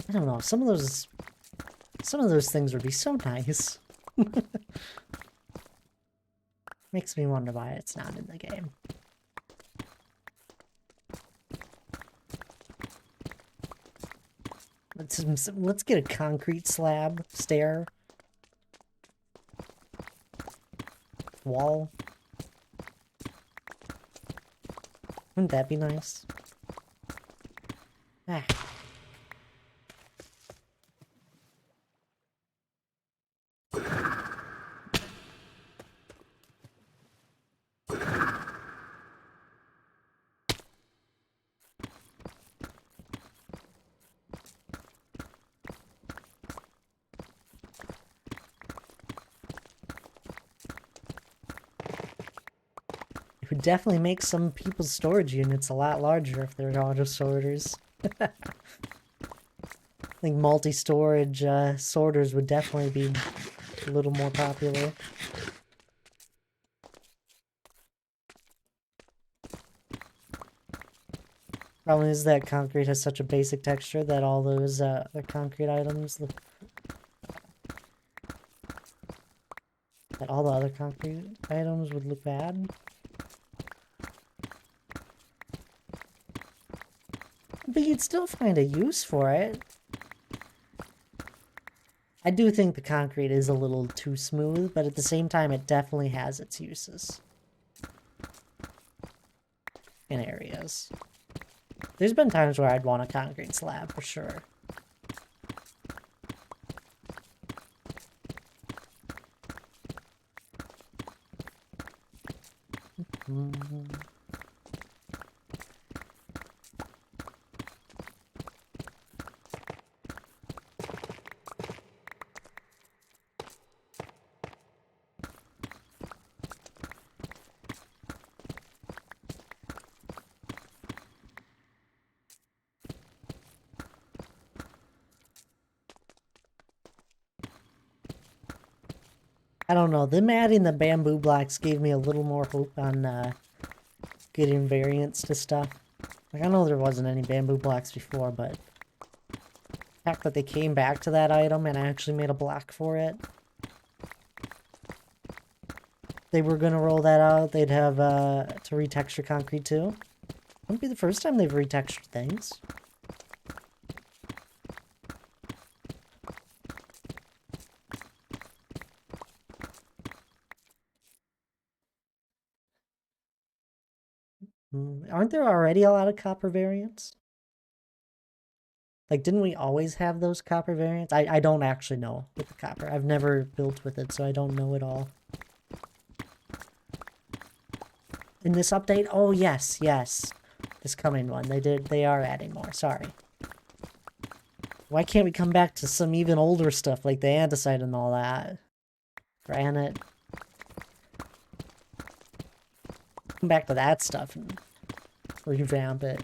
I don't know, some of those things would be so nice. Makes me wonder why it's not in the game. Let's get a concrete slab, stair, wall. Wouldn't that be nice? Ah. It would definitely make some people's storage units a lot larger if they're auto sorters. I think multi-storage sorters would definitely be a little more popular. Problem is that concrete has such a basic texture that all those other concrete items look... that all the other concrete items would look bad. But you'd still find a use for it. I do think the concrete is a little too smooth, but at the same time it definitely has its uses. In areas. There's been times where I'd want a concrete slab, for sure. I don't know, them adding the bamboo blocks gave me a little more hope on getting variants to stuff. Like, I know there wasn't any bamboo blocks before, but the fact that they came back to that item and actually made a block for it. They were gonna roll that out, they'd have to retexture concrete too. Wouldn't be the first time they've retextured things. Aren't there already a lot of copper variants? Like, didn't we always have those copper variants? I don't actually know with the copper. I've never built with it, so I don't know it all. In this update? Oh, yes, yes. This coming one. They are adding more. Sorry. Why can't we come back to some even older stuff, like the andesite and all that? Granite. come back to that stuff and revamp it.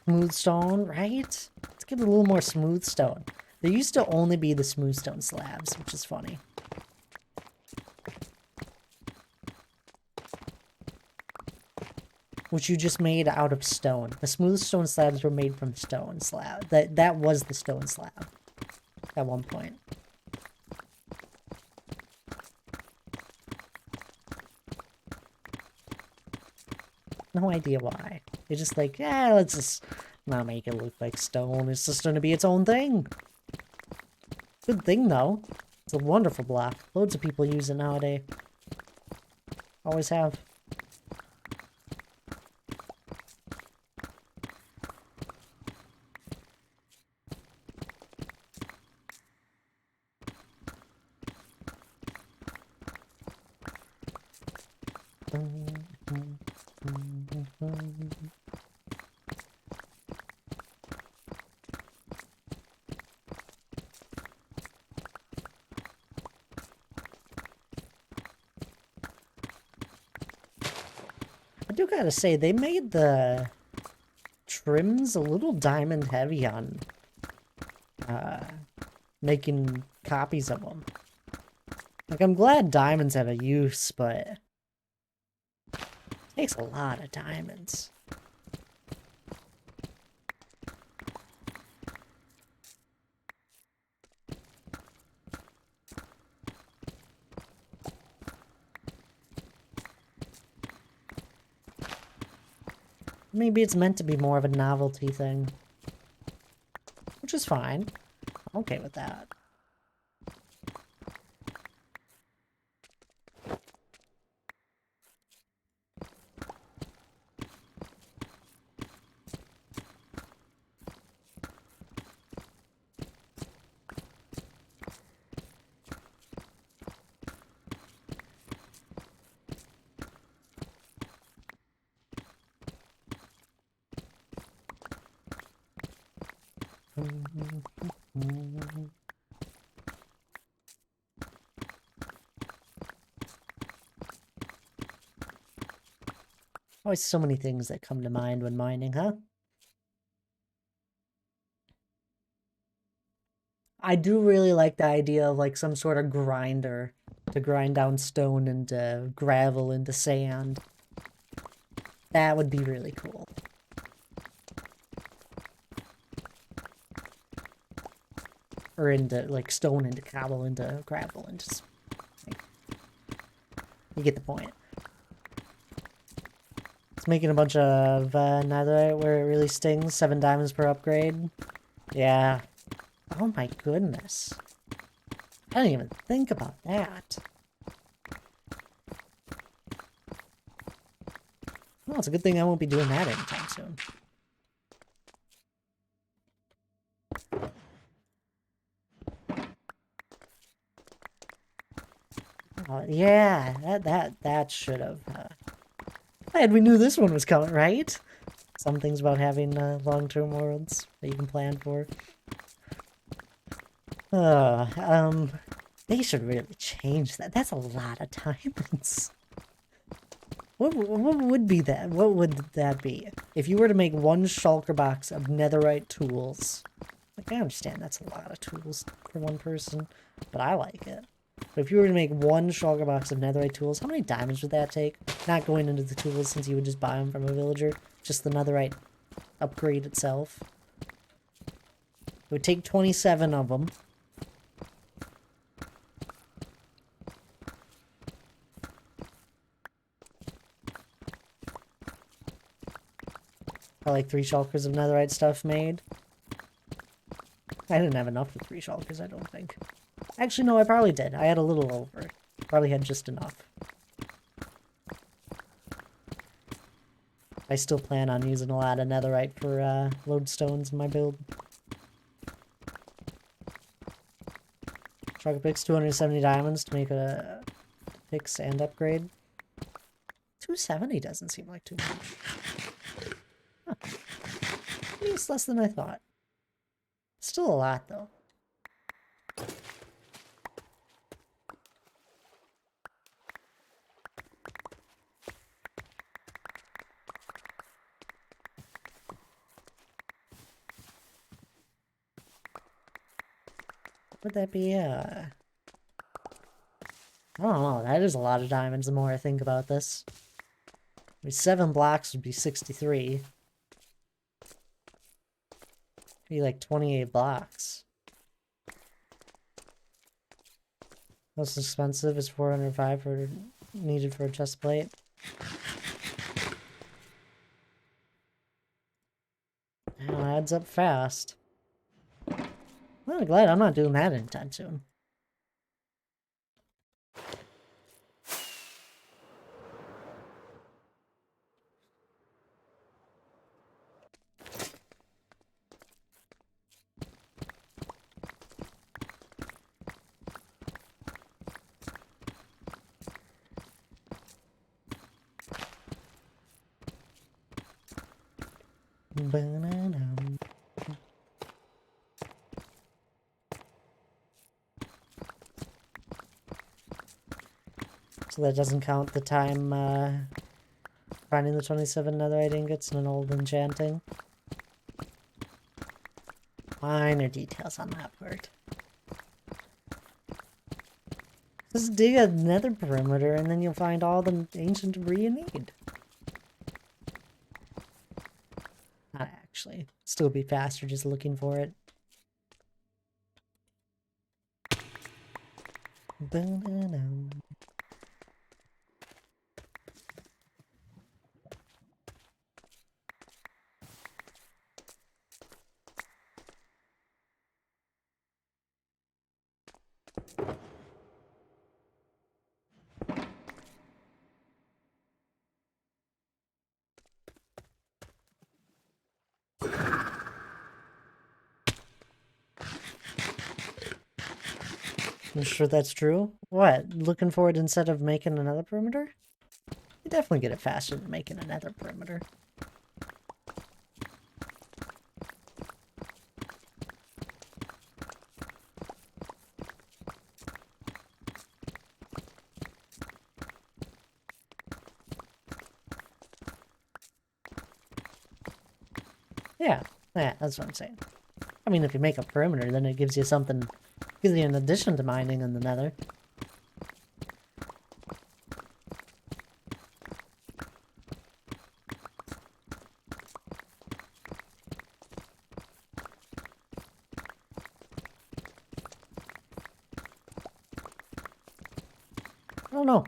Smooth stone, right? Let's give it a little more smooth stone. There used to only be the smooth stone slabs, which is funny. Which you just made out of stone. The smooth stone slabs were made from stone slab. That was the stone slab at one point. No idea why. They're just like, yeah, let's just not make it look like stone. It's just gonna be its own thing. Good thing though. It's a wonderful block. Loads of people use it nowadays. Always have. I do gotta say, they made the trims a little diamond heavy on making copies of them. Like, I'm glad diamonds have a use, but it takes a lot of diamonds. Maybe it's meant to be more of a novelty thing. Which is fine. I'm okay with that. Always so many things that come to mind when mining, huh? I do really like the idea of like some sort of grinder to grind down stone into gravel into sand. That would be really cool. Or into like stone into cobble into gravel and just like, you get the point. It's making a bunch of netherite where it really stings. 7 diamonds per upgrade. Yeah. Oh my goodness. I didn't even think about that. Well, it's a good thing I won't be doing that anytime soon. Oh, yeah, that should have. Glad we knew this one was coming, right? Some things about having long-term worlds that you can plan for. They should really change that. That's a lot of diamonds. What would be that? What would that be? If you were to make one shulker box of netherite tools. Like, I understand that's a lot of tools for one person, but I like it. But if you were to make one shulker box of netherite tools, how many diamonds would that take? Not going into the tools since you would just buy them from a villager. Just the netherite upgrade itself. It would take 27 of them. I like 3 shulkers of netherite stuff made. I didn't have enough for 3 shulkers, I don't think. Actually, no, I probably did. I had a little over. Probably had just enough. I still plan on using a lot of netherite for lodestones in my build. Shulker picks 270 diamonds to make a picks and upgrade. 270 doesn't seem like too much. Huh. I it's less than I thought. Still a lot, though. Would that be, I don't know, that is a lot of diamonds the more I think about this. I mean, 7 blocks would be 63. Be like 28 blocks. Most expensive is 405 for needed for a chest plate. Now adds up fast. Well, glad I'm not doing that anytime soon. Ba-na-dum. So that doesn't count the time finding the 27 netherite ingots and an old enchanting. Minor details on that part. Just dig a nether perimeter and then you'll find all the ancient debris you need. Not actually. Still be faster just looking for it. Ba-na-dum. I'm sure that's true. What? Looking for it instead of making another perimeter? You definitely get it faster than making another perimeter. Yeah, that's what I'm saying. I mean, if you make a perimeter, then it gives you something, gives you an addition to mining in the nether. I don't know.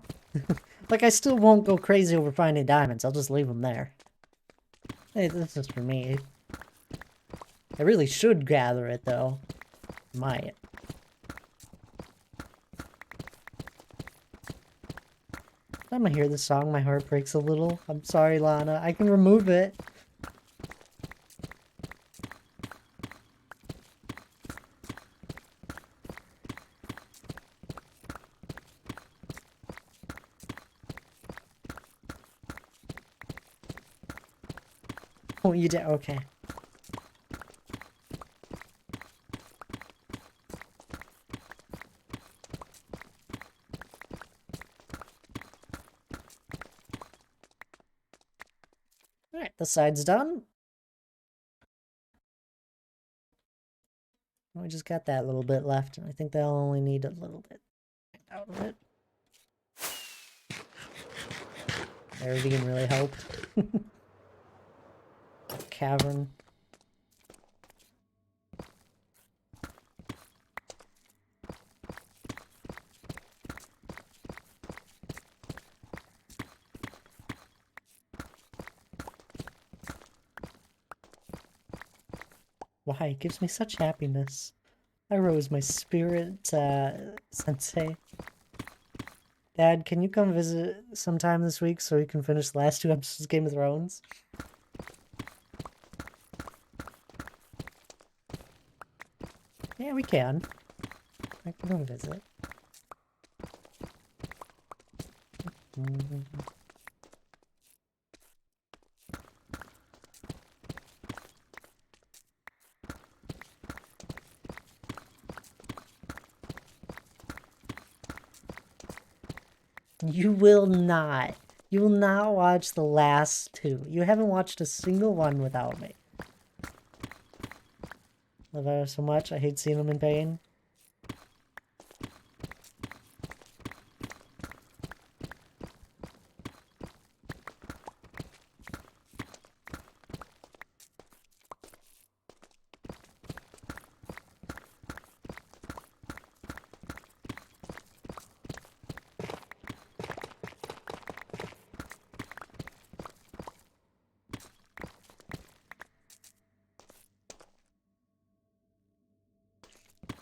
Like, I still won't go crazy over finding diamonds. I'll just leave them there. Hey, this is for me. I really should gather it, though. Might. Every time I hear this song, my heart breaks a little. I'm sorry, Lana. I can remove it. Oh, you did? Okay. Alright, the side's done. We just got that little bit left, and I think they'll only need a little bit out of it. There, can really help. Cavern. Why? It gives me such happiness. I rose my spirit, Sensei. Dad, can you come visit sometime this week so we can finish the last 2 episodes of Game of Thrones? Yeah, we can. I can come visit. You will not. You will not watch the last two. You haven't watched a single one without me. Love her so much. I hate seeing them in pain.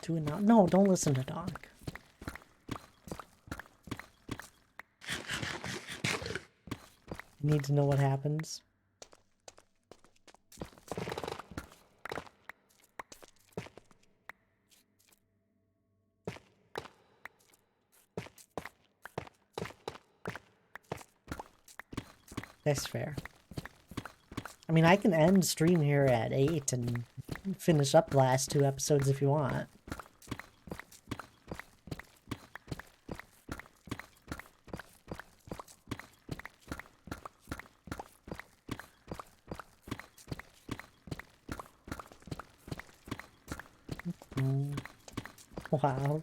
Do it now. No, don't listen to Donk. You need to know what happens. That's fair. I mean, I can end stream here at 8 and finish up the last 2 episodes if you want. Wow.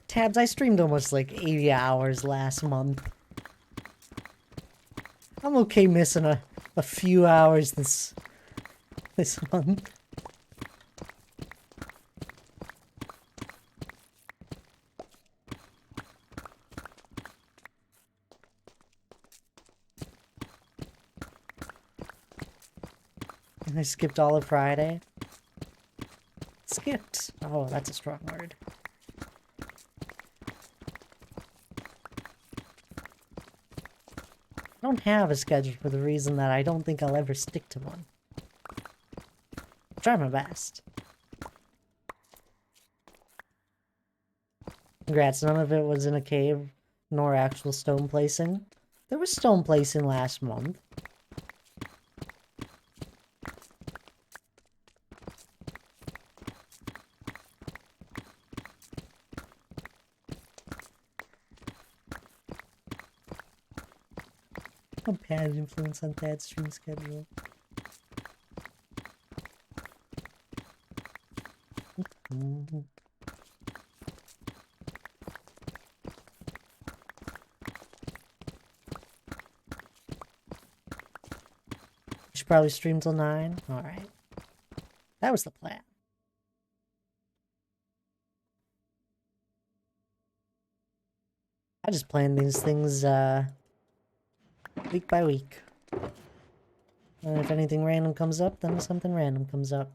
Tabs, I streamed almost like 80 hours last month. I'm okay missing a few hours this month. And I skipped all of Friday. Skipped. Oh, that's a strong word. I don't have a schedule for the reason that I don't think I'll ever stick to one. Try my best. Congrats, none of it was in a cave, nor actual stone placing. There was stone placing last month. A bad influence on Dad's stream schedule. You should probably stream till 9. Alright. That was the plan. I just plan these things, week by week. And if anything random comes up, then something random comes up.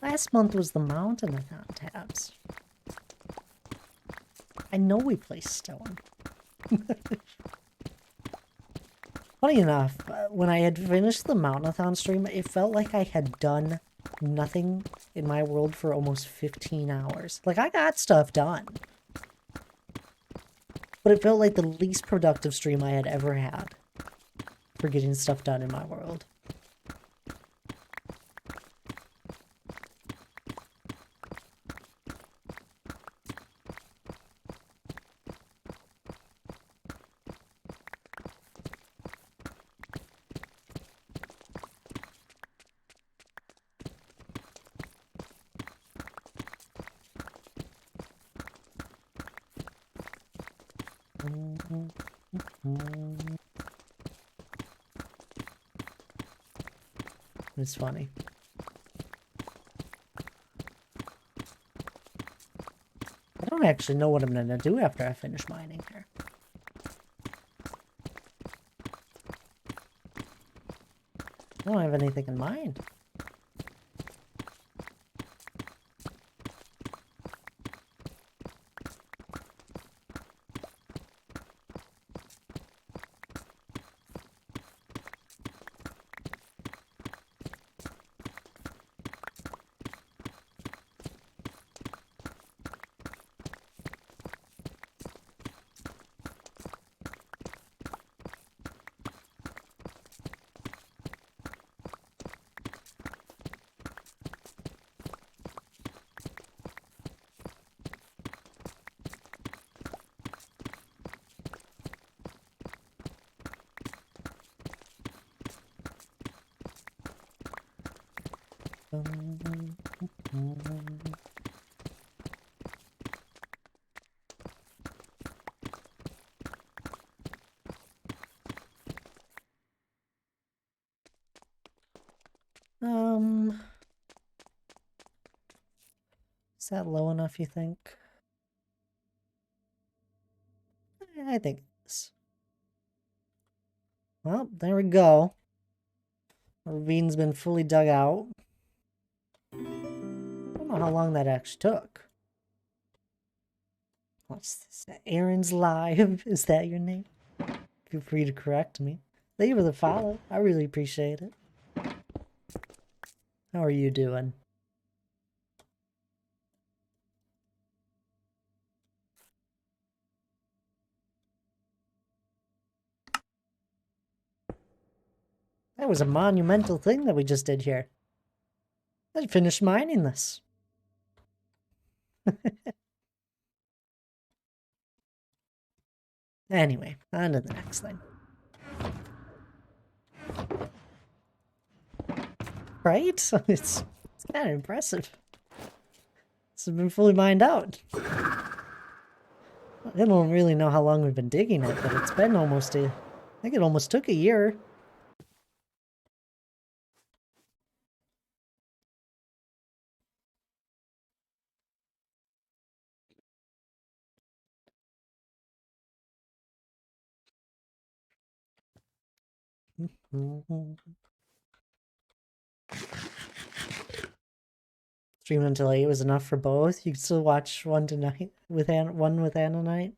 Last month was the Mountain-a-thon tabs. I know we placed stone. Funny enough, when I had finished the Mountain-a-thon stream, it felt like I had done nothing in my world for almost 15 hours. Like, I got stuff done. But it felt like the least productive stream I had ever had for getting stuff done in my world. It's funny. I don't actually know what I'm gonna do after I finish mining here. I don't have anything in mind. Is that low enough, you think? I think it is. Well, there we go. The ravine's been fully dug out. I don't know how long that actually took. What's this? Aaron's Live? Is that your name? Feel free to correct me. Thank you for the follow. I really appreciate it. How are you doing? That was a monumental thing that we just did here. I finished mining this. Anyway, on to the next thing. Right? It's kind of impressive. This has been fully mined out. I don't really know how long we've been digging it, but it's been almost I think it almost took a year. Stream until 8 was enough for both. You could still watch one tonight with one with Anna night.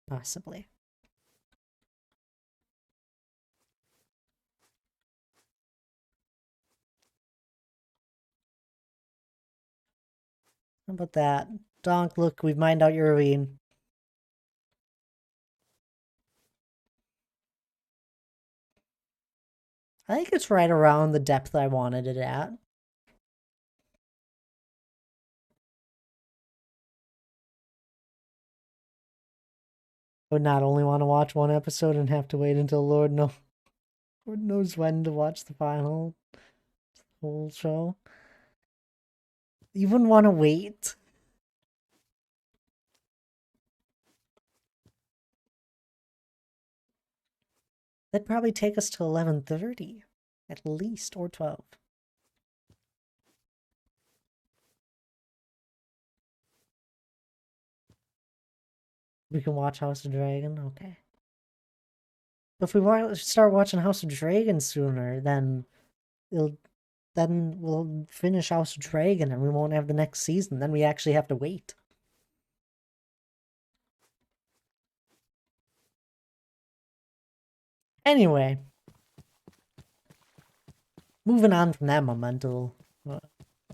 Possibly. How about that? Donk, look, we've mined out your ravine. I think it's right around the depth I wanted it at. I would not only want to watch one episode and have to wait until Lord knows when to watch the whole show. You wouldn't want to wait. That'd probably take us to 11:30, at least, or 12. We can watch House of Dragon? Okay. If we start watching House of Dragon sooner, then we'll finish House of Dragon and we won't have the next season. Then we actually have to wait. Anyway. Moving on from that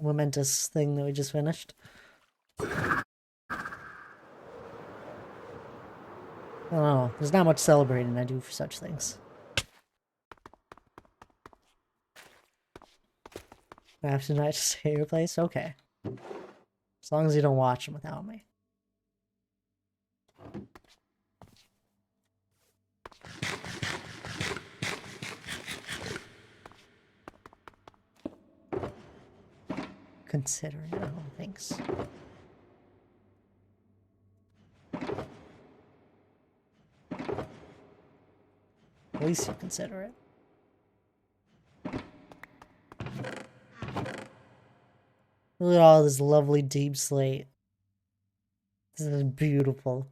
momentous thing that we just finished. I don't know. There's not much celebrating I do for such things. I have to not stay your place? Okay. As long as you don't watch them without me. Considering, oh, thanks. At least you consider it. Look at all this lovely deep slate. This is beautiful.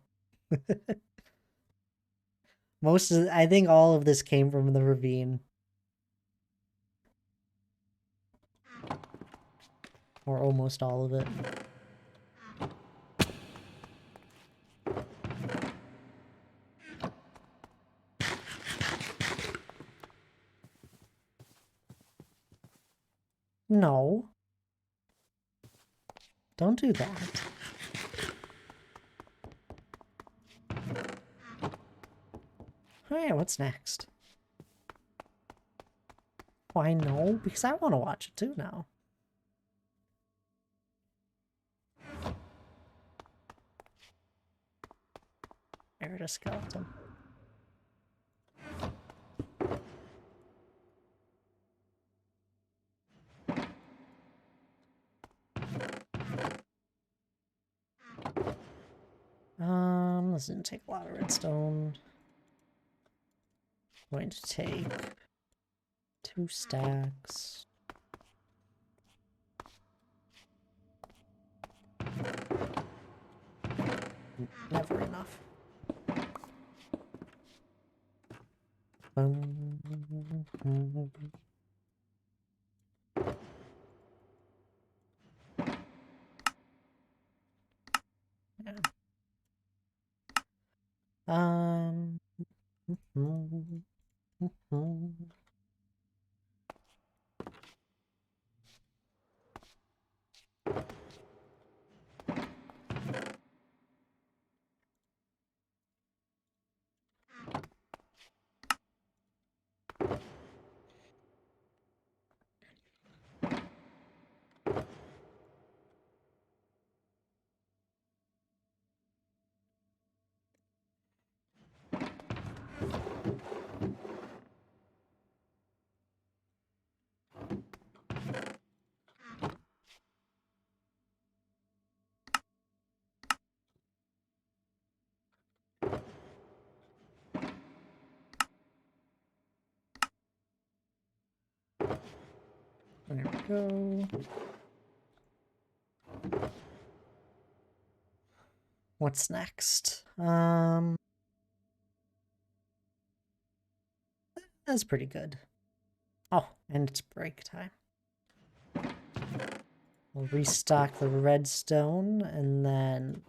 I think all of this came from the ravine. Or almost all of it. No. Don't do that. Alright, what's next? Why no? Because I want to watch it too now. Arid skeleton. This didn't take a lot of redstone. I'm going to take 2 stacks. Never enough. Yeah. There we go. What's next? That's pretty good. Oh, and it's break time. We'll restock the redstone and then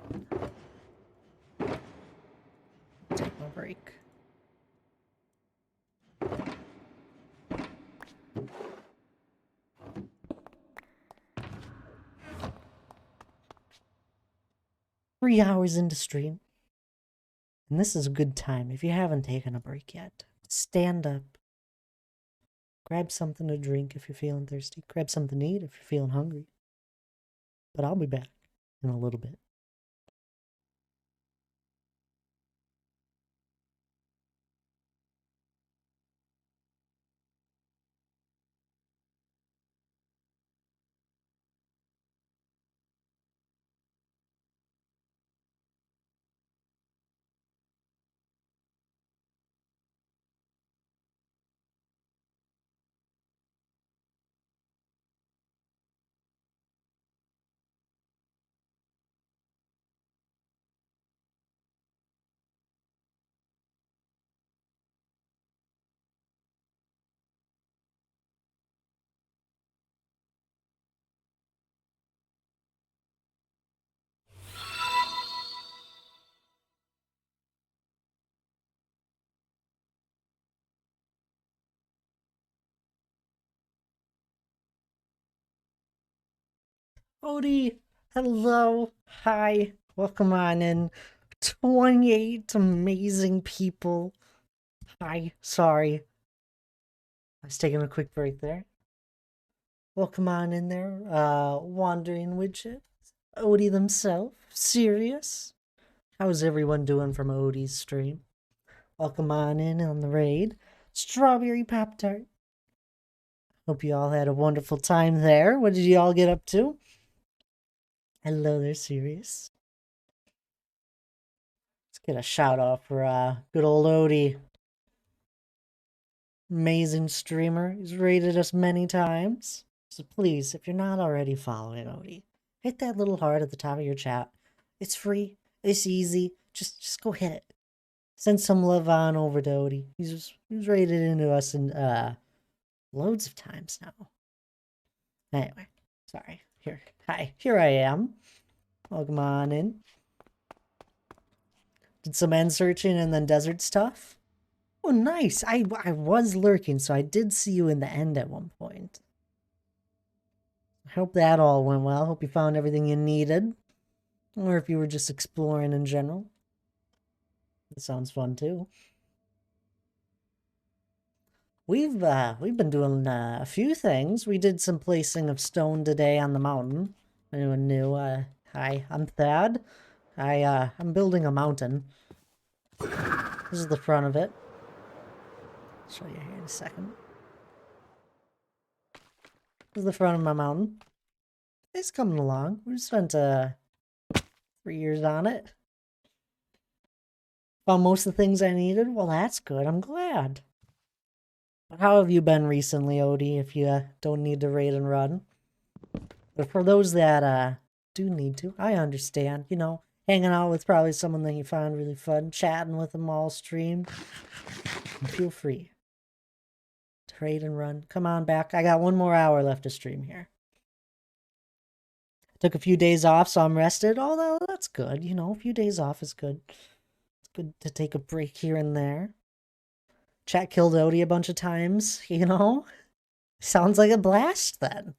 take my break. Three hours into stream. And this is a good time. If you haven't taken a break yet, stand up. Grab something to drink if you're feeling thirsty. Grab something to eat if you're feeling hungry. But I'll be back in a little bit. Odie, hello, hi, welcome on in. 28 amazing people. Hi, sorry. I was taking a quick break there. Welcome on in there, Wandering Widget, Odie themselves, Serious. How's everyone doing from Odie's stream? Welcome on in on the raid. Strawberry Pop-Tart. Hope you all had a wonderful time there. What did you all get up to? Hello there, Serious. Let's get a shout out for good old Odie. Amazing streamer. He's rated us many times. So please, if you're not already following Odie, hit that little heart at the top of your chat. It's free. It's easy. Just go hit it. Send some love on over to Odie. He's rated into us in loads of times now. Anyway, sorry. Here. Hi. Here I am. Welcome on in. Did some end searching and then desert stuff. Oh, nice. I was lurking, so I did see you in the end at one point. I hope that all went well. Hope you found everything you needed. Or if you were just exploring in general. That sounds fun, too. We've been doing a few things. We did some placing of stone today on the mountain. Anyone new? Hi, I'm Thad. I'm building a mountain. This is the front of it. I'll show you here in a second. This is the front of my mountain. It's coming along. We spent 3 years on it. Found most of the things I needed. Well, that's good. I'm glad. But how have you been recently, Odie, if you don't need to raid and run? But for those that do need to, I understand. You know, hanging out with probably someone that you find really fun, chatting with them all stream. Feel free to raid and run. Come on back. I got 1 more hour left to stream here. Took a few days off, so I'm rested. Oh, that's good. You know, a few days off is good. It's good to take a break here and there. Chat killed Odie a bunch of times, you know? Sounds like a blast then.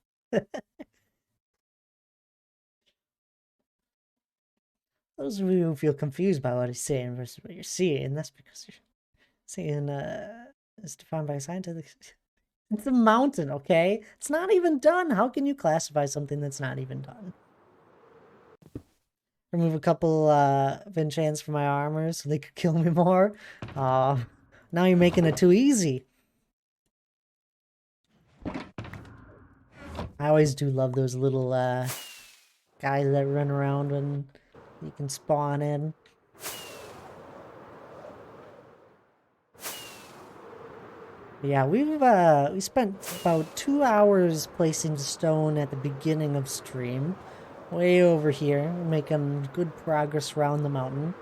Those of you who feel confused by what he's saying versus what you're seeing, that's because you're seeing is defined by scientific. It's a mountain, okay? It's not even done. How can you classify something that's not even done? Remove a couple of enchants from my armor so they could kill me more. Now you're making it too easy. I always do love those little guys that run around when you can spawn in. But yeah, we spent about 2 hours placing stone at the beginning of stream. Way over here. We're making good progress around the mountain.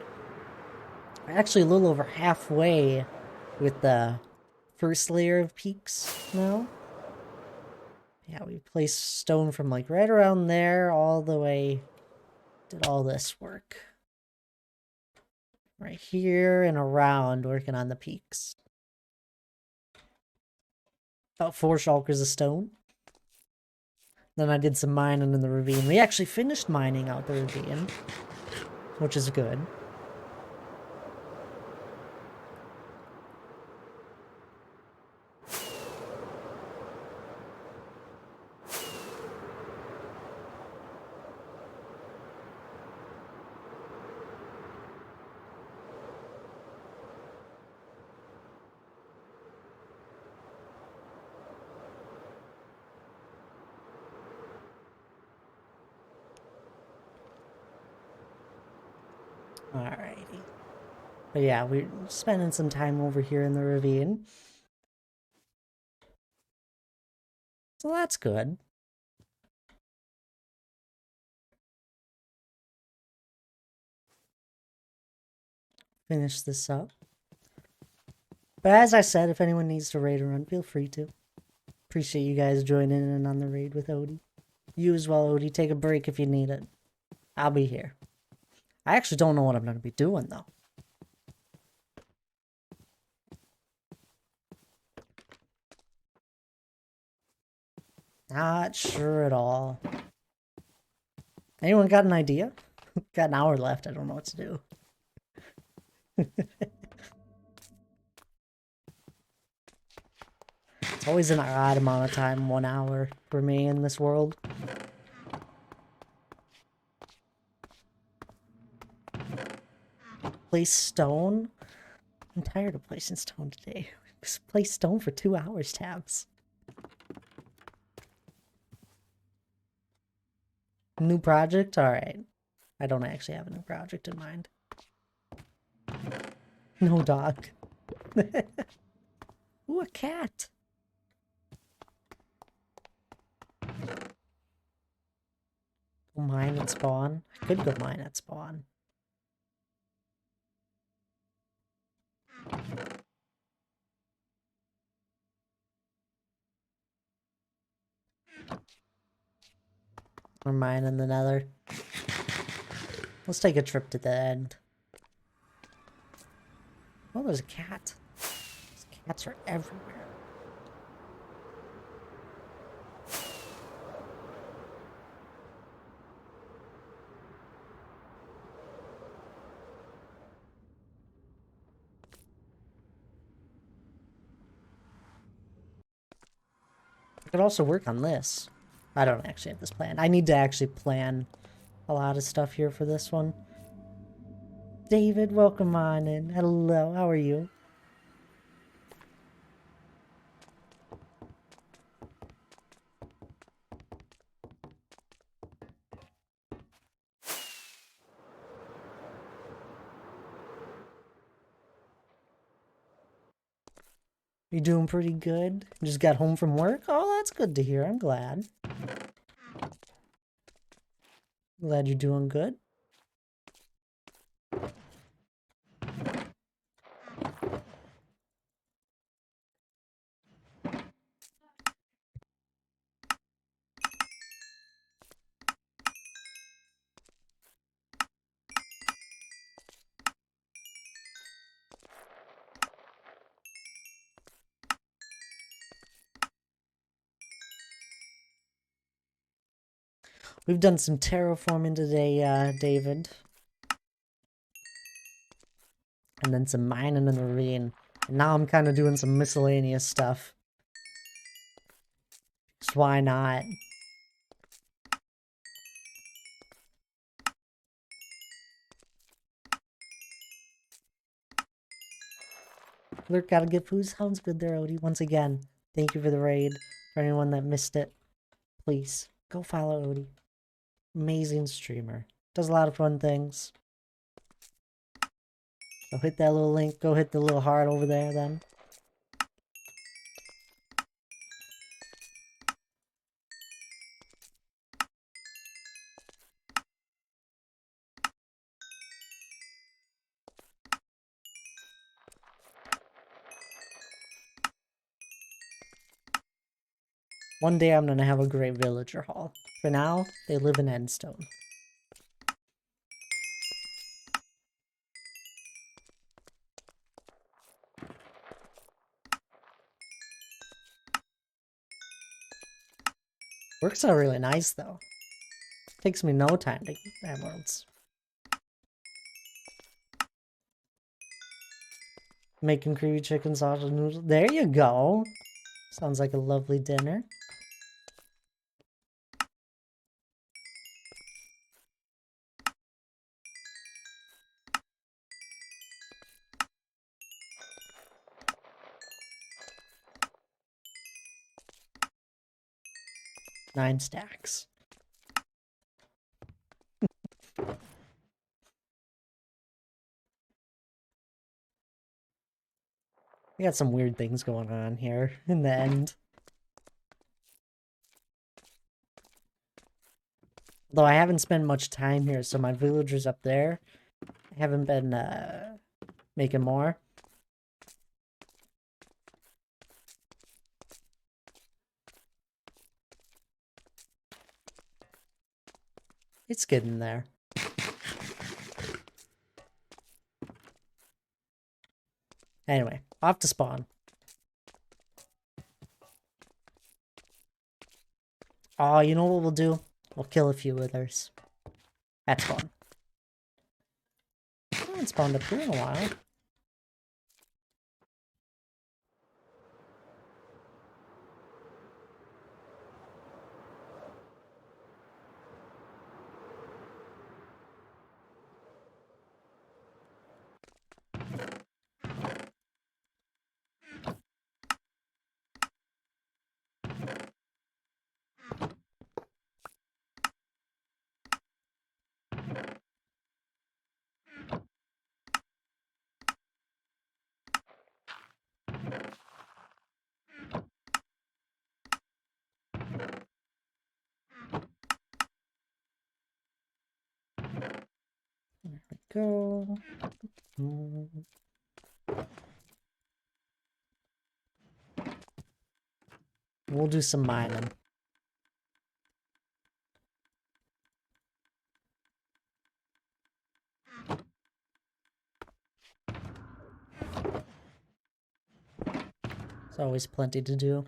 We're actually a little over halfway with the first layer of peaks now. Yeah, we placed stone from like right around there all the way. Did all this work. Right here and around working on the peaks. About 4 shulkers of stone. Then I did some mining in the ravine. We actually finished mining out the ravine, which is good. Alrighty. But yeah, we're spending some time over here in the ravine. So that's good. Finish this up. But as I said, if anyone needs to raid or run, feel free to. Appreciate you guys joining in on the raid with Odie. You as well, Odie. Take a break if you need it. I'll be here. I actually don't know what I'm going to be doing, though. Not sure at all. Anyone got an idea? Got an hour left. I don't know what to do. It's always an odd amount of time, 1 hour for me in this world. Place stone? I'm tired of placing stone today. Just place stone for 2 hours, Tabs. New project? Alright. I don't actually have a new project in mind. No dog. Ooh, a cat. Go mine at spawn. I could go mine at spawn. We're mining the nether. Let's take a trip to the end. Oh, there's a cat. These cats are everywhere. I could also work on this. I don't actually have this plan. I need to actually plan a lot of stuff here for this one. David, welcome on in. Hello, how are you? You doing pretty good? Just got home from work? Oh, that's good to hear. I'm glad. Glad you're doing good. We've done some terraforming today, David. And then some mining in the ravine. And now I'm kind of doing some miscellaneous stuff. Just why not? Lurk gotta get food. Sounds good there, Odie. Once again, thank you for the raid. For anyone that missed it, please go follow Odie. Amazing streamer. Does a lot of fun things. So hit that little link. Go hit the little heart over there then. One day I'm gonna have a great villager hall. For now, they live in Endstone. Works out really nice though. Takes me no time to get emeralds. Making creamy chicken sausage noodles. There you go. Sounds like a lovely dinner. Nine stacks. We got some weird things going on here in the end. Though I haven't spent much time here, so my villagers up there haven't been making more. It's getting there. Anyway, off to spawn. Oh, you know what we'll do? We'll kill a few withers. That's fun. I haven't spawned up here in a while. There we go. We'll do some mining. always plenty to do.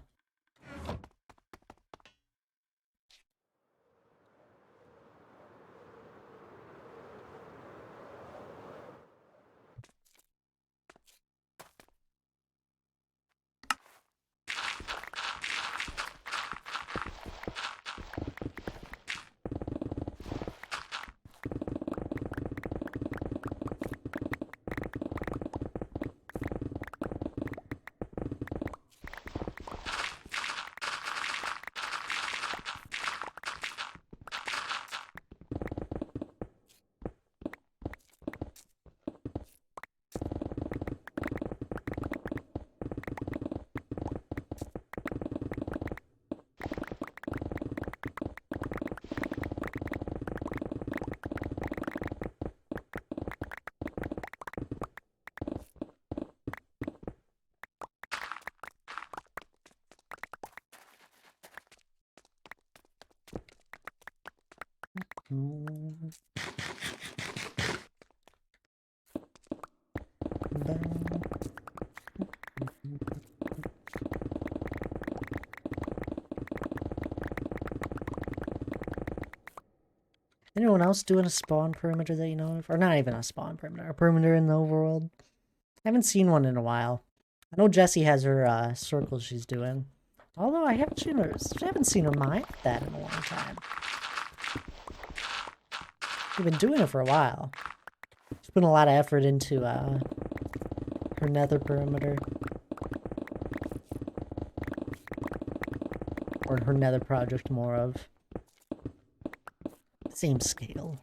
Anyone else doing a spawn perimeter that you know of? Or not even a spawn perimeter, a perimeter in the overworld? I haven't seen one in a while. I know Jessie has her circles she's doing. Although I haven't seen her mine that in a long time. We've been doing it for a while. She's putting a lot of effort into her nether perimeter. Or her nether project more of. Same scale.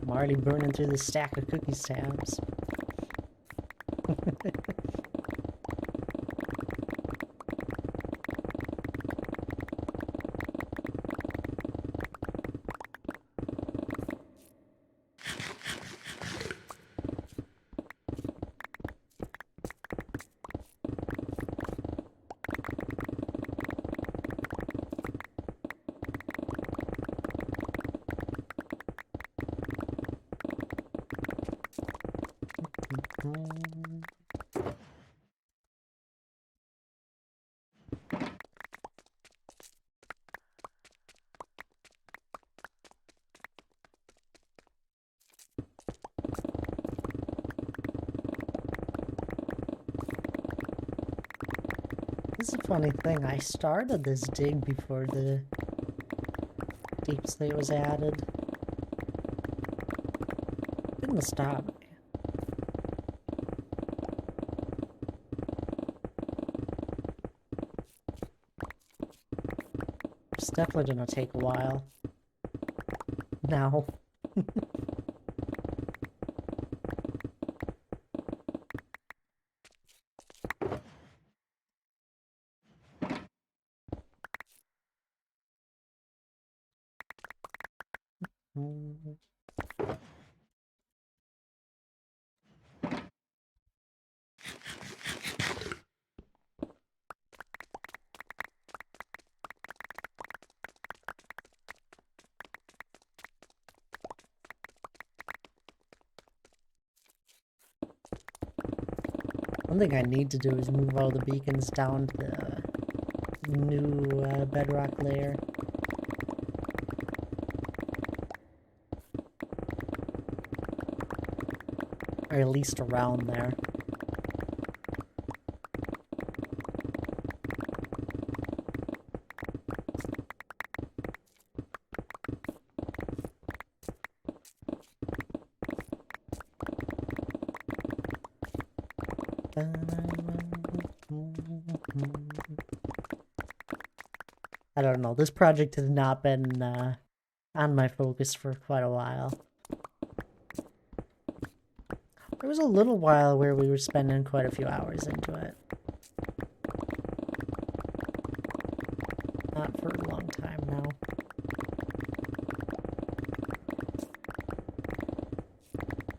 I'm already burning through this stack of cookies tabs. That's a funny thing. I started this dig before the deep slate was added. Didn't stop me. It's definitely gonna take a while. Now. One thing I need to do is move all the beacons down to the new bedrock layer. Or at least around there. I don't know, this project has not been on my focus for quite a while. There was a little while where we were spending quite a few hours into it. Not for a long time now.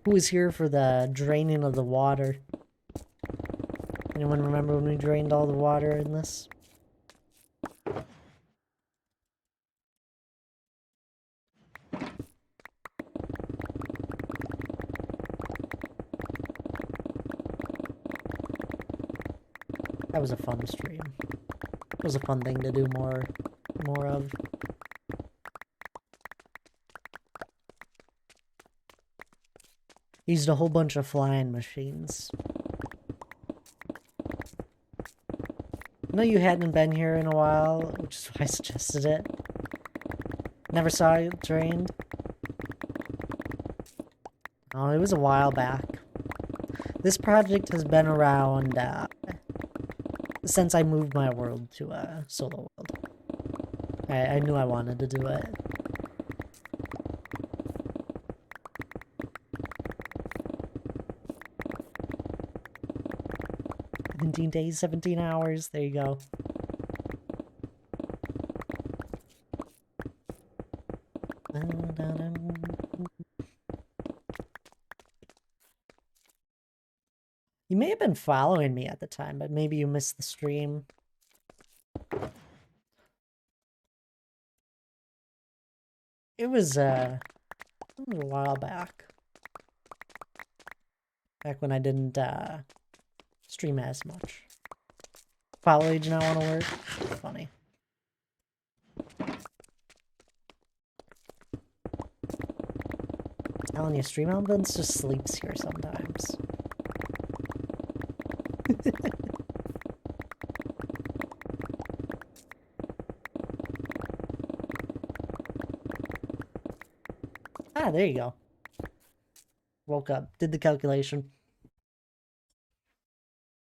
Who was here for the draining of the water? Anyone remember when we drained all the water in this? That was a fun stream. It was a fun thing to do more of. Used a whole bunch of flying machines. I know you hadn't been here in a while, which is why I suggested it. Never saw it drained. Oh, it was a while back. This project has been around since I moved my world to a solo world. I knew I wanted to do it. 17 days, 17 hours. There you go. You may have been following me at the time, but maybe you missed the stream. It was a while back. Back when I didn't stream as much. Follow age not want to work? Funny. I'm telling you, Stream Elements just sleeps here sometimes. Ah, there you go. Woke up, did the calculation.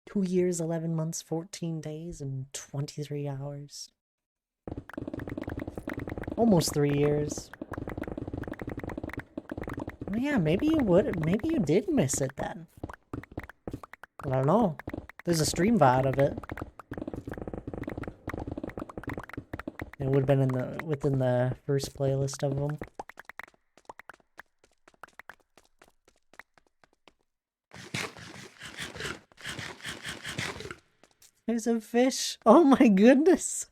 2 years, 11 months, 14 days, and 23 hours. Almost 3 years. Well, yeah, maybe you did miss it then. I don't know. There's a stream VOD of it. It would have been within the first playlist of them. There's a fish. Oh my goodness.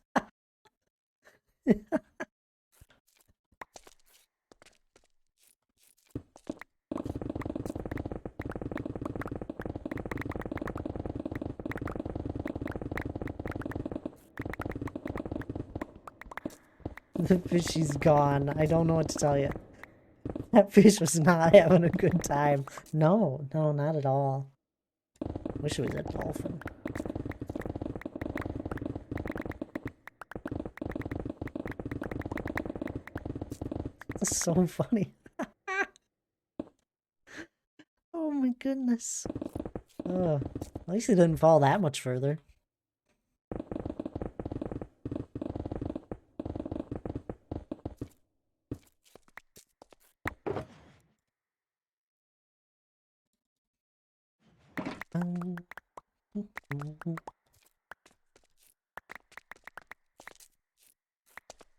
The fishy's gone. I don't know what to tell you. That fish was not having a good time. No, not at all. Wish it was a dolphin. That's so funny. Oh my goodness. At least it didn't fall that much further.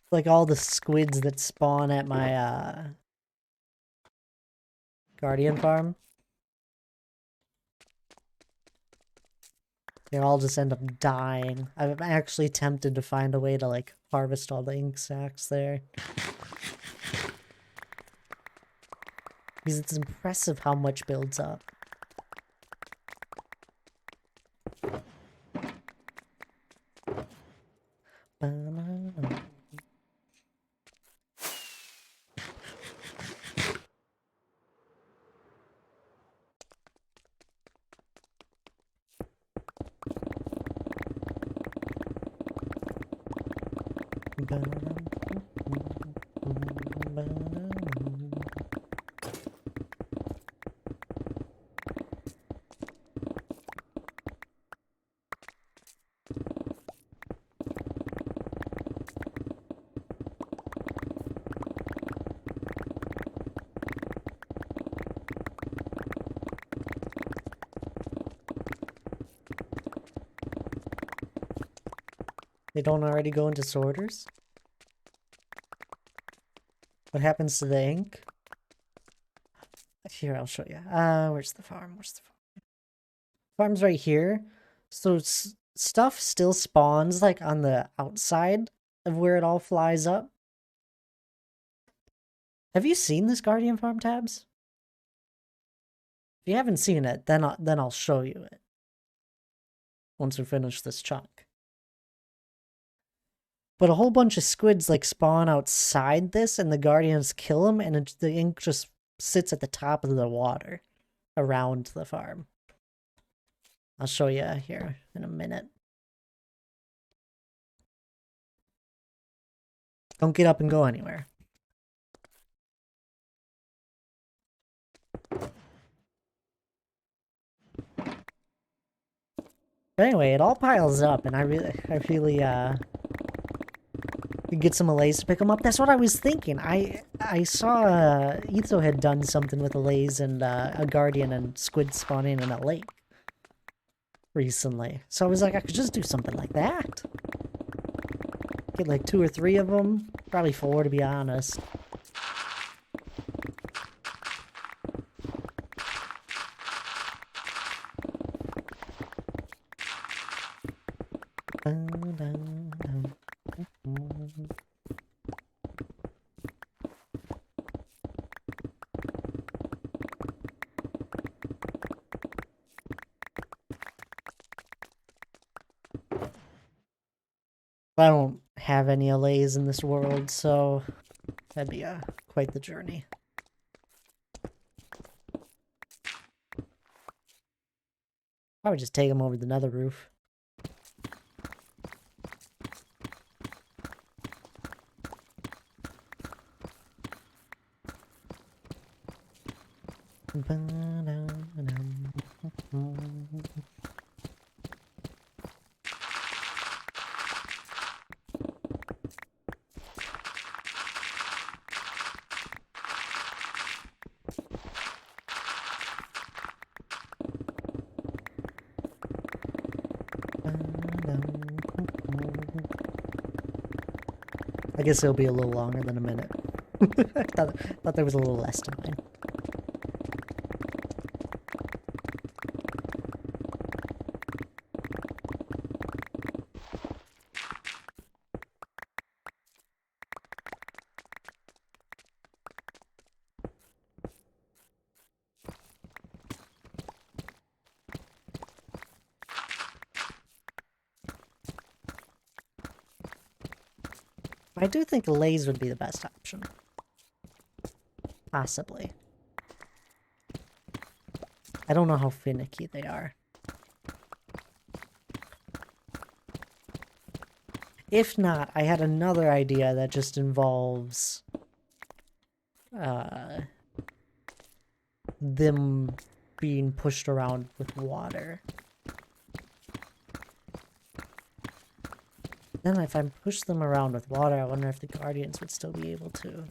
Like all the squids that spawn at my Guardian farm. They all just end up dying. I'm actually tempted to find a way to like harvest all the ink sacs there. Because it's impressive how much builds up. They don't already go into sorters? What happens to the ink? Here, I'll show you. Where's the farm? Where's the farm? Farm's right here. So stuff still spawns like on the outside of where it all flies up. Have you seen this Guardian farm, Tabs? If you haven't seen it, then I'll show you it. Once we finish this chunk. But a whole bunch of squids like spawn outside this and the Guardians kill them and the ink just sits at the top of the water around the farm. I'll show you here in a minute. Don't get up and go anywhere. But anyway, it all piles up and I really get some allays to pick them up. That's what I was thinking. I saw Etho had done something with allays and a Guardian and squid spawning in a lake recently. So I was like, I could just do something like that. Get like 2 or 3 of them. Probably 4 to be honest. I don't have any allays in this world, so that'd be quite the journey. I would just take them over the nether roof. I guess it'll be a little longer than a minute. I thought there was a little less time. I do think allays would be the best option. Possibly. I don't know how finicky they are. If not, I had another idea that just involves them being pushed around with water. Then if I push them around with water, I wonder if the Guardians would still be able to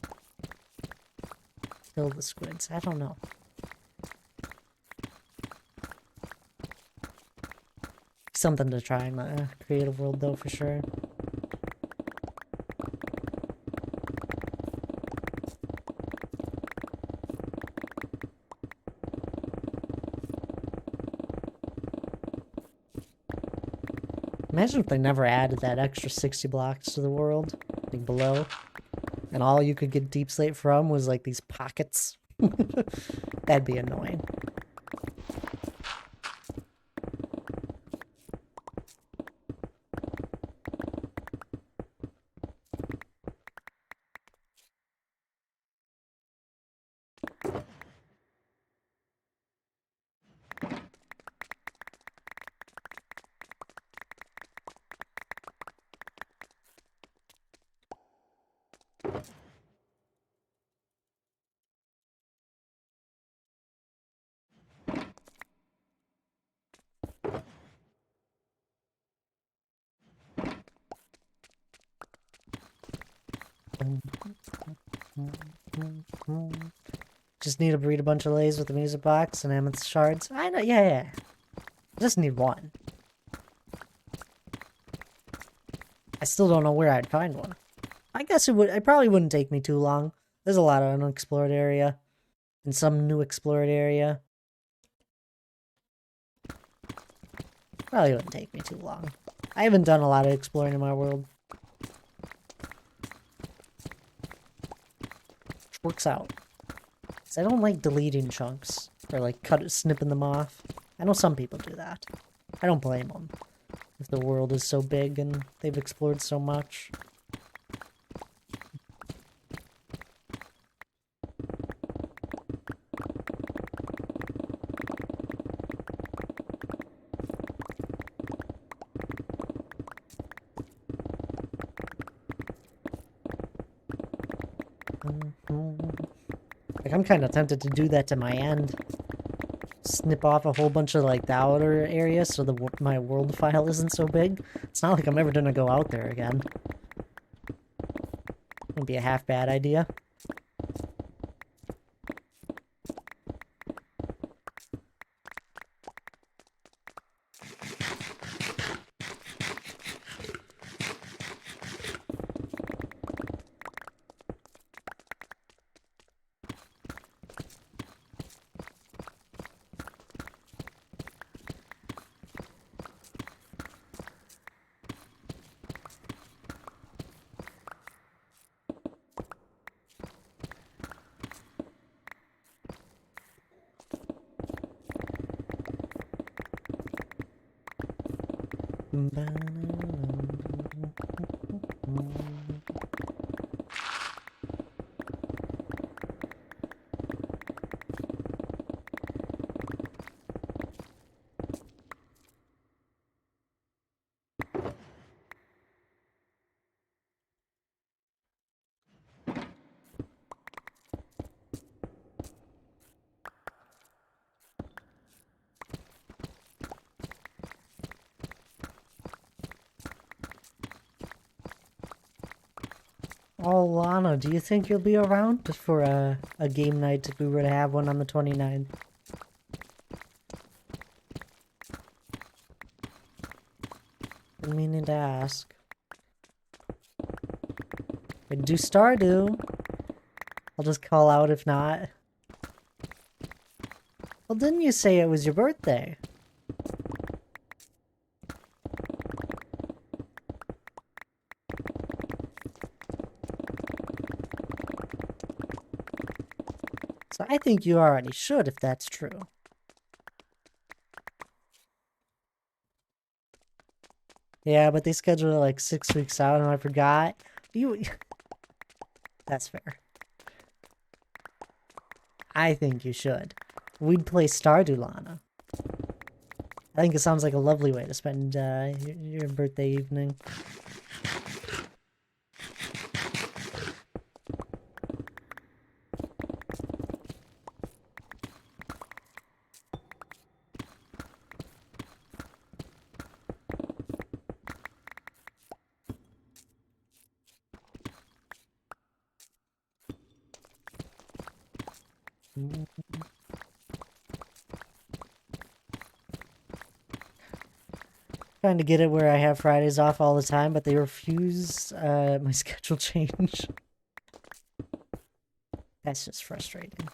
kill the squids. I don't know. Something to try in the creative world, though, for sure. Imagine if they never added that extra 60 blocks to the world, like below, and all you could get deep slate from was like these pockets. That'd be annoying. Just need to breed a bunch of lays with the music box and amethyst shards. I know, yeah. Just need one. I still don't know where I'd find one. I guess it probably wouldn't take me too long. There's a lot of unexplored area. And some new explored area. Probably wouldn't take me too long. I haven't done a lot of exploring in my world. Which works out. I don't like deleting chunks, or like snipping them off. I know some people do that. I don't blame them, if the world is so big and they've explored so much. Like, I'm kind of tempted to do that to my end. Snip off a whole bunch of, like, the outer area so my world file isn't so big. It's not like I'm ever gonna go out there again. Wouldn't be a half bad idea. Oh, Lana, do you think you'll be around for a game night if we were to have one on the 29th? Been meaning to ask. I'd do Stardew. I'll just call out if not. Well, didn't you say it was your birthday? So I think you already should if that's true. Yeah, but they scheduled it like 6 weeks out and I forgot. That's fair. I think you should. We'd play Stardew, Lana. I think it sounds like a lovely way to spend your birthday evening. Trying to get it where I have Fridays off all the time, but they refuse my schedule change. That's just frustrating.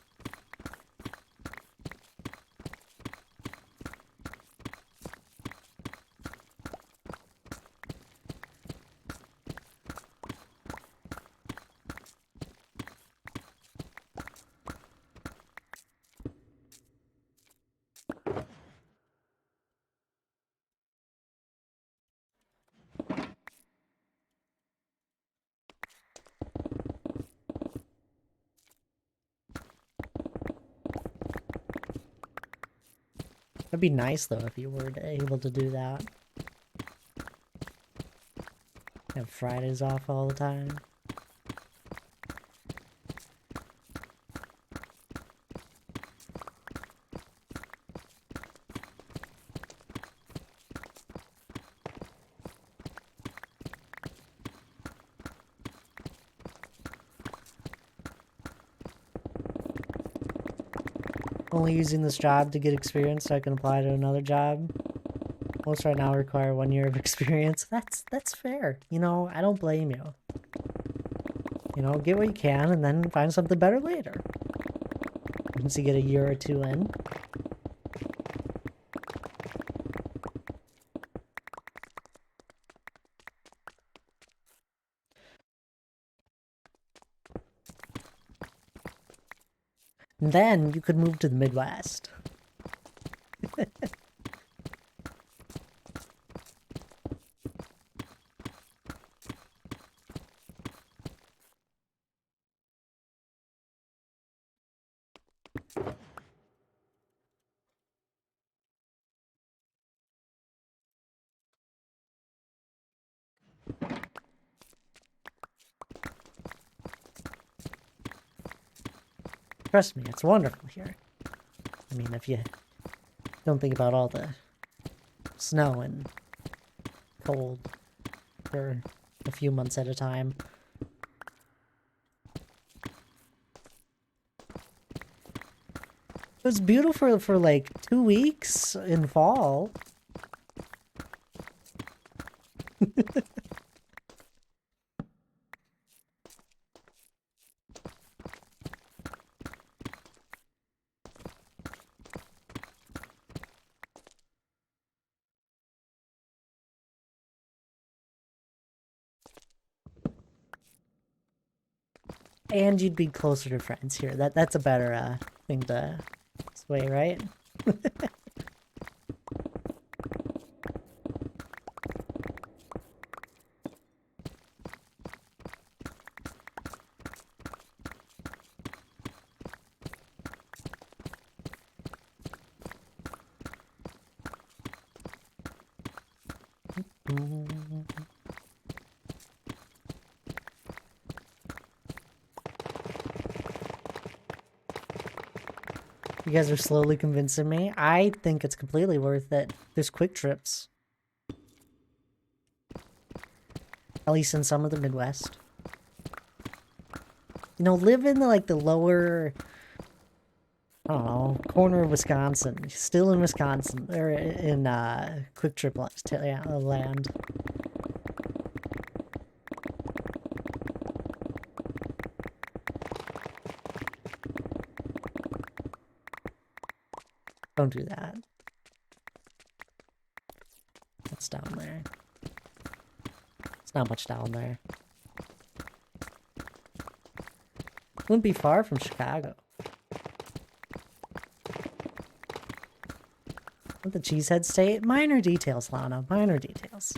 It'd be nice though if you were able to do that. Have Fridays off all the time. Only using this job to get experience so I can apply to another job. Most right now require 1 year of experience. That's fair. You know, I don't blame you. You know, get what you can and then find something better later. Once you get a year or two in. And then you could move to the Midwest. Trust me, it's wonderful here. I mean, if you don't think about all the snow and cold for a few months at a time. It was beautiful for like 2 weeks in fall. And you'd be closer to friends here. That's a better thing to sway, right? You guys are slowly convincing me. I think it's completely worth it. There's quick trips. At least in some of the Midwest. You know, live in the lower, I don't know, corner of Wisconsin. Still in Wisconsin. Or in quick trip land. Don't do that. What's down there? It's not much down there. Wouldn't be far from Chicago. What the Cheesehead State? Minor details, Lana. Minor details.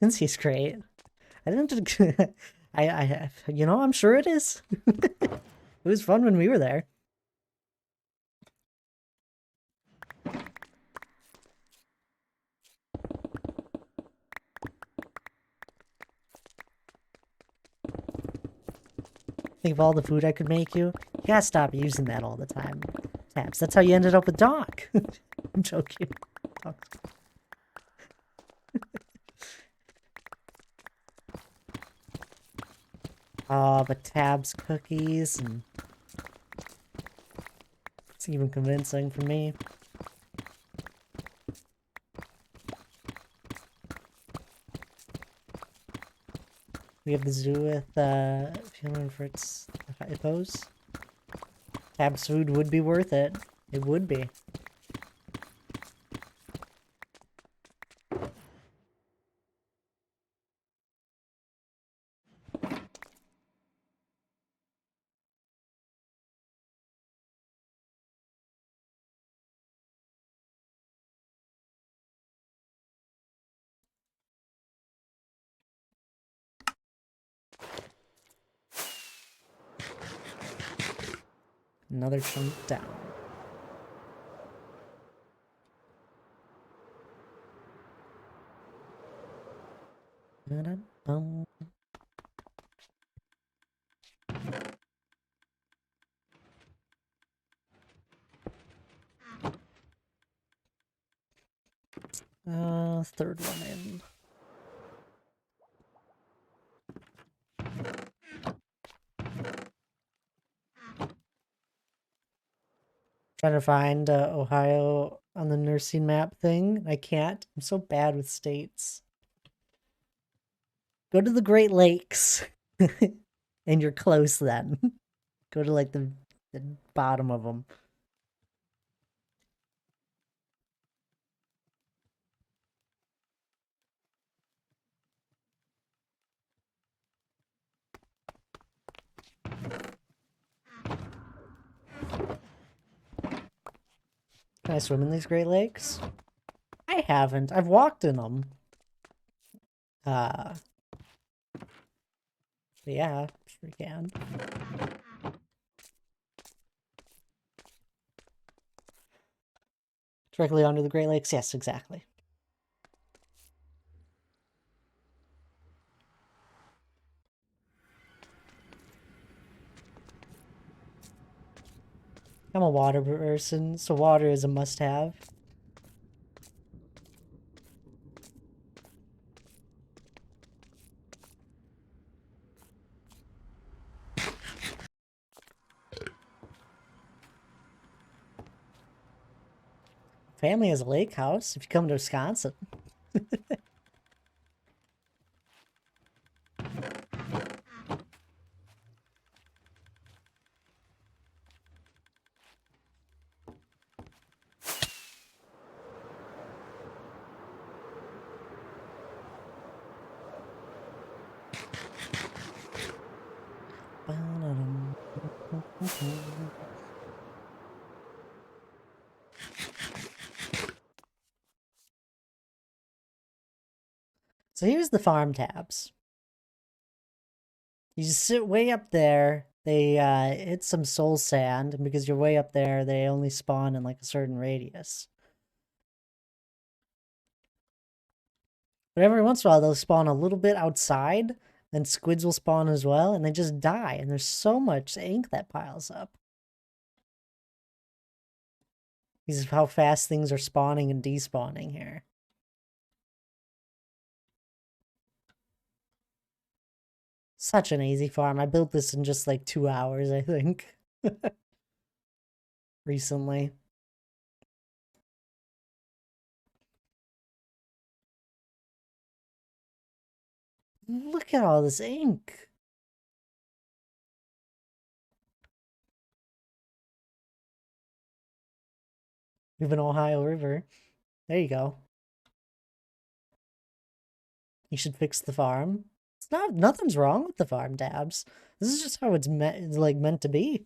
Cincy's great. I didn't. You know, I'm sure it is. It was fun when we were there. Think of all the food I could make you. You gotta stop using that all the time. Taps. That's how you ended up with Doc. I'm joking. Oh, but Tab's cookies, and it's even convincing for me. We have the zoo with feeling for its hippos. Tab's food would be worth it. It would be. Another chunk down. Da-da-dum. Third one in. Trying to find Ohio on the nursing map thing. I can't. I'm so bad with states. Go to the Great Lakes. And you're close then. Go to like the bottom of them. Can I swim in these Great Lakes? I haven't. I've walked in them. But yeah, sure can. Directly under the Great Lakes? Yes, exactly. I'm a water person, so water is a must-have. Family has a lake house if you come to Wisconsin. So here's the farm tabs. You just sit way up there. They hit some soul sand, and because you're way up there, they only spawn in like a certain radius. But every once in a while, they'll spawn a little bit outside, then squids will spawn as well, and they just die. And there's so much ink that piles up. This is how fast things are spawning and despawning here. Such an easy farm. I built this in just like 2 hours, I think. Recently. Look at all this ink. We have an Ohio River. There you go. You should fix the farm. It's not, nothing's wrong with the farm tabs. This is just how it's meant to be.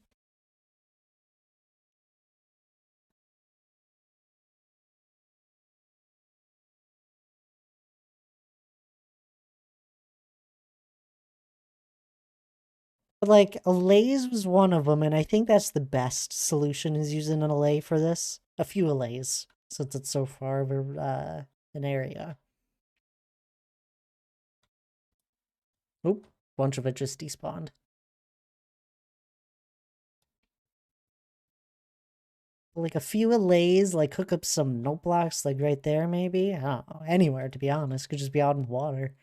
But like, allays was one of them, and I think that's the best solution, is using an allay for this. A few allays, since it's so far of an area. Oop, bunch of it just despawned. Like a few allays, like hook up some note blocks, like right there maybe? I don't know, anywhere to be honest, could just be out in water.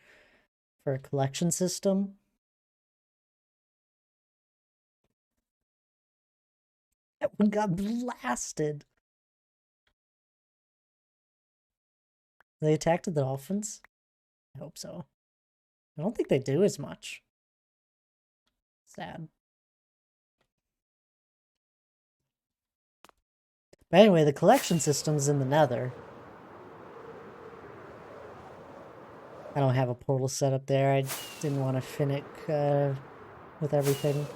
For a collection system. That one got blasted. They attacked the dolphins? I hope so. I don't think they do as much. Sad. But anyway, the collection system's in the Nether. I don't have a portal set up there. I didn't want to Finnick with everything.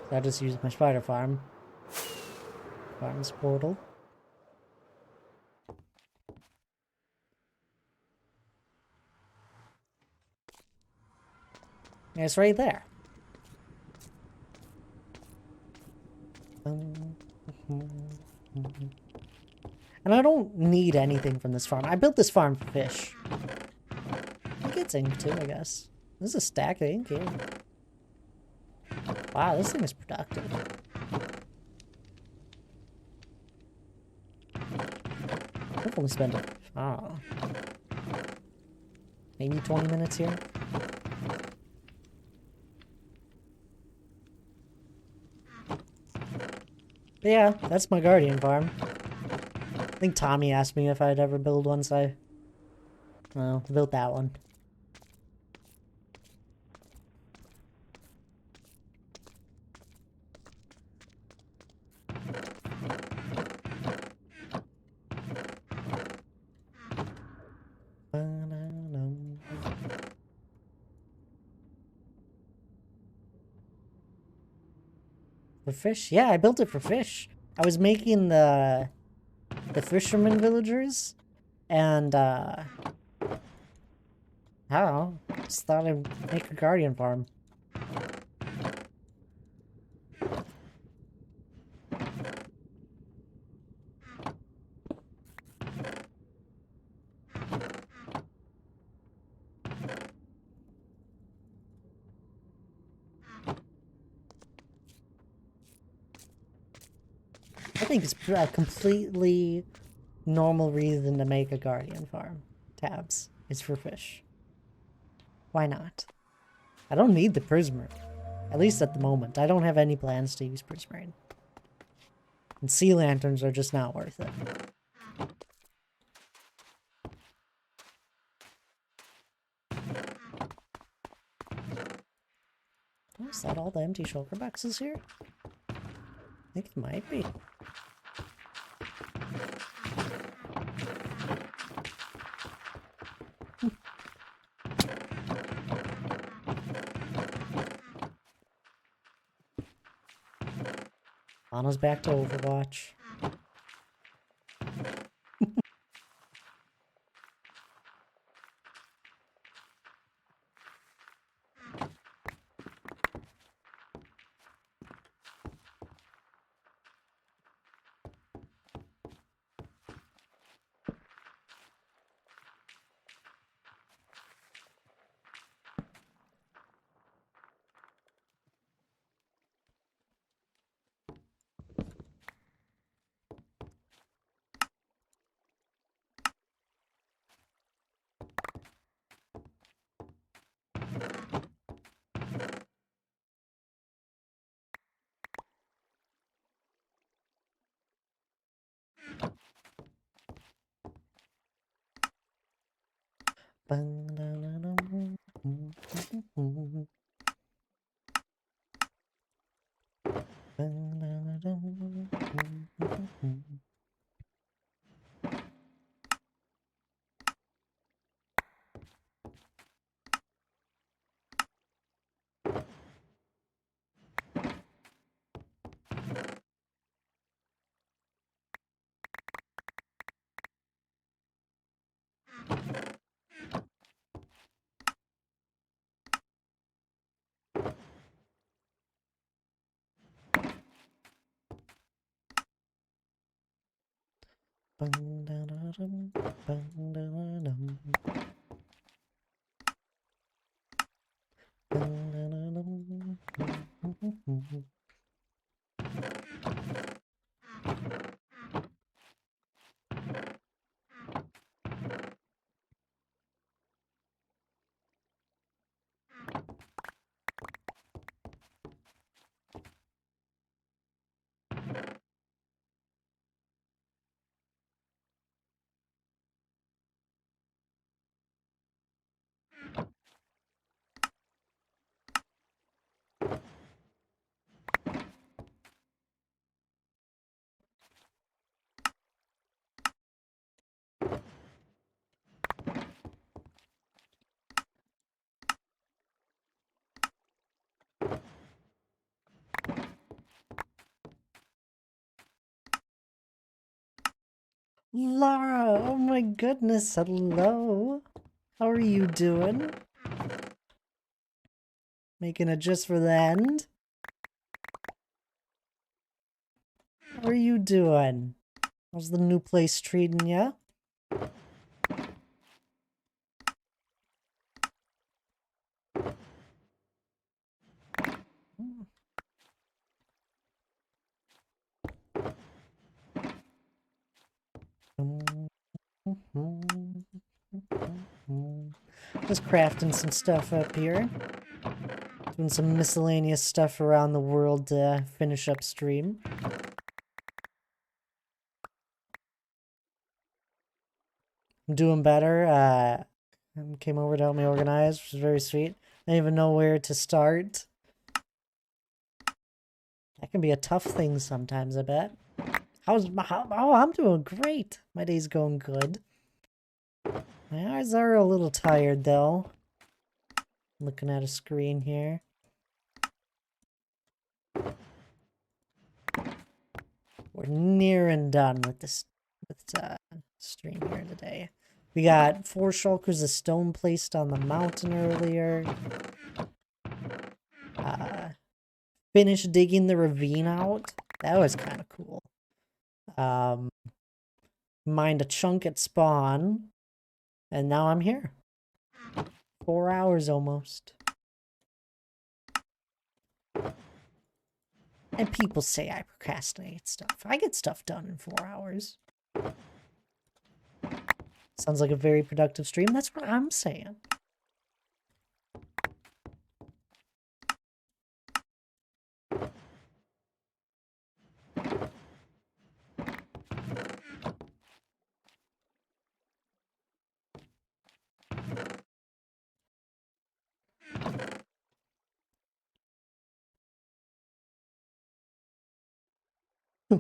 So I just used my spider farm. Farm's portal. And it's right there. And I don't need anything from this farm. I built this farm for fish. It gets ink too, I guess. This is a stack of ink here. Wow, this thing is productive. I've only spent, maybe 20 minutes here. But yeah, that's my guardian farm. I think Tommy asked me if I'd ever build one, so I built that one. For fish? Yeah, I built it for fish. I was making the fisherman villagers, and I don't know, just thought I'd make a guardian farm. I think it's a completely normal reason to make a guardian farm. Tabs. It's for fish. Why not? I don't need the Prismarine. At least at the moment. I don't have any plans to use Prismarine. And sea lanterns are just not worth it. Oh, is that all the empty shulker boxes here? I think it might be. Anna's back to Overwatch. Lara, oh my goodness, hello. How are you doing? Making it just for the end? How are you doing? How's the new place treating ya? Just crafting some stuff up here. Doing some miscellaneous stuff around the world to finish up stream. I'm doing better. Came over to help me organize, which is very sweet. I didn't even know where to start. That can be a tough thing sometimes, I bet. Oh, I'm doing great. My day's going good. My eyes are a little tired, though. Looking at a screen here. We're near and done with this stream here today. We got 4 shulkers of stone placed on the mountain earlier. Finished digging the ravine out. That was kind of cool. Mined a chunk at spawn. And now I'm here. 4 hours almost. And people say I procrastinate stuff. I get stuff done in 4 hours. Sounds like a very productive stream. That's what I'm saying.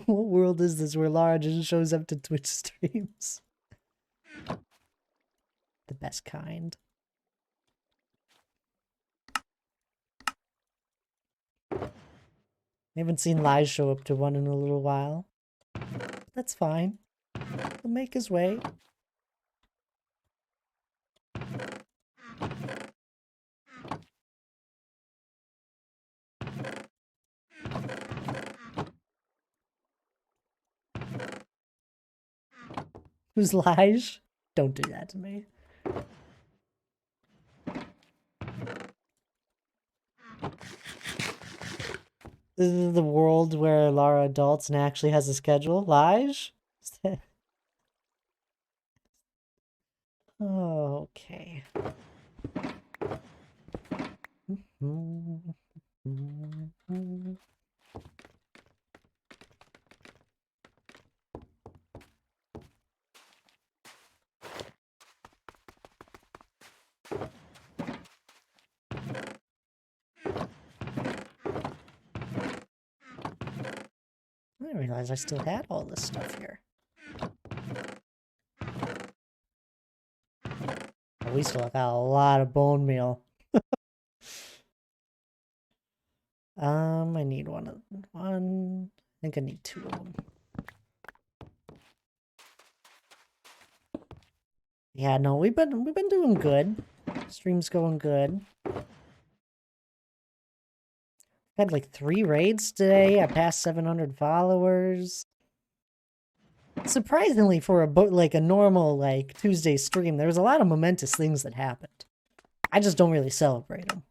What world is this where Lara just shows up to Twitch streams? The best kind. I haven't seen Lai show up to one in a little while. That's fine. He'll make his way. Who's Lige? Don't do that to me. This is the world where Lara adults and actually has a schedule. Lige? Oh, okay. I didn't realize I still had all this stuff here. We still got a lot of bone meal. I need one. I think I need 2 of them. Yeah, no, we've been doing good. Stream's going good. Had like 3 raids today. I passed 700 followers. Surprisingly, for a normal Tuesday stream, there was a lot of momentous things that happened. I just don't really celebrate them.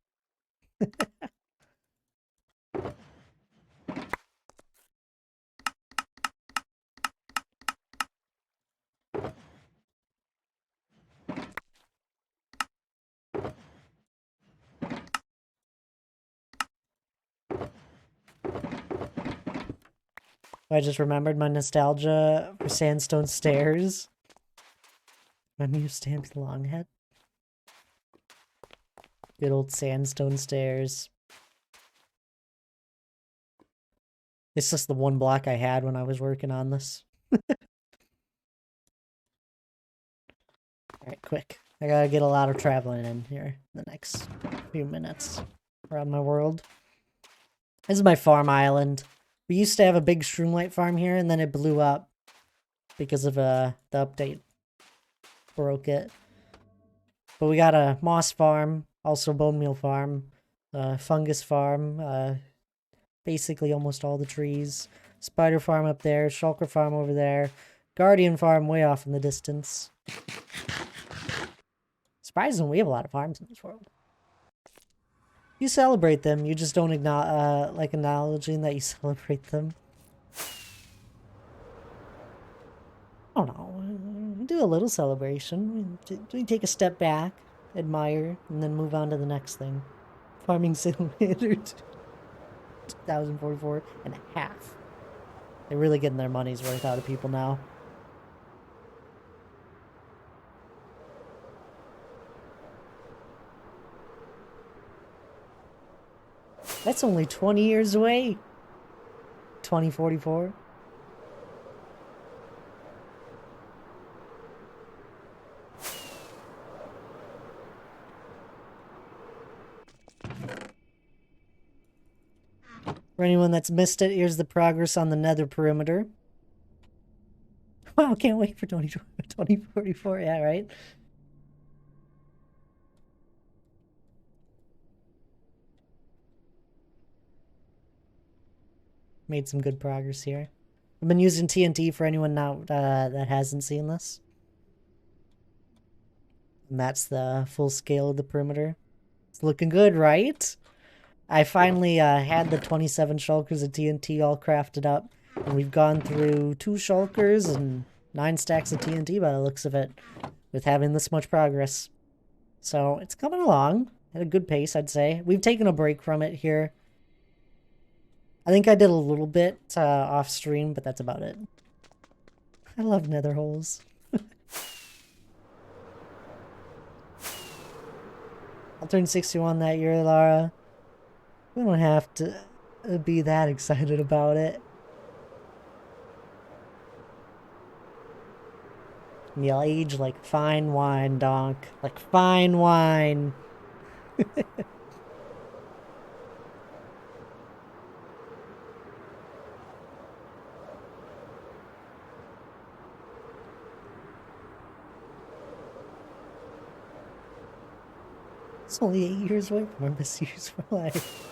I just remembered my nostalgia for Sandstone Stairs. Remember you stamped Longhead? Good old Sandstone Stairs. It's just the one block I had when I was working on this. Alright, quick. I gotta get a lot of traveling in here in the next few minutes around my world. This is my farm island. We used to have a big Shroomlight farm here, and then it blew up. because of the update broke it. But we got a moss farm, also bone meal farm, fungus farm, basically almost all the trees. Spider farm up there, shulker farm over there, guardian farm way off in the distance. Surprisingly, we have a lot of farms in this world. You celebrate them, you just don't like acknowledging that you celebrate them. I don't know, do a little celebration. We take a step back, admire, and then move on to the next thing. Farming Simulator 2044 and a half. They're really getting their money's worth out of people now. That's only 20 years away. 2044. For anyone that's missed it, here's the progress on the nether perimeter. Wow, can't wait for 2044. Yeah, right? Made some good progress here. I've been using TNT for anyone now that hasn't seen this. And that's the full scale of the perimeter. It's looking good, right? I finally had the 27 shulkers of TNT all crafted up. And we've gone through 2 shulkers and 9 stacks of TNT by the looks of it. With having this much progress. So, it's coming along. At a good pace, I'd say. We've taken a break from it here. I think I did a little bit off stream, but that's about it. I love nether holes. I'll turn 61 that year, Lara. We don't have to be that excited about it. You'll age like fine wine, donk. Like fine wine. It's only 8 years away from our best years of my life.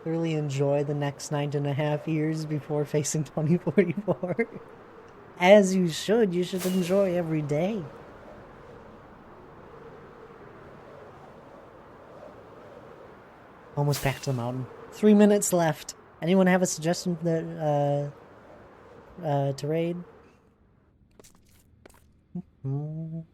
Really enjoy the next 9.5 years before facing 2044. As you should enjoy every day. Almost back to the mountain. 3 minutes left. Anyone have a suggestion that to raid? Bone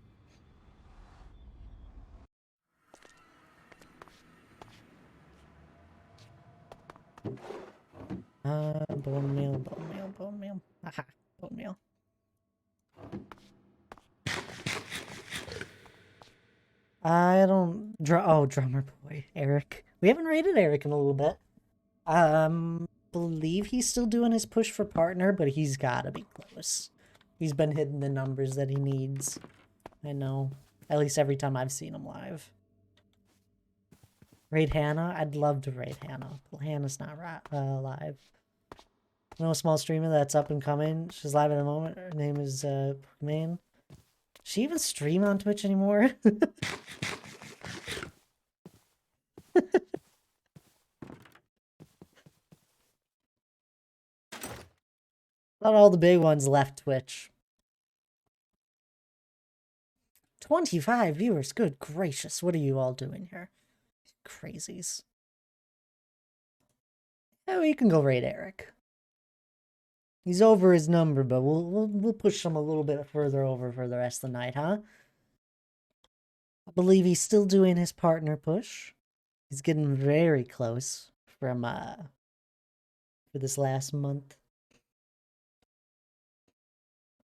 meal, bone meal, bone meal. Aha, bone meal. I don't... Drummer Boy. Eric. We haven't raided Eric in a little bit. Believe he's still doing his push for partner, but he's gotta be close. He's been hitting the numbers that he needs. I know. At least every time I've seen him live. Raid Hannah? I'd love to raid Hannah. Well, Hannah's not live. I know a small streamer that's up and coming. She's live at the moment. Her name is Pokemon. She even stream on Twitch anymore? Not all the big ones left Twitch. 25 viewers. Good gracious. What are you all doing here? Crazies. Oh, you can go raid Eric. He's over his number, but we'll push him a little bit further over for the rest of the night, huh? I believe he's still doing his partner push. He's getting very close from for this last month.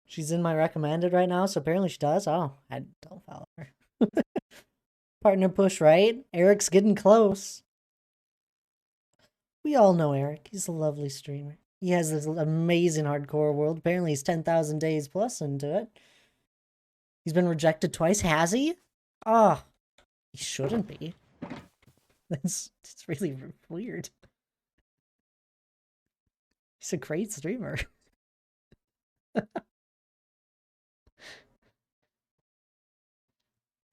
She's in my recommended right now, so apparently she does. Oh, I don't follow her. Partner push, right? Eric's getting close. We all know Eric. He's a lovely streamer. He has this amazing hardcore world. Apparently he's 10,000 days plus into it. He's been rejected twice, has he? Oh, he shouldn't be. That's really weird. He's a great streamer.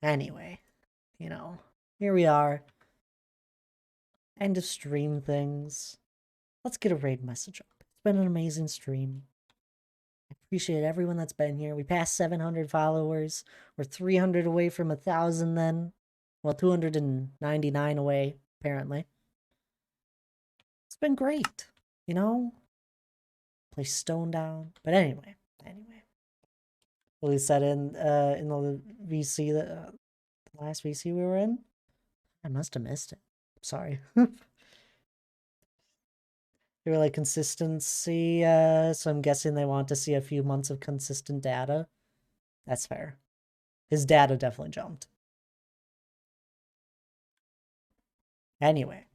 Anyway, you know, here we are. End of stream things. Let's get a raid message up. It's been an amazing stream. I appreciate everyone that's been here. We passed 700 followers. We're 300 away from 1,000 then. Well, 299 away, apparently. It's been great, you know? Play Stone Down. But anyway. We said in the VC, the last VC we were in. I must have missed it. Sorry. They were like consistency, so I'm guessing they want to see a few months of consistent data. That's fair. His data definitely jumped. Anyway.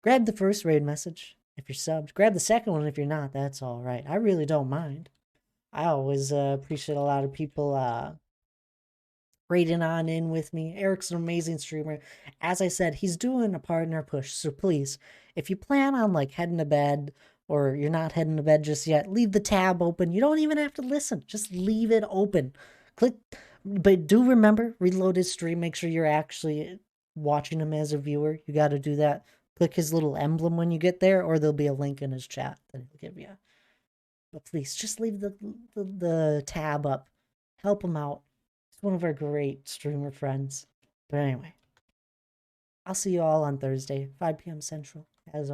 Grab the first raid message if you're subbed. Grab the second one if you're not. That's all right. I really don't mind. I always appreciate a lot of people raiding on in with me. Eric's an amazing streamer. As I said, he's doing a partner push. So please, if you plan on like heading to bed or you're not heading to bed just yet, leave the tab open. You don't even have to listen. Just leave it open. Click. But do remember, reload his stream. Make sure you're actually watching him as a viewer. You got to do that. Click his little emblem when you get there, or there'll be a link in his chat that he'll give you. But please, just leave the tab up. Help him out. He's one of our great streamer friends. But anyway, I'll see you all on Thursday, 5 p.m. Central, as always.